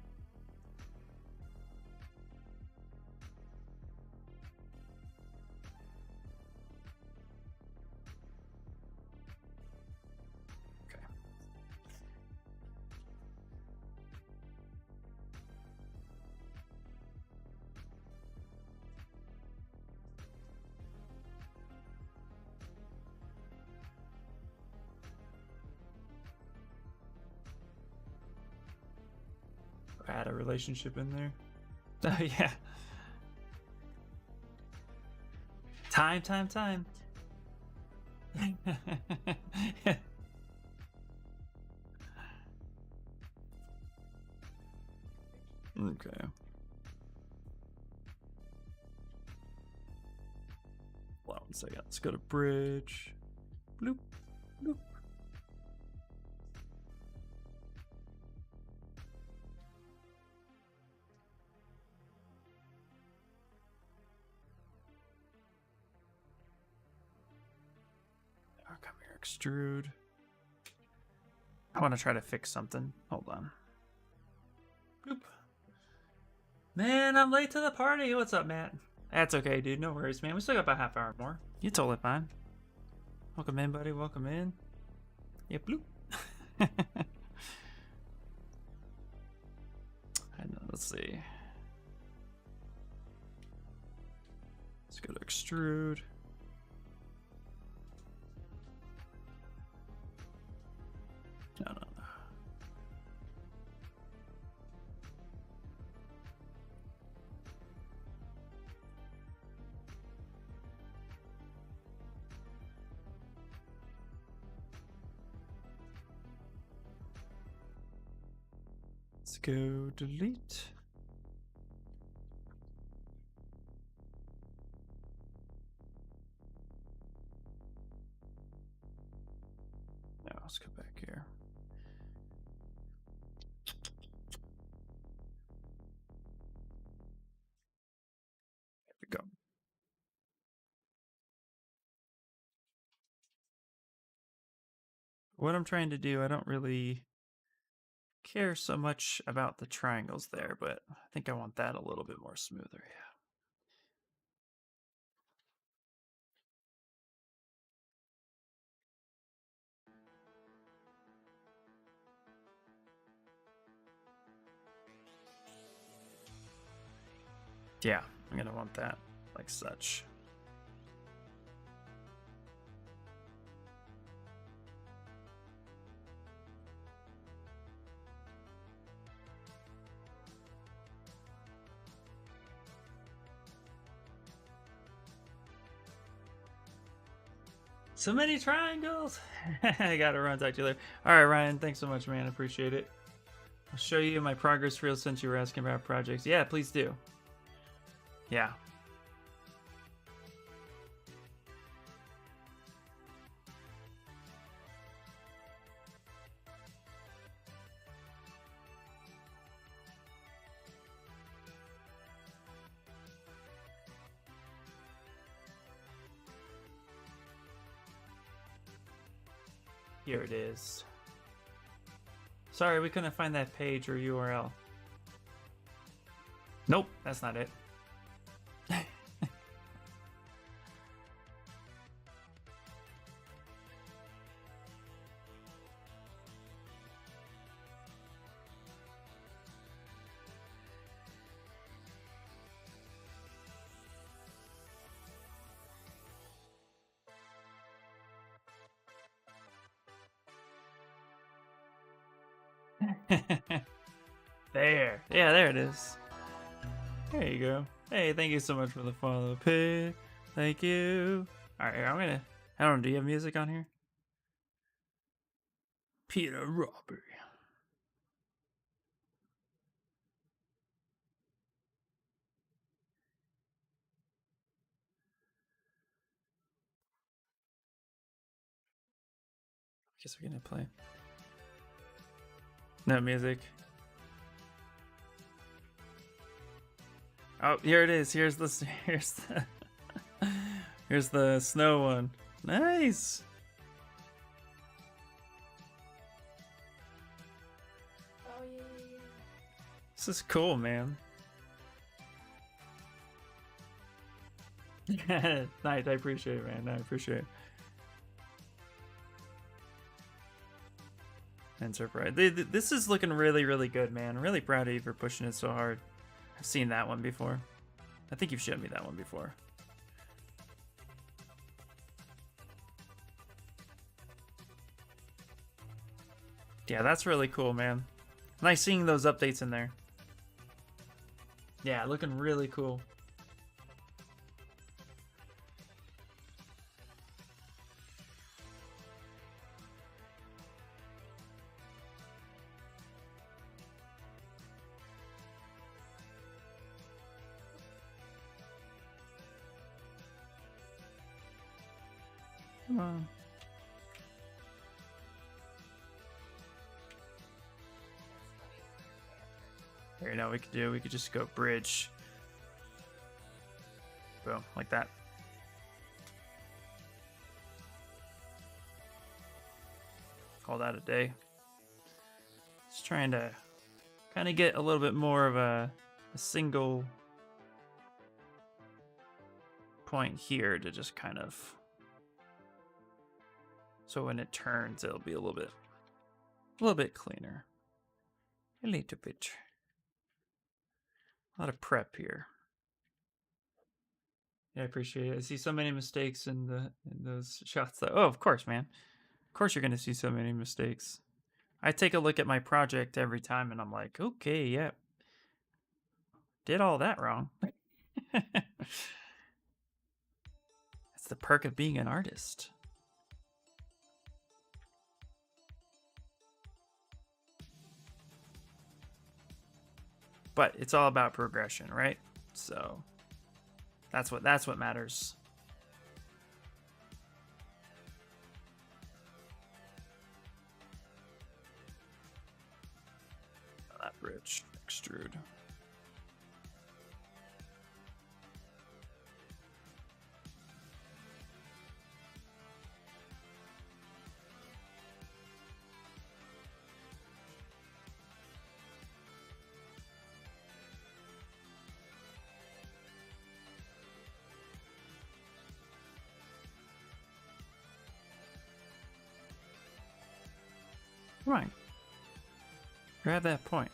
Okay. Add a relationship in there. Oh yeah. Time. Okay. Hold on 1 second. Let's go to bridge. Bloop, bloop. Oh, come here, extrude. I want to try to fix something. Hold on. Bloop. Man, I'm late to the party. What's up, Matt? That's okay, dude. No worries, man. We still got about half hour more. You're totally fine. Welcome in, buddy. Welcome in. Yeah, bloop. Let's see. Let's go to extrude. No. Let's go delete. Now let's go back here. what I'm trying to do, I don't really care so much about the triangles there, but I think I want that a little bit more smoother. Yeah. Yeah, I'm gonna want that like such. So many triangles. I gotta run. Talk to you later. All right, Ryan. Thanks so much, man. Appreciate it. I'll show you my progress reel since you were asking about projects. Yeah, please do. Yeah. Here it is. Sorry, we couldn't find that page or URL. Nope, that's not it. There. Yeah, there it is. There you go. Hey, thank you so much for the follow, Pig. Thank you. Alright, I'm gonna... I don't know, do you have music on here? Peter Robbery. Guess we're gonna play. No music. Oh, here it is. Here's the here's the snow one. Nice. Oh yeah. This is cool, man. Nice. I appreciate it, man. I appreciate it. And surprise. This is looking really, really good, man. I'm really proud of you for pushing it so hard. I've seen that one before. I think you've shown me that one before. Yeah, that's really cool, man. Nice seeing those updates in there. Yeah, looking really cool. Come on. Here, you know what we could do? We could just go bridge. Boom, like that. Call that a day. Just trying to kind of get a little bit more of a single point here to just kind of... So when it turns, it'll be a little bit cleaner. A little bit. A lot of prep here. Yeah, I appreciate it. I see so many mistakes in those shots. Though. Oh, of course, man. Of course, you're gonna see so many mistakes. I take a look at my project every time, and I'm like, okay, yeah, did all that wrong. That's the perk of being an artist. But it's all about progression, right? So that's what matters. That bridge, extrude. Come on. Grab that point.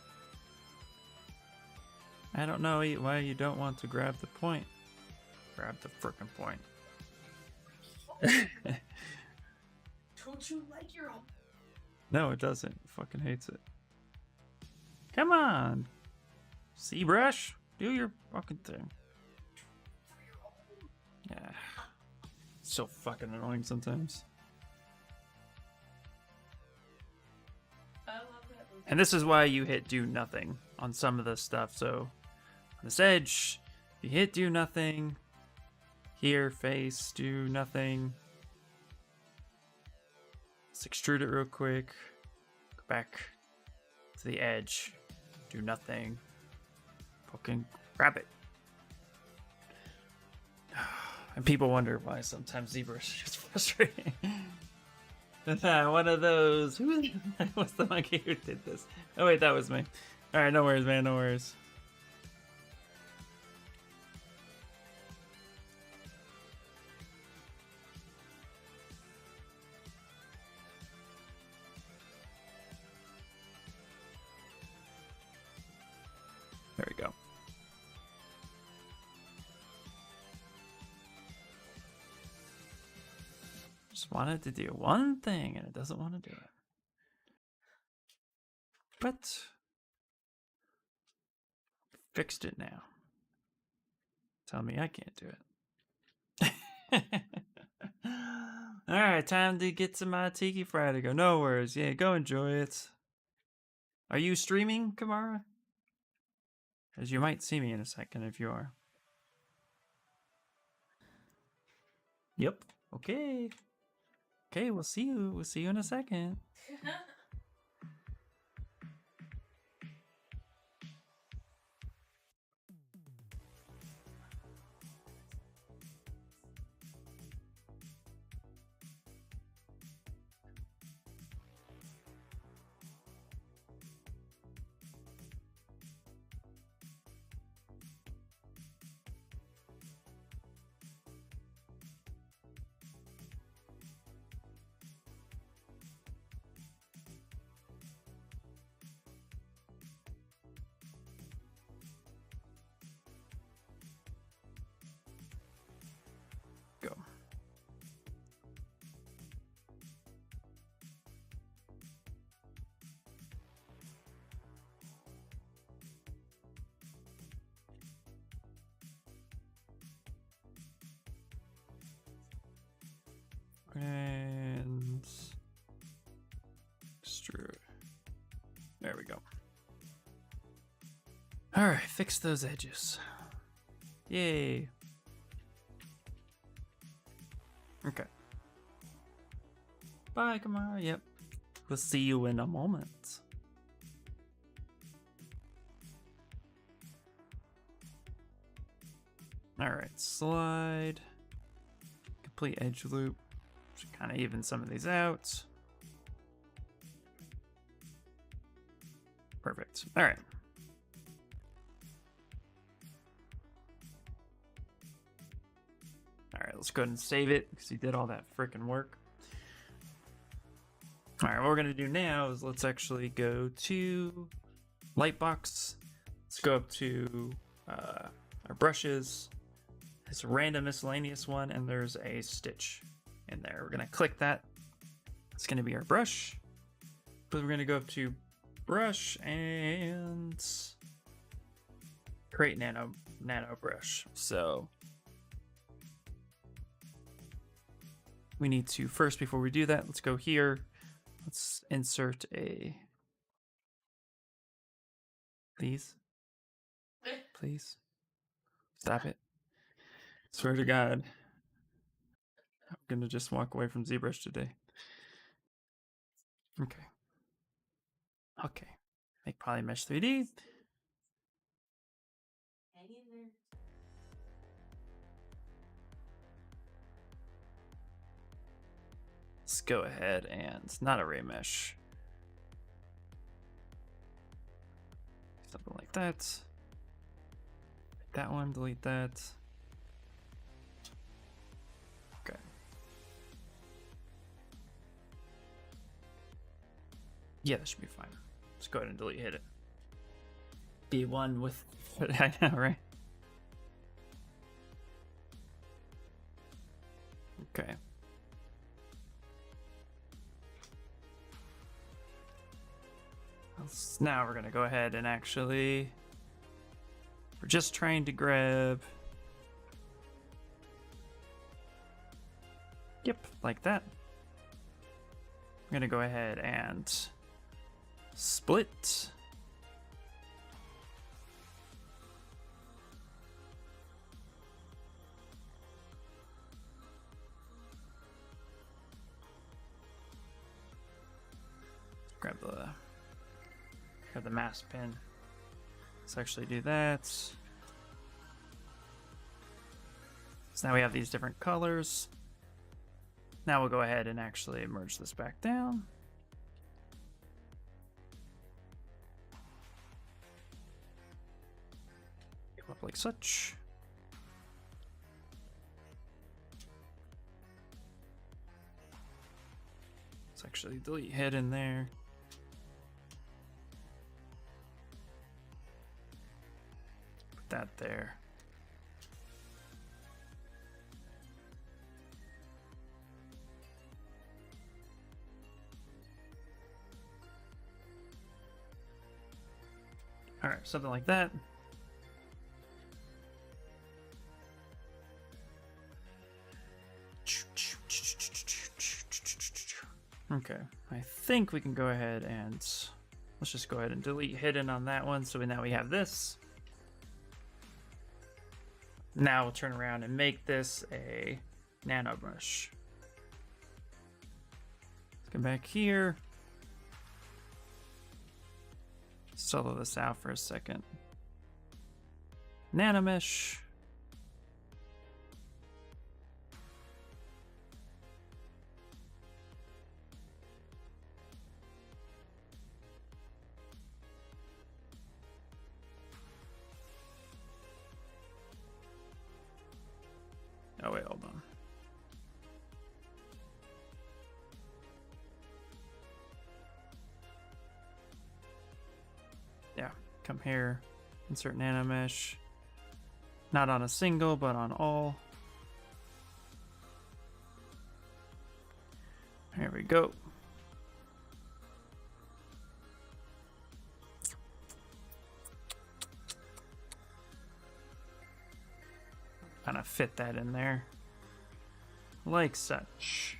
I don't know why you don't want to grab the point. Grab the frickin' point. Don't you like your own? No, it doesn't. It fucking hates it. Come on. ZBrush, do your fucking thing. Yeah. So fucking annoying sometimes. I love that movie. And this is why you hit do nothing on some of this stuff. So on this edge, you hit do nothing. Here, face, do nothing. Let's extrude it real quick. Go back to the edge. Do nothing. Fucking grab it. And people wonder why sometimes ZBrush is frustrating. One of those. Who was the monkey who did this? Oh wait, that was me. Alright, no worries, man, no worries. There we go. Just wanted to do one thing and it doesn't want to do it. But fixed it now. Tell me I can't do it. Alright, time to get to my Tiki Fry to go. No worries. Yeah, go enjoy it. Are you streaming, Kamara? Because you might see me in a second if you are. Yep. Okay. Okay, we'll see you. We'll see you in a second. Go. And extrude. There we go. All right, fix those edges. Yay. Okay. Bye, Kamara. Yep. We'll see you in a moment. All right, slide. Complete edge loop. Should kind of even some of these out. Perfect. All right. All right, let's go ahead and save it because he did all that freaking work. All right, what we're gonna do now is let's actually go to Lightbox. Let's go up to our brushes. It's a random miscellaneous one, and there's a stitch in there. We're gonna click that. It's gonna be our brush. But we're gonna go up to brush and create nano brush. So we need to first, before we do that, let's go here. Let's insert a, please, stop it. Swear to God, I'm gonna just walk away from ZBrush today. Okay. Okay. Make Polymesh 3D. Hang in there. Let's go ahead and not a ray mesh. Something like that. That one, delete that. Okay. Yeah, that should be fine. Let's go ahead and delete hit it. Be one with. I know, right? Okay. Now we're gonna go ahead and actually. We're just trying to grab. Yep, like that. I'm gonna go ahead and split. Grab the mask pin. Let's actually do that. So now we have these different colors. Now we'll go ahead and actually merge this back down. Come up like such. Let's actually delete head in there. Put that there. All right, something like that. Okay, I think we can go ahead and let's just go ahead and delete hidden on that one. So now we have this. Now we'll turn around and make this a nano brush. Let's come back here. Solo this out for a second. Nanomesh. Oh wait, hold on. Yeah, come here, insert nanomesh. Not on a single, but on all. There we go. Kind of fit that in there. Like such.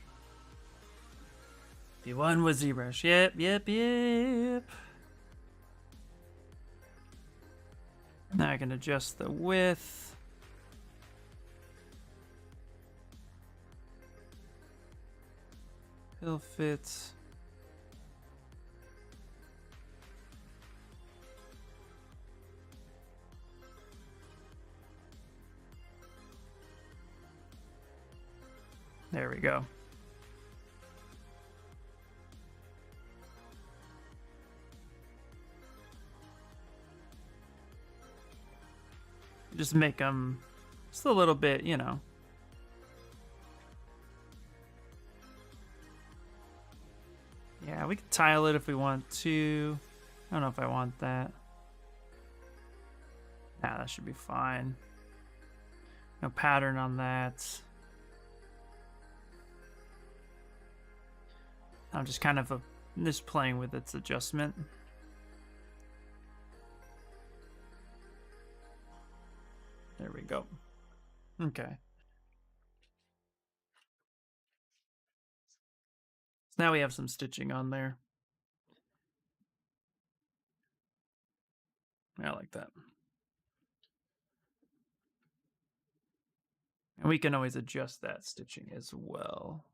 B1 with ZBrush. Yep. Now I can adjust the width. Fill fits. There we go. Just make them just a little bit, you know. Yeah, we could tile it if we want to. I don't know if I want that. Nah, that should be fine. No pattern on that. I'm just kind of just playing with its adjustment. There we go. Okay. So now we have some stitching on there. I like that. And we can always adjust that stitching as well.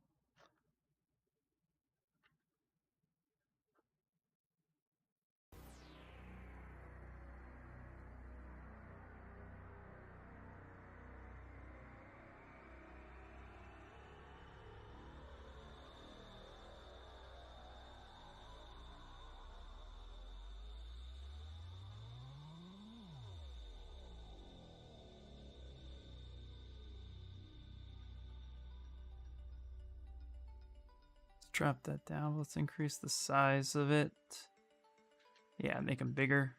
drop that down. Let's increase the size of it. Yeah, make them bigger.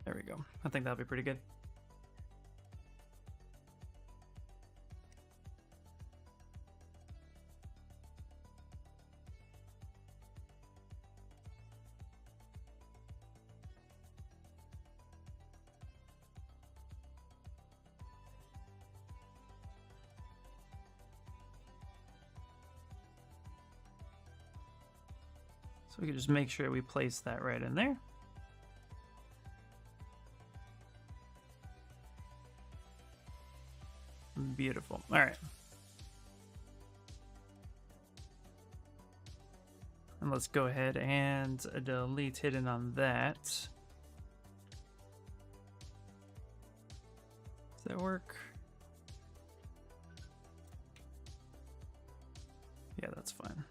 There we go. I think that'll be pretty good. So we can just make sure we place that right in there. Beautiful. All right. And let's go ahead and delete hidden on that. Does that work? Yeah, that's fine.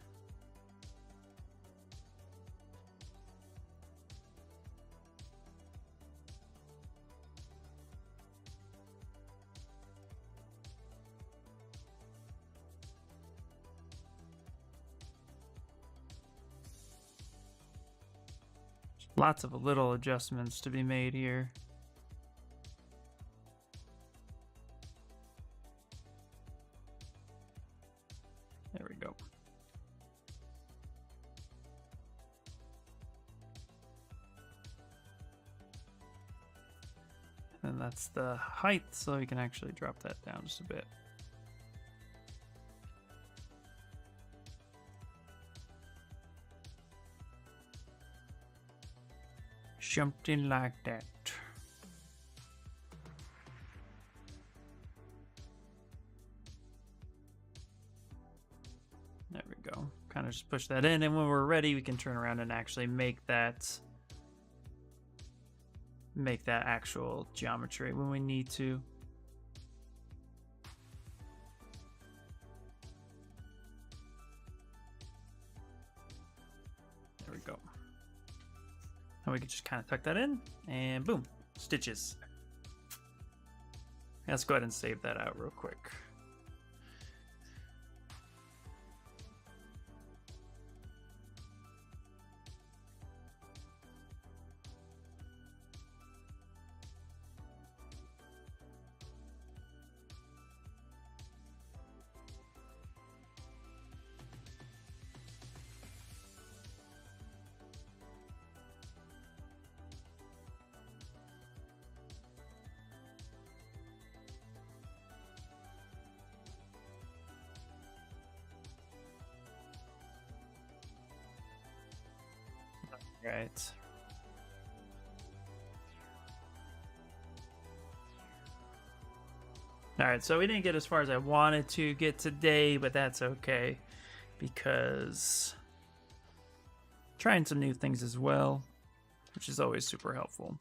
Lots of little adjustments to be made here. There we go. And that's the height, so you can actually drop that down just a bit. Something like that. There we go. Kind of just push that in, and when we're ready, we can turn around and actually make that actual geometry when we need to. There we go. And we can just kind of tuck that in, and boom, stitches. Let's go ahead and save that out real quick. Right. Alright, so we didn't get as far as I wanted to get today, but that's okay, because trying some new things as well, which is always super helpful.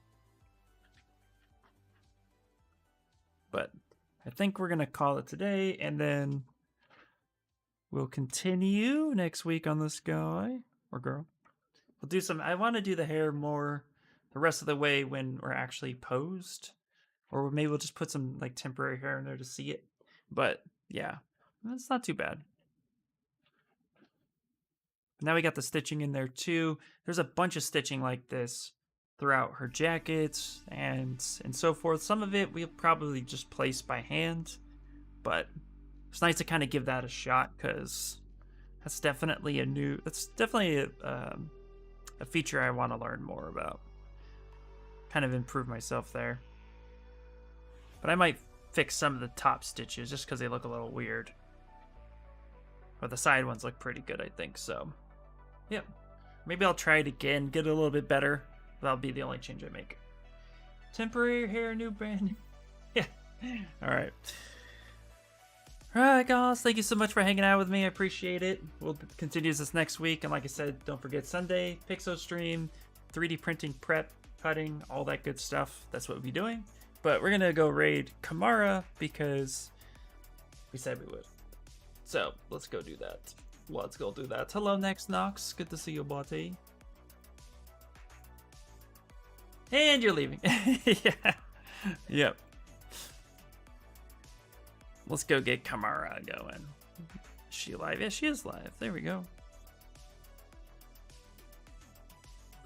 But I think we're going to call it today, and then we'll continue next week on this guy or girl. We'll do some, I want to do the hair more the rest of the way when we're actually posed. Or maybe we'll just put some like temporary hair in there to see it. But yeah, that's not too bad. Now we got the stitching in there too. There's a bunch of stitching like this throughout her jackets and so forth. Some of it we'll probably just place by hand. But it's nice to kind of give that a shot, because that's definitely a feature I want to learn more about. Kind of improve myself there. But I might fix some of the top stitches just because they look a little weird. But the side ones look pretty good, I think, so. Yep. Maybe I'll try it again, get it a little bit better. That'll be the only change I make. Temporary hair, new brand. Yeah. Alright. Alright, guys. Thank you so much for hanging out with me. I appreciate it. We'll continue this next week. And like I said, don't forget Sunday, Pixel stream, 3D printing prep, cutting, all that good stuff. That's what we'll be doing. But we're going to go raid Kamara because We said we would. So let's go do that. Let's go do that. Hello, Next Nox. Good to see you, buddy. And you're leaving. Yeah. Yep. Let's go get Kamara going. Is she live? Yeah, she is live. There we go.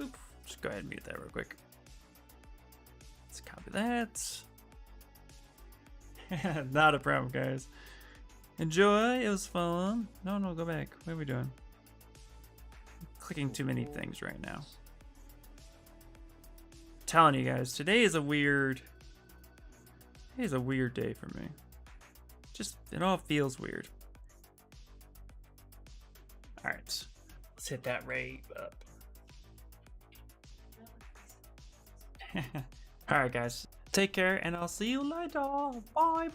Boop. Just go ahead and mute that real quick. Let's copy that. Not a problem, guys. Enjoy. It was fun. No, go back. What are we doing? I'm clicking too many things right now. I'm telling you guys, today is a weird day for me. Just, it all feels weird. Alright. Let's hit that rate up. Alright, guys. Take care, and I'll see you later. Bye.